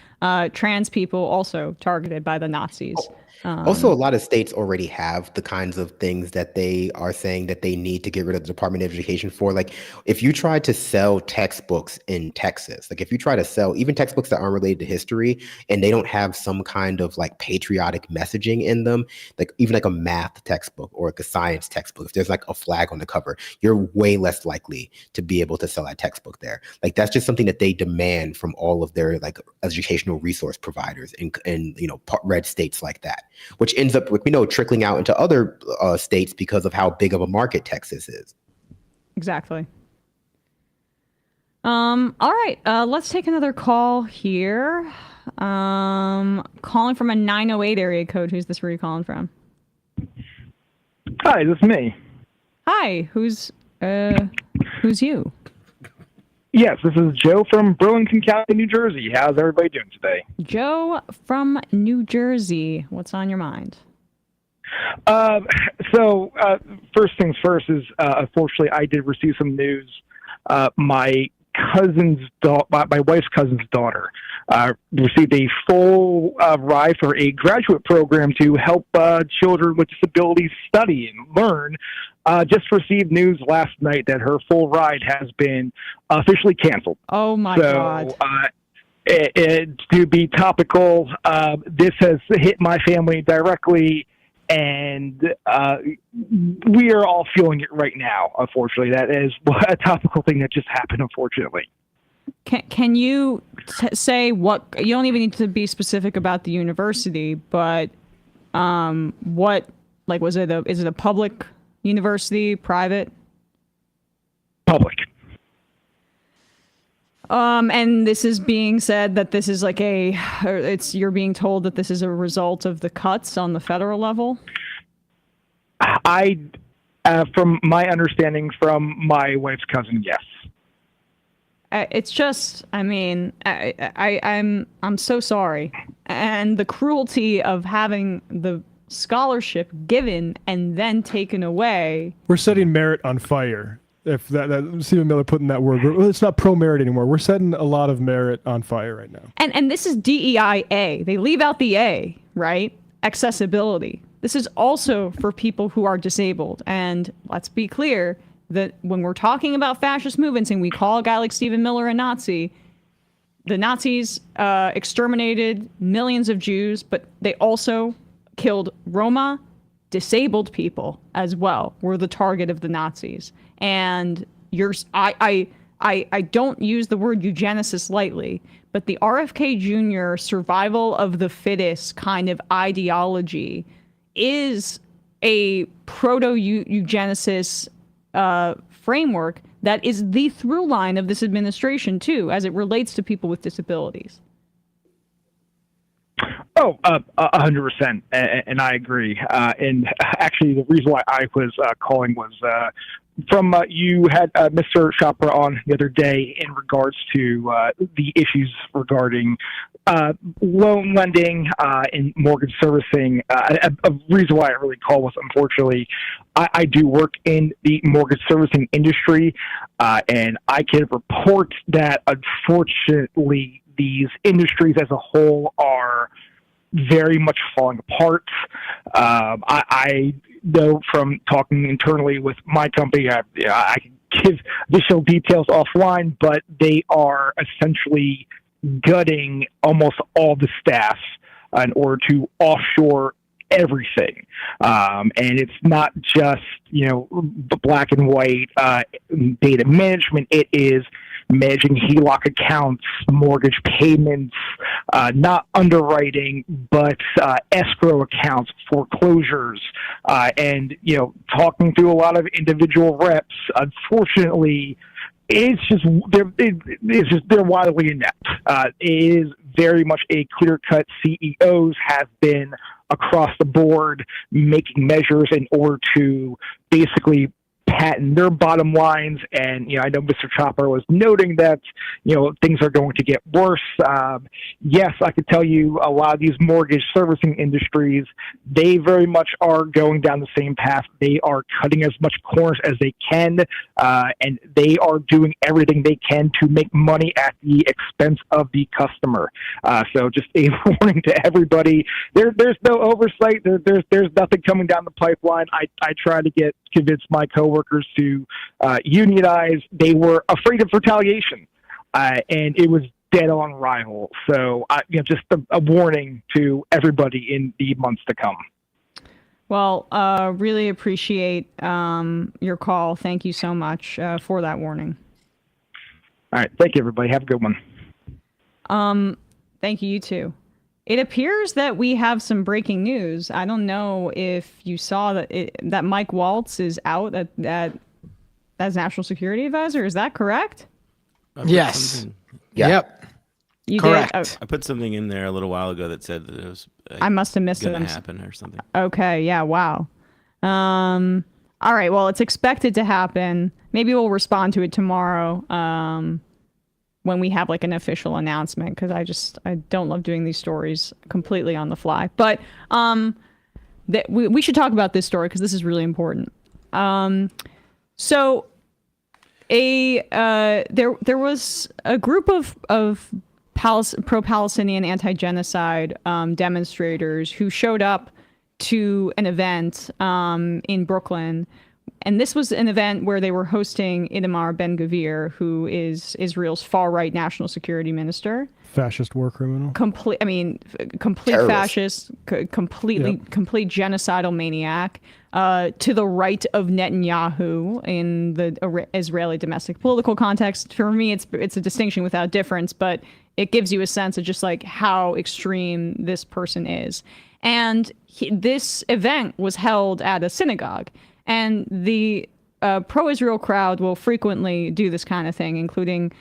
Trans people also targeted by the Nazis. Also, a lot of states already have the kinds of things that they are saying that they need to get rid of the Department of Education for. Like, if you try to sell textbooks in Texas, like if you try to sell even textbooks that aren't related to history and they don't have some kind of like patriotic messaging in them, like even like a math textbook or like a science textbook, if there's like a flag on the cover, you're way less likely to be able to sell that textbook there. Like, that's just something that they demand from all of their like educational resource providers in red states like that, which ends up, trickling out into other states because of how big of a market Texas is. Exactly. All right. Let's take another call here. Calling from a 908 area code. Who's this? Where are you calling from? Hi, this is me. Hi. Who's you? Yes, this is Joe from Burlington County, New Jersey. How's everybody doing today? Joe from New Jersey. What's on your mind? First things first is, unfortunately, I did receive some news. My wife's cousin's daughter received a full ride for a graduate program to help children with disabilities study and learn. Just received news last night that her full ride has been officially canceled. Oh my God. To be topical, this has hit my family directly, and we are all feeling it right now, unfortunately. That is a topical thing that just happened, unfortunately. Can you say what, you don't even need to be specific about the university, but what, like, is it a public university, private? Public. And this is being said that this is like you're being told that this is a result of the cuts on the federal level? From my understanding from my wife's cousin, yes. It's just, I mean, I'm so sorry. And the cruelty of having the scholarship given and then taken away. We're setting merit on fire. If that Stephen Miller put in that word, it's not pro-merit anymore. We're setting a lot of merit on fire right now. And this is DEIA. They leave out the A, right? Accessibility. This is also for people who are disabled. And let's be clear that when we're talking about fascist movements and we call a guy like Stephen Miller a Nazi, the Nazis exterminated millions of Jews, but they also killed Roma, disabled people as well, were the target of the Nazis. And I don't use the word eugenicist lightly, but the RFK Jr. survival of the fittest kind of ideology is a proto-eugenicist framework that is the through line of this administration, too, as it relates to people with disabilities. Oh, 100%, and I agree. And actually, the reason why I was calling was from you had Mr. Chopra on the other day in regards to the issues regarding loan lending and mortgage servicing. A reason why I really call was, unfortunately, I do work in the mortgage servicing industry, and I can report that, unfortunately, these industries as a whole are very much falling apart. I know from talking internally with my company, I can give additional details offline, but they are essentially gutting almost all the staff in order to offshore everything. And it's not just, black and white data management. It is managing HELOC accounts, mortgage payments, not underwriting, but escrow accounts, foreclosures, and talking to a lot of individual reps. Unfortunately, they're wildly inept. It is very much a clear-cut. CEOs have been across the board making measures in order to basically patent their bottom lines. And, I know Mr. Chopper was noting that, things are going to get worse. Yes, I could tell you a lot of these mortgage servicing industries, they very much are going down the same path. They are cutting as much corners as they can, and they are doing everything they can to make money at the expense of the customer. So just a warning to everybody. There's no oversight. There's nothing coming down the pipeline. I try to convince my coworkers to unionize. They were afraid of retaliation, and it was dead on arrival. So, just a warning to everybody in the months to come. Well, really appreciate your call. Thank you so much for that warning. All right. Thank you, everybody. Have a good one. Thank you. You too. It appears that we have some breaking news. I don't know if you saw that Mike Waltz is out at as national security advisor. Is that correct? Yes. Yeah. Yep. You Correct. did? I put something in there a little while ago that said that it was I must have missed it. going to happen or something. Okay. Yeah. Wow. All right. Well, it's expected to happen. Maybe we'll respond to it tomorrow when we have like an official announcement, because I don't love doing these stories completely on the fly. But we should talk about this story because this is really important. So there was a group of pro-Palestinian anti-genocide demonstrators who showed up to an event in Brooklyn. And this was an event where they were hosting Itamar Ben-Gvir, who is Israel's far-right national security minister. Fascist war criminal. Complete Terrorist. fascist, complete genocidal maniac, to the right of Netanyahu in the Israeli domestic political context. For me, it's a distinction without difference, but it gives you a sense of just like how extreme this person is. And this event was held at a synagogue, and the pro-Israel crowd will frequently do this kind of thing, including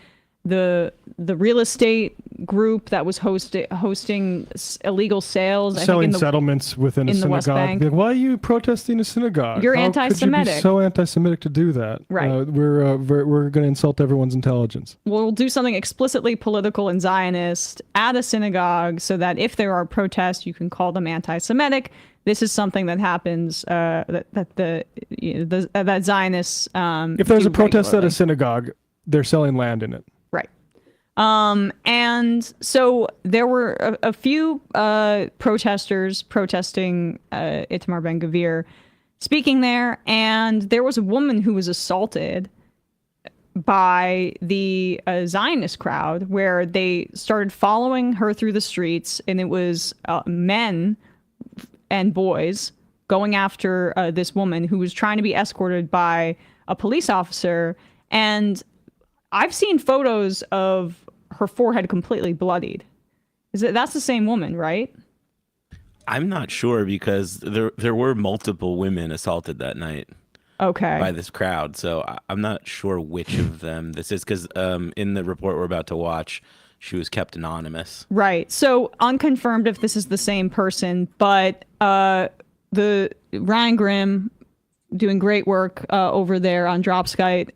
the real estate group that was hosting illegal sales, selling settlements within a in the synagogue. West Bank. Like, why are you protesting a synagogue? You're How anti-Semitic. Could you be so anti-Semitic to do that? Right. We're going to insult everyone's intelligence. We'll do something explicitly political and Zionist at a synagogue so that if there are protests, you can call them anti-Semitic. This is something that happens that Zionists. If there's a protest at a synagogue, they're selling land in it. Right. And so there were a few protesters protesting Itamar Ben-Gvir speaking there, and there was a woman who was assaulted by the Zionist crowd, where they started following her through the streets, and it was men and boys going after this woman who was trying to be escorted by a police officer. And I've seen photos of her forehead completely bloodied. That's the same woman, right? I'm not sure, because there were multiple women assaulted that night. Okay. By this crowd, so I'm not sure which of them this is, because in the report we're about to watch, she was kept anonymous. Right. So unconfirmed if this is the same person, but the Ryan Grimm doing great work over there on Dropsite,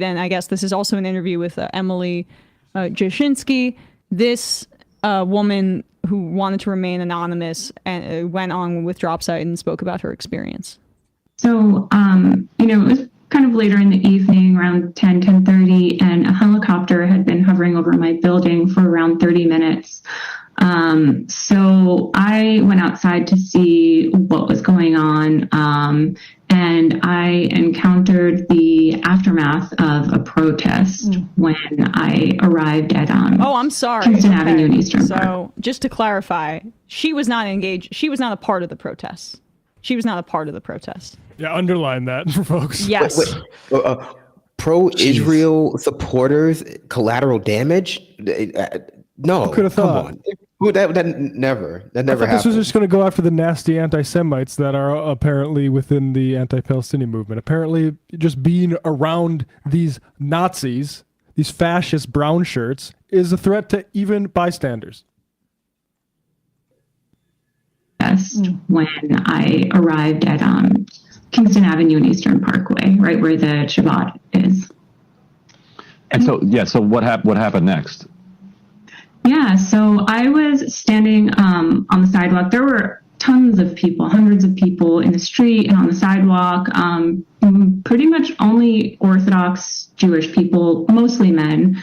and I guess this is also an interview with Emily Jashinsky. This woman who wanted to remain anonymous and went on with Dropsite and spoke about her experience. So, it was kind of later in the evening, around 10:30, and a helicopter had been hovering over my building for around 30 minutes. So I went outside to see what was going on, and I encountered the aftermath of a protest when I arrived at I'm sorry. Houston Avenue and Eastern Park. So just to clarify, she was not engaged. She was not a part of the protests. She was not a part of the protest. Yeah, underline that for folks. Yes. Pro-Israel supporters, collateral damage? No, Who could have thought? Come on. That never I thought happened. this was just going to go after the nasty anti-Semites that are apparently within the anti-Palestinian movement. Apparently, just being around these Nazis, these fascist brown shirts, is a threat to even bystanders. When I arrived at Kingston Avenue and Eastern Parkway, right where the Shabbat is. And so what happened next? Yeah, so I was standing on the sidewalk. There were tons of people, hundreds of people in the street and on the sidewalk, pretty much only Orthodox Jewish people, mostly men.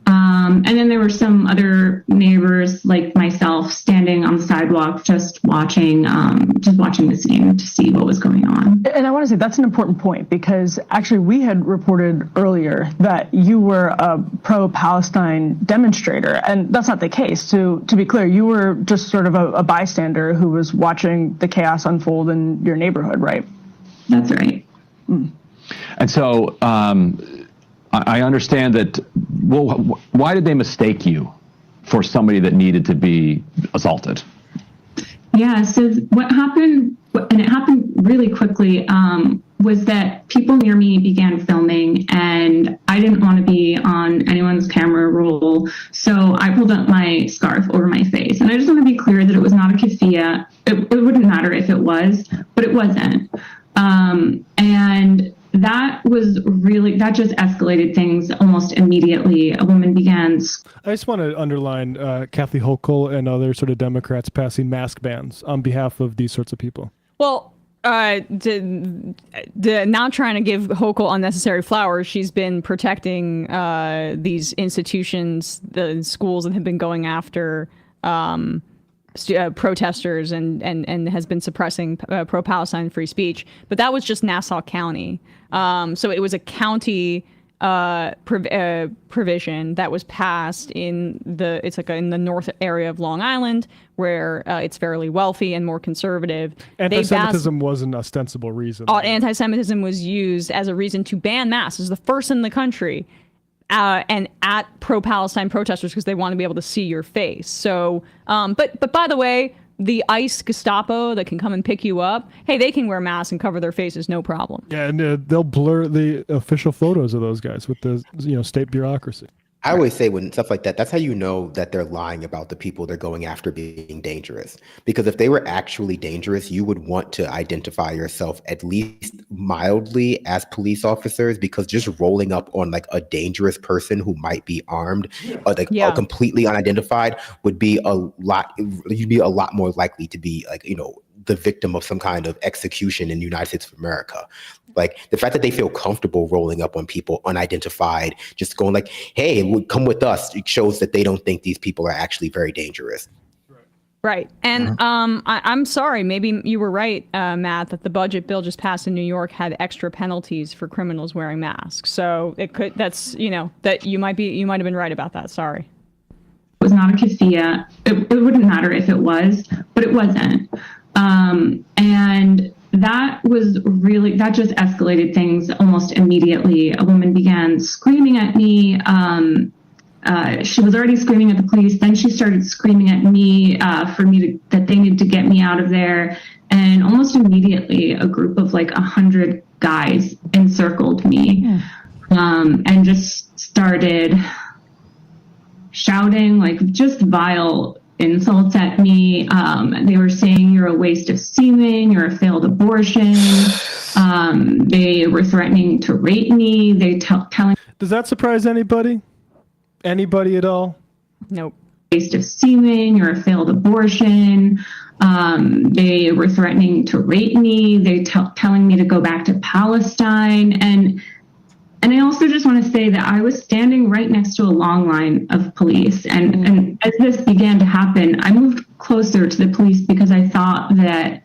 And then there were some other neighbors like myself standing on the sidewalk, just watching the scene to see what was going on. And I want to say that's an important point, because actually we had reported earlier that you were a pro-Palestine demonstrator, and that's not the case. To be clear, you were just sort of a bystander who was watching the chaos unfold in your neighborhood, right? That's right. And so I understand that. Well, why did they mistake you for somebody that needed to be assaulted? Yeah, so what happened, and it happened really quickly, was that people near me began filming, and I didn't want to be on anyone's camera roll, so I pulled up my scarf over my face. And I just want to be clear that it was not a keffiyeh. It wouldn't matter if it was, but it wasn't. And that just escalated things almost immediately. A woman began. I just want to underline Kathy Hochul and other sort of Democrats passing mask bans on behalf of these sorts of people. Well, not trying to give Hochul unnecessary flowers. She's been protecting these institutions, the schools that have been going after protesters and has been suppressing pro-Palestine free speech. But that was just Nassau County. So it was a county provision that was passed in the north area of Long Island, where it's fairly wealthy and more conservative. Anti-Semitism was an ostensible reason. Anti-Semitism was used as a reason to ban masks. It was the first in the country. And at pro-Palestine protesters because they want to be able to see your face. So, but by the way, the ICE Gestapo that can come and pick you up, hey, they can wear masks and cover their faces, no problem. Yeah, and they'll blur the official photos of those guys with the state bureaucracy. I always say when stuff like that, that's how you know that they're lying about the people they're going after being dangerous. Because if they were actually dangerous, you would want to identify yourself at least mildly as police officers, because just rolling up on like a dangerous person who might be armed or completely unidentified would be you'd be a lot more likely to be the victim of some kind of execution in the United States of America. Like the fact that they feel comfortable rolling up on people unidentified, just going like, hey, come with us, it shows that they don't think these people are actually very dangerous. Right. And I'm sorry, maybe you were right, Matt, that the budget bill just passed in New York had extra penalties for criminals wearing masks. So that you might have been right about that. Sorry. It was not a keffiyeh. It wouldn't matter if it was, but it wasn't. And that just escalated things almost immediately. A woman began screaming at me. She was already screaming at the police. Then she started screaming at me that they needed to get me out of there. And almost immediately, a group of 100 guys encircled me and just started shouting just vile insults at me. They were saying, you're a waste of semen, you're a failed abortion. They were threatening to rape me. Telling. Does that surprise anybody? Anybody at all? Nope. Waste of semen, you're a failed abortion. They were threatening to rape me. They telling me to go back to Palestine. And I also just want to say that I was standing right next to a long line of police. And as this began to happen, I moved closer to the police because I thought that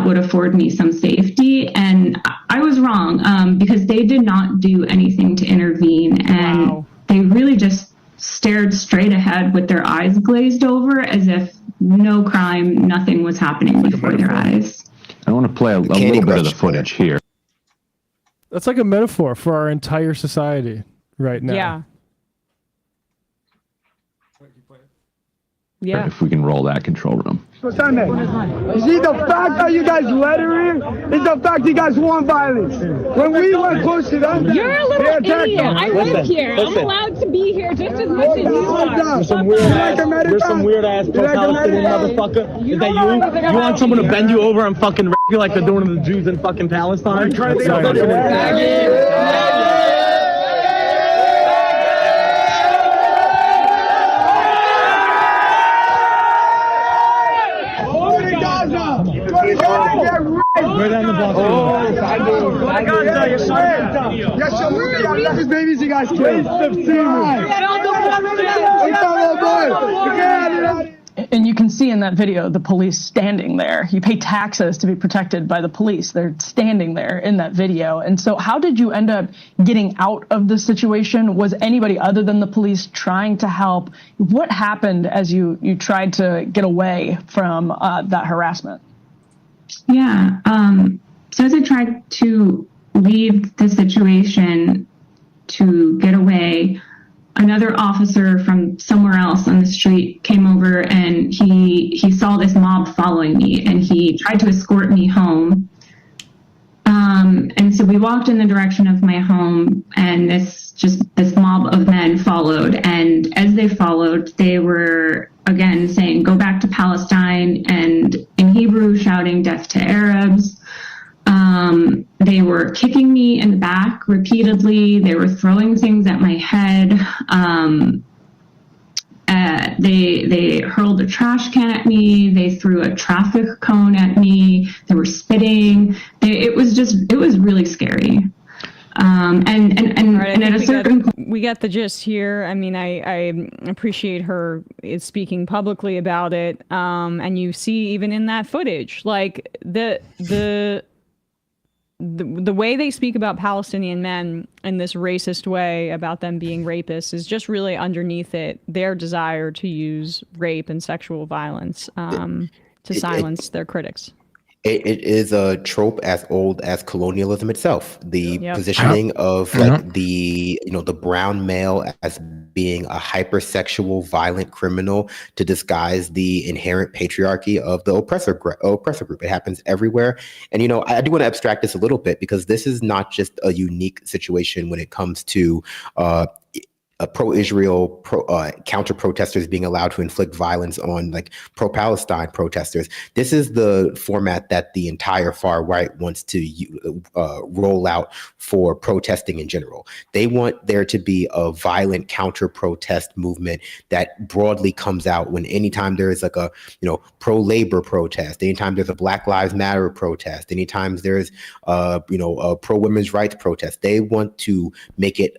would afford me some safety. And I was wrong because they did not do anything to intervene. And they really just stared straight ahead with their eyes glazed over as if no crime, nothing was happening before their eyes. I want to play a little bit of the footage here. That's like a metaphor for our entire society right now. Yeah. Yeah. If we can roll that control room. What's on there? Is it the fact that you guys let her in? It's the fact you guys want violence. When we went close to them, you're a little idiot. I live here. I'm allowed to be here just as much as you are. There's some weird ass pro-Palestinian motherfucker. Is that you? You want someone to bend you over and fucking rape you like they're doing to the Jews in fucking Palestine? Right down the block. Yes, babies, you guys killed. And you can see in that video the police standing there. You pay taxes to be protected by the police. They're standing there in that video. And so how did you end up getting out of the situation? Was anybody other than the police trying to help? What happened as you tried to get away from that harassment? Yeah. So as I tried to leave the situation to get away, another officer from somewhere else on the street came over and he saw this mob following me and he tried to escort me home. walked in the direction of my home, and this mob of men followed. And as they followed, they were again saying, "Go back to Palestine," and in Hebrew shouting, "Death to Arabs." They were kicking me in the back repeatedly. They were throwing things at my head. They hurled a trash can at me. They threw a traffic cone at me. They were spitting. It was really scary. And at a certain point, we get the gist here. I mean, I appreciate her speaking publicly about it. And you see even in that footage, like the way they speak about Palestinian men in this racist way about them being rapists is just really underneath it their desire to use rape and sexual violence to silence their critics. It is a trope as old as colonialism itself. The positioning of like the brown male as being a hypersexual, violent criminal to disguise the inherent patriarchy of the oppressor group. It happens everywhere. And I do want to abstract this a little bit because this is not just a unique situation when it comes to pro-Israel counter-protesters being allowed to inflict violence on like pro-Palestine protesters. This is the format that the entire far right wants to roll out for protesting in general. They want there to be a violent counter-protest movement that broadly comes out when anytime there is like a pro-labor protest, anytime there's a Black Lives Matter protest, anytime there's a pro-women's rights protest. They want to make it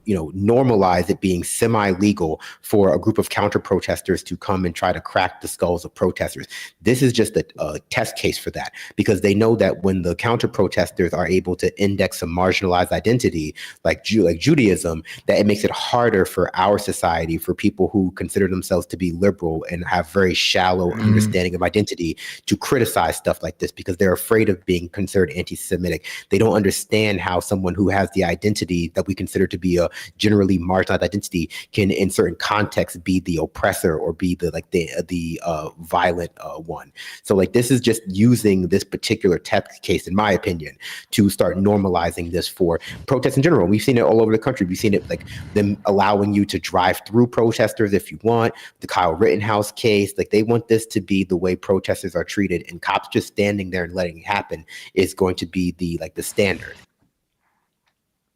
normalize it being semi-legal for a group of counter-protesters to come and try to crack the skulls of protesters. This is just a test case for that, because they know that when the counter-protesters are able to index a marginalized identity like Judaism, that it makes it harder for our society, for people who consider themselves to be liberal and have very shallow understanding of identity, to criticize stuff like this because they're afraid of being considered anti-Semitic. They don't understand how someone who has the identity that we consider to be a generally marginalized identity can in certain contexts be the oppressor or be the violent one. So like this is just using this particular test case, in my opinion, to start normalizing this for protests in general. We've seen it all over the country. We've seen it like them allowing you to drive through protesters if you want. The Kyle Rittenhouse case, like they want this to be the way protesters are treated, and cops just standing there and letting it happen is going to be the standard.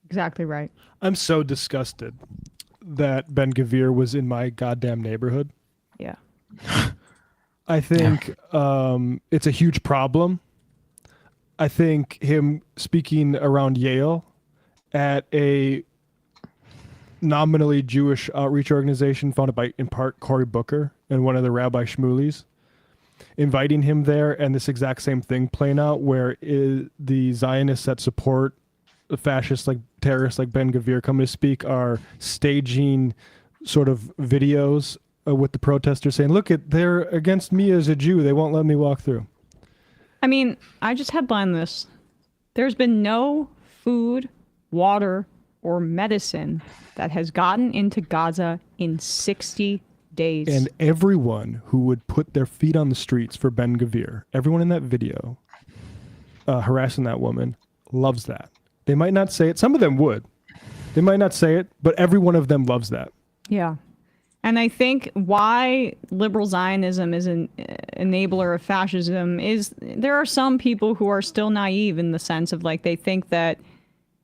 Exactly right. I'm so disgusted that Ben Gvir was in my goddamn neighborhood. Yeah. I think it's a huge problem. I think him speaking around Yale at a nominally Jewish outreach organization founded by, in part, Cory Booker and one of the Rabbi Shmulis, inviting him there, and this exact same thing playing out where the Zionists that support the fascists like terrorists like Ben Gvir coming to speak are staging sort of videos with the protesters saying, look, they're against me as a Jew. They won't let me walk through. I mean, I just headlined this. There's been no food, water, or medicine that has gotten into Gaza in 60 days. And everyone who would put their feet on the streets for Ben Gvir, everyone in that video harassing that woman, loves that. They might not say it. Some of them would. They might not say it, but every one of them loves that. Yeah. And I think why liberal Zionism is an enabler of fascism is there are some people who are still naive in the sense of like they think that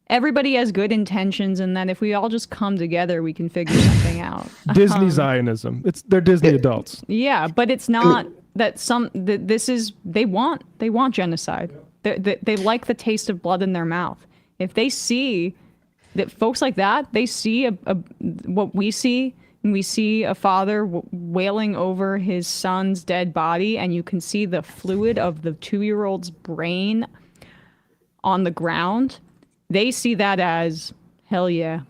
everybody has good intentions and that if we all just come together, we can figure something out. Disney Zionism. They're Disney adults. Yeah, but it's not that they want genocide. They like the taste of blood in their mouth. If they see that folks like that, they see what we see, and we see a father wailing over his son's dead body, and you can see the fluid of the 2-year-old's brain on the ground. They see that as hell yeah.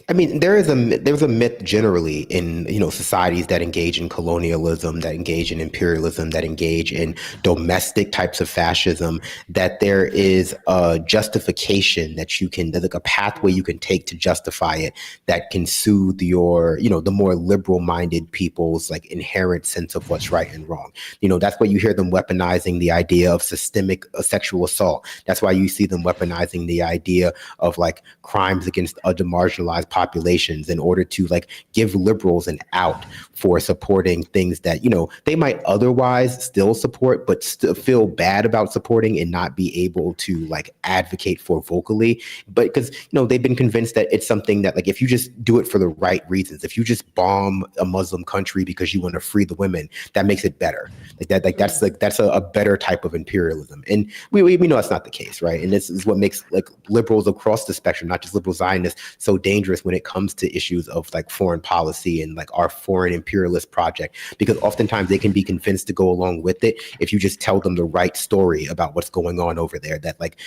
I mean, there's a myth generally in societies that engage in colonialism, that engage in imperialism, that engage in domestic types of fascism, that there is a justification that there's like a pathway you can take to justify it that can soothe your the more liberal minded people's like inherent sense of what's right and wrong. That's why you hear them weaponizing the idea of systemic sexual assault. That's why you see them weaponizing the idea of like crimes against other marginalized populations in order to like give liberals an out for supporting things that they might otherwise still support but still feel bad about supporting and not be able to like advocate for vocally, but because they've been convinced that it's something that like if you just do it for the right reasons, if you just bomb a Muslim country because you want to free the women, that makes it better. That's a better type of imperialism, and we know that's not the case, right? And this is what makes like liberals across the spectrum, not just liberal Zionists, so dangerous when it comes to issues of like foreign policy and like our foreign imperialist project, because oftentimes they can be convinced to go along with it if you just tell them the right story about what's going on over there that like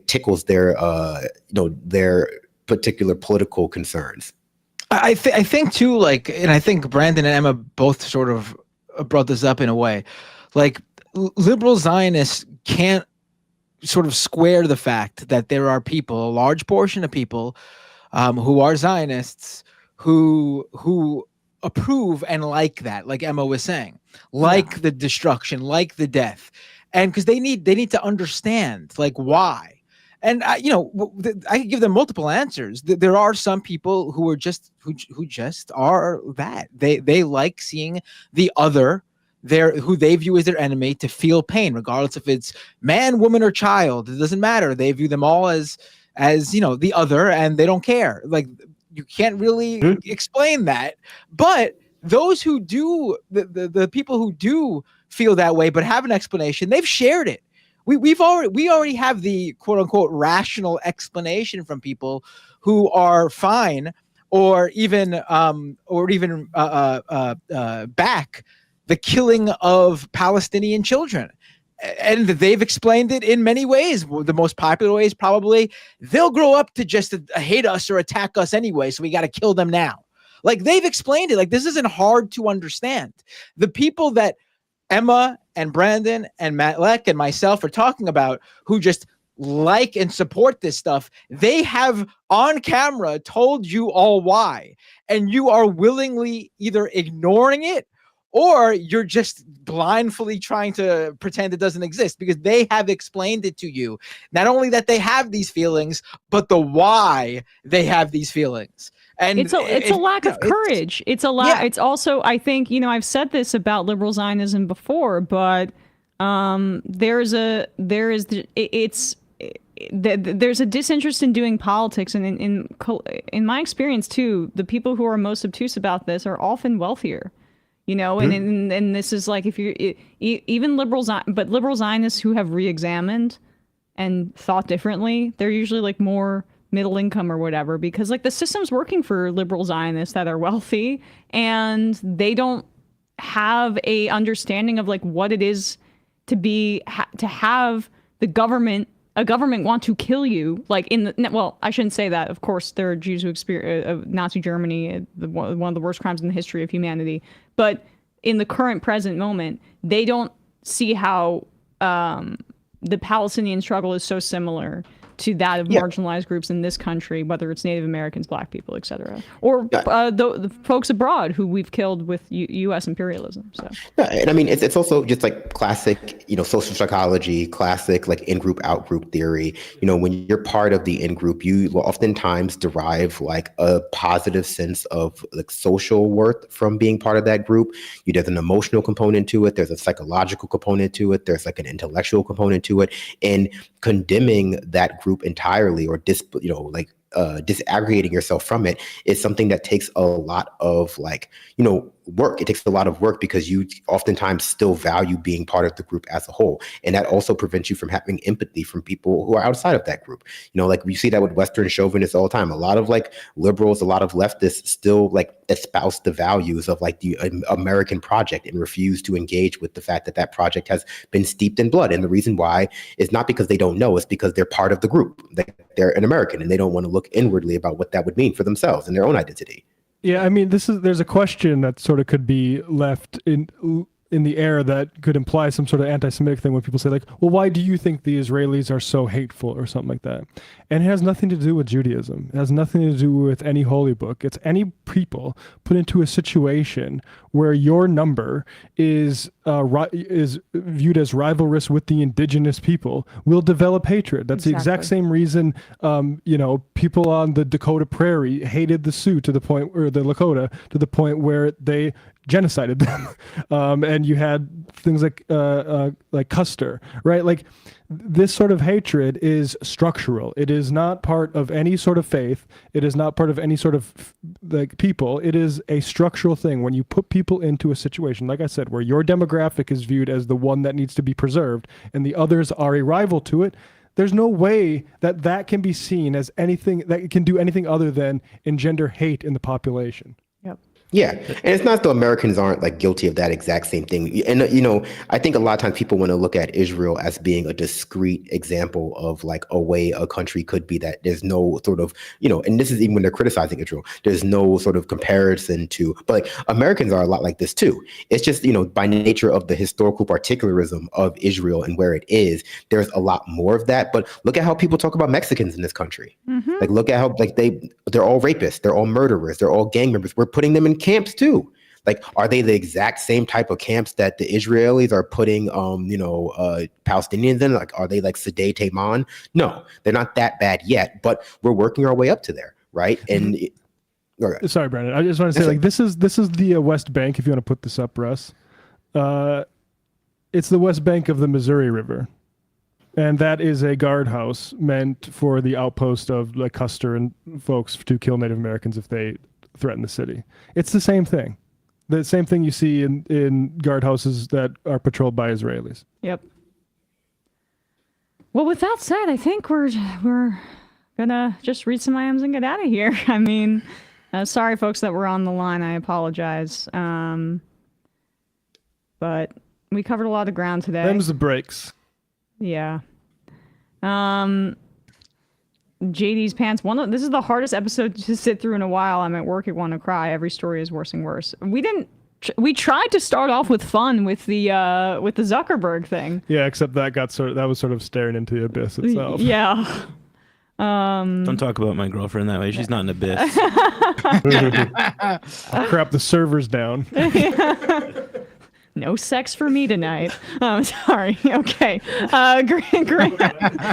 tickles their their particular political concerns. I think too, like, and I think Brandon and Emma both sort of brought this up in a way, like liberal Zionists can't sort of square the fact that there are people, a large portion of people who are Zionists who approve and like that, like Emma was saying, like the destruction, like the death. And because they need to understand like why. And I can give them multiple answers. There are some people who are just who just are that they like seeing the other, who they view as their enemy, to feel pain, regardless if it's man, woman, or child. It doesn't matter. They view them all as the other, and they don't care. Like, you can't really explain that. But those who do, the people who do feel that way but have an explanation, they've shared it. We already have the quote unquote rational explanation from people who are fine or even back the killing of Palestinian children. And they've explained it in many ways. The most popular way is probably they'll grow up to just hate us or attack us anyway, so we got to kill them now. Like, they've explained it. Like, this isn't hard to understand. The people that Emma and Brandon and Matt Leck and myself are talking about, who just like and support this stuff, they have on camera told you all why. And you are willingly either ignoring it or you're just blindly trying to pretend it doesn't exist, because they have explained it to you. Not only that they have these feelings, but the why they have these feelings. And it's a lack of courage. It's also, I think, I've said this about liberal Zionism before, but there's a disinterest in doing politics, and in my experience too, the people who are most obtuse about this are often wealthier. And this is like, if you're even liberal Zionists who have re-examined and thought differently, they're usually like more middle income or whatever, because like the system's working for liberal Zionists that are wealthy, and they don't have a understanding of like what it is to have a government want to kill you. Like I shouldn't say that. Of course, there are Jews who experience Nazi Germany, one of the worst crimes in the history of humanity. But in the current present moment, they don't see how the Palestinian struggle is so similar to that of marginalized groups in this country, whether it's Native Americans, Black people, etc., or the folks abroad who we've killed with U.S. imperialism. So, and I mean, it's also just like classic, social psychology, classic like in-group, out-group theory. When you're part of the in-group, you will oftentimes derive like a positive sense of like social worth from being part of that group. There's an emotional component to it. There's a psychological component to it. There's like an intellectual component to it, and condemning that group entirely or disaggregating yourself from it is something that takes a lot of like work. It takes a lot of work because you oftentimes still value being part of the group as a whole. And that also prevents you from having empathy from people who are outside of that group. You know, like we see that with Western chauvinists all the time. A lot of like liberals, a lot of leftists still like espouse the values of like the American project and refuse to engage with the fact that that project has been steeped in blood. And the reason why is not because they don't know, it's because they're part of the group. They're an American and they don't want to look inwardly about what that would mean for themselves and their own identity. Yeah, I mean, there's a question that sort of could be left in the air that could imply some sort of anti-Semitic thing when people say like, well, why do you think the Israelis are so hateful or something like that? And it has nothing to do with Judaism. It has nothing to do with any holy book. It's any people put into a situation where your number is viewed as rivalrous with the indigenous people will develop hatred. That's the exact same reason, people on the Dakota Prairie hated the Sioux to the point, or the Lakota, to the point where they genocided them. And you had things like Custer, right? Like this sort of hatred is structural. It is not part of any sort of faith. It is not part of any sort of like people. It is a structural thing. When you put people into a situation, like I said, where your demographic is viewed as the one that needs to be preserved and the others are a rival to it, there's no way that can be seen as anything that can do anything other than engender hate in the population. Yeah, and it's not that Americans aren't like guilty of that exact same thing. And I think a lot of times people want to look at Israel as being a discrete example of like a way a country could be that there's no sort of, and this is even when they're criticizing Israel, there's no sort of comparison to, but like, Americans are a lot like this too. It's just, by nature of the historical particularism of Israel and where it is, there's a lot more of that. But look at how people talk about Mexicans in this country. Mm-hmm. Like, look at how like they're all rapists, they're all murderers, they're all gang members. We're putting them in camps too. Like, are they the exact same type of camps that the Israelis are putting, Palestinians in? Like, are they like Seder Taman? No, they're not that bad yet, but we're working our way up to there, right? And sorry, Brandon, I just want to say, like, this is the West Bank. If you want to put this up, Russ, it's the West Bank of the Missouri River, and that is a guardhouse meant for the outpost of like Custer and folks to kill Native Americans if they threaten the city. It's the same thing. The same thing you see in guardhouses that are patrolled by Israelis. Yep. Well, with that said, I think we're gonna just read some IMs and get out of here. I mean, sorry, folks that were on the line. I apologize. But we covered a lot of ground today. Them's the breaks. Yeah. JD's pants. This is the hardest episode to sit through in a while. I'm at work. I want to cry. Every story is worse and worse. We tried to start off with fun with the Zuckerberg thing. Yeah, except that was sort of staring into the abyss itself. Yeah. Don't talk about my girlfriend that way. She's not an abyss. Crap, the server's down. No sex for me tonight. Sorry. Okay. Grant.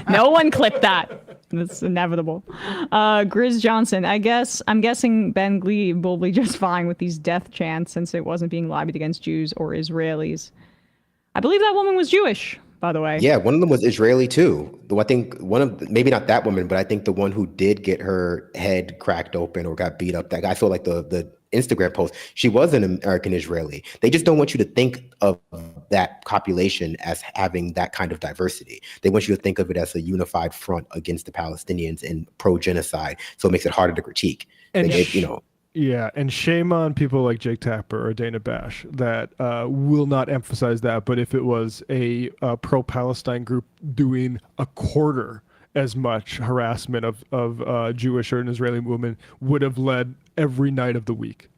No one clipped that. That's inevitable. Grizz Johnson. I'm guessing Ben Glebe will be just fine with these death chants since it wasn't being lobbied against Jews or Israelis. I believe that woman was Jewish, by the way. Yeah, one of them was Israeli too. Though I think maybe not that woman, but I think the one who did get her head cracked open or got beat up. That guy, I saw like the Instagram post. She was an American Israeli. They just don't want you to think of that population as having that kind of diversity. They want you to think of it as a unified front against the Palestinians and pro-genocide. So it makes it harder to critique. And yeah, and shame on people like Jake Tapper or Dana Bash that will not emphasize that. But if it was a pro-Palestine group doing a quarter as much harassment of Jewish or an Israeli woman, would have led every night of the week.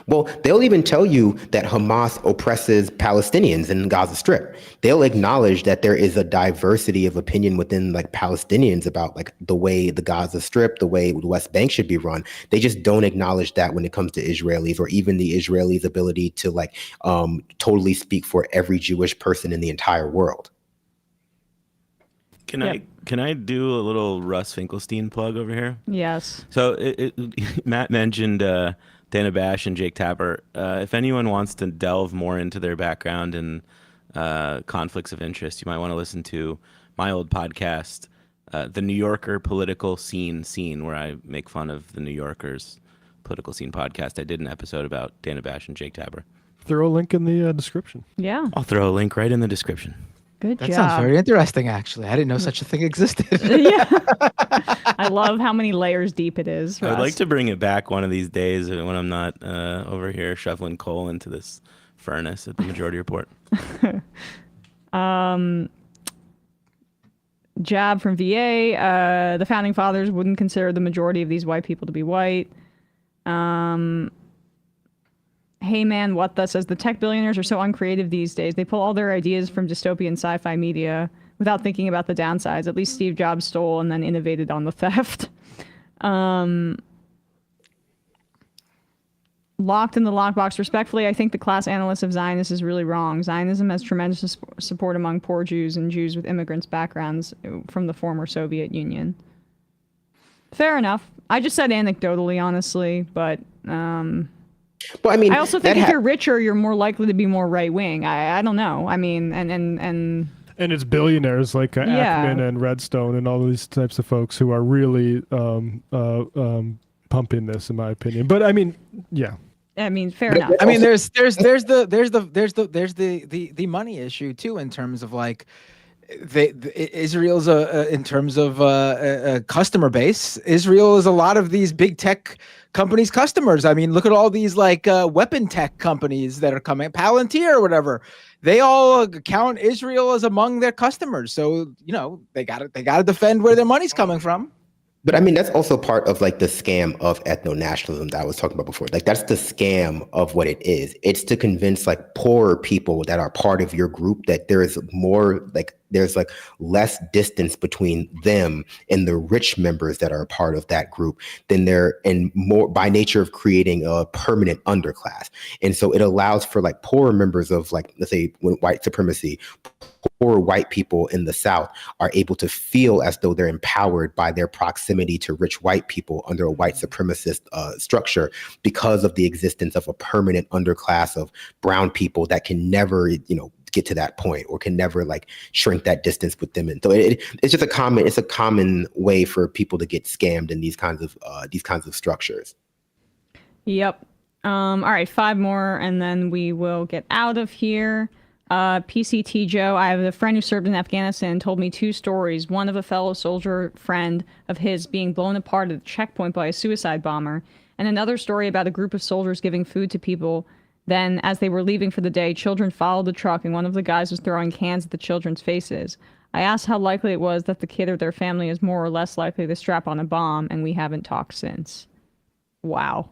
Well, they'll even tell you that Hamas oppresses Palestinians in Gaza Strip. They'll acknowledge that there is a diversity of opinion within like Palestinians about like the way the Gaza Strip, the way the West Bank should be run. They just don't acknowledge that when it comes to Israelis or even the Israelis' ability to like totally speak for every Jewish person in the entire world. Can I do a little Russ Finkelstein plug over here? Yes. So Matt mentioned Dana Bash and Jake Tapper. If anyone wants to delve more into their background and conflicts of interest, you might want to listen to my old podcast, The New Yorker Political Scene, where I make fun of the New Yorkers Political Scene podcast, I did an episode about Dana Bash and Jake Tapper. Throw a link in the description. Yeah. I'll throw a link right in the description. Good That job. sounds very interesting, actually. I didn't know such a thing existed. Yeah. I love how many layers deep it is. I'd like to bring it back one of these days when I'm not over here shoveling coal into this furnace at the Majority Report. Jab from VA. The founding fathers wouldn't consider the majority of these white people to be white. Hey man, what the says the tech billionaires are so uncreative these days. They pull all their ideas from dystopian sci-fi media without thinking about the downsides. At least Steve Jobs stole and then innovated on the theft. Locked in the lockbox. Respectfully, I think the class analyst of Zionists is really wrong. Zionism has tremendous support among poor Jews and Jews with immigrants' backgrounds from the former Soviet Union. Fair enough. I just said anecdotally, honestly, but well, I mean, I also think if you're richer, you're more likely to be more right wing. I don't know. I mean, and it's billionaires like Ackman and Redstone and all these types of folks who are really pumping this, in my opinion. But I mean, yeah. I mean, fair enough. I mean, there's the money issue too, in terms of like Israel's in terms of a customer base. Israel is a lot of these big tech companies' customers. I mean, look at all these like weapon tech companies that are coming, Palantir or whatever. They all count Israel as among their customers. So they got to defend where their money's coming from. But I mean, that's also part of like the scam of ethno-nationalism that I was talking about before. Like that's the scam of what it is. It's to convince like poorer people that are part of your group that there is more there's less distance between them and the rich members that are a part of that group than there, and more by nature of creating a permanent underclass. And so it allows for like poorer members of like, let's say white supremacy, poor white people in the South are able to feel as though they're empowered by their proximity to rich white people under a white supremacist structure because of the existence of a permanent underclass of brown people that can never, get to that point or can never like shrink that distance with them. And so it's just a common way for people to get scammed in these kinds of structures. Yep. All right, 5 more and then we will get out of here. PCT Joe, I have a friend who served in Afghanistan and told me 2 stories. One of a fellow soldier friend of his being blown apart at a checkpoint by a suicide bomber, and another story about a group of soldiers giving food to people. Then, as they were leaving for the day, children followed the truck and one of the guys was throwing cans at the children's faces. I asked how likely it was that the kid or their family is more or less likely to strap on a bomb, and we haven't talked since. Wow.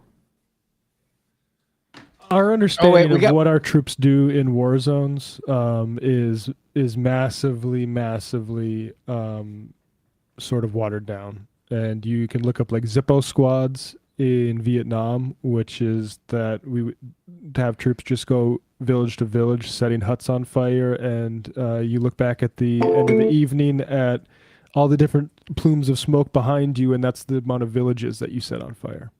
Our understanding of what our troops do in war zones is massively sort of watered down. And you can look up like Zippo squads in Vietnam, which is that we would have troops just go village to village setting huts on fire. And you look back at the end of the evening at all the different plumes of smoke behind you, and that's the amount of villages that you set on fire.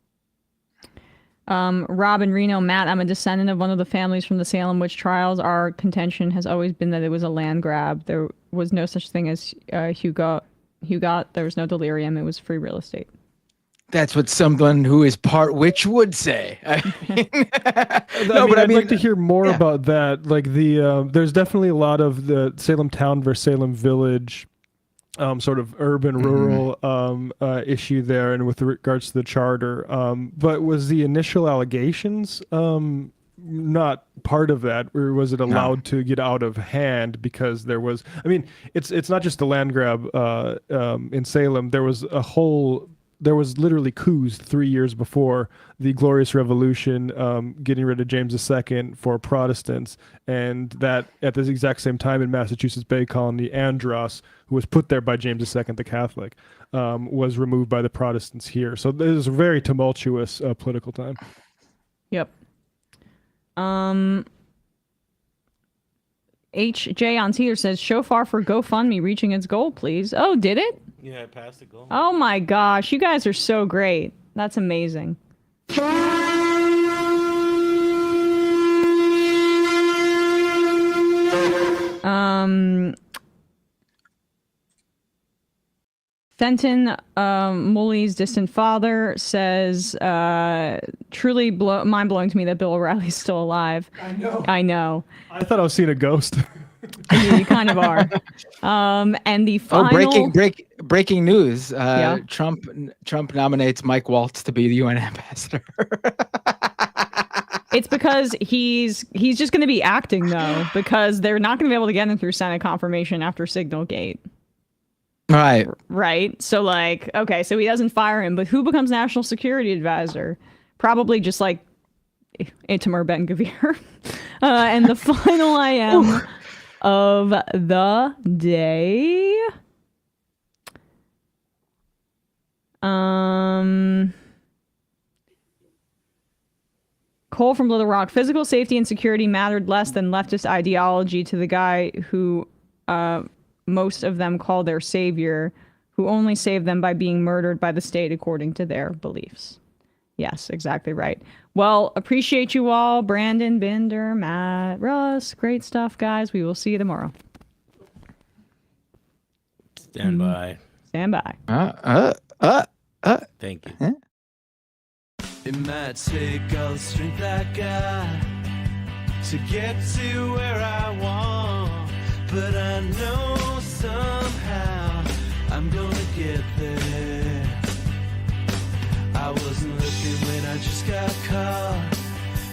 Rob in Reno, Matt, I'm a descendant of one of the families from the Salem witch trials. Our contention has always been that it was a land grab. There was no such thing as Hugot. There was no delirium. It was free real estate. That's what someone who is part witch would say. I'd like to hear more about that. Like there's definitely a lot of the Salem town versus Salem village sort of urban rural issue there, and with regards to the charter. But was the initial allegations not part of that, or was it allowed to get out of hand because there was? I mean, it's not just the land grab in Salem. There was literally coups 3 years before the Glorious Revolution, getting rid of James II for Protestants, and that at the exact same time in Massachusetts Bay Colony, Andros, who was put there by James II the Catholic, was removed by the Protestants here. So this is a very tumultuous political time. Yep. HJ on Cedar says, shofar for GoFundMe reaching its goal, please. Oh, did it? Yeah, I passed the goal. Oh my gosh, you guys are so great. That's amazing. Fenton Mully's distant father says, truly mind-blowing to me that Bill O'Reilly's still alive. I know. I thought I was seeing a ghost. You kind of are. And the final... breaking news. Trump nominates Mike Waltz to be the UN ambassador. It's because he's just going to be acting, though, because they're not going to be able to get him through Senate confirmation after Signalgate. Right. So, like, okay, so he doesn't fire him, but who becomes national security advisor? Probably just like Itamar Ben-Gvir. And the final IM of the day. Cole from Little Rock. Physical safety and security mattered less than leftist ideology to the guy who most of them call their savior, who only saved them by being murdered by the state according to their beliefs. Yes, exactly right. Well, appreciate you all. Brandon, Binder, Matt, Russ. Great stuff, guys. We will see you tomorrow. Stand by. Stand by. Thank you. It might take all the strength I got to get to where I want, but I know somehow I'm gonna get there. I wasn't looking when I just got caught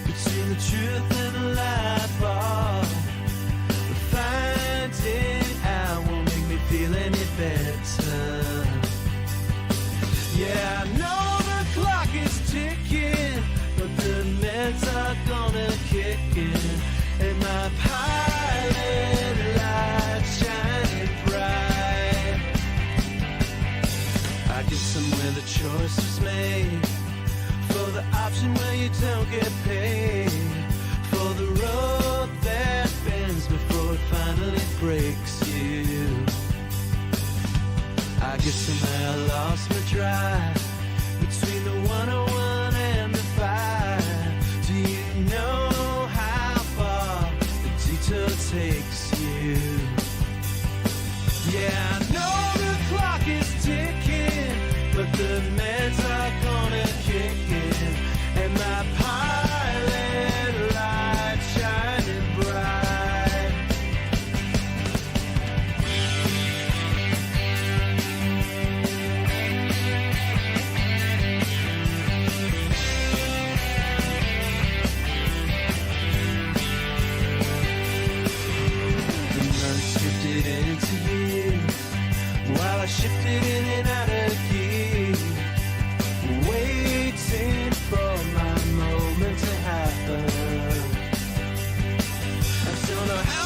between the truth and the lie bar, but finding out won't make me feel any better. Yeah, I know the clock is ticking, but the meds are gonna kick in, and my pilot light shining bright. I get somewhere the choice was made, for the option where you don't get paid, for the road that bends before it finally breaks you. I guess somehow I lost my drive between the 101 and the 5. Do you know how far the detour takes you? Yeah, I know the clock is ticking, but the meds are gonna kick in, and my pilot light shining bright. While I shifted in and out of gear, waiting for my moment to happen. I don't know how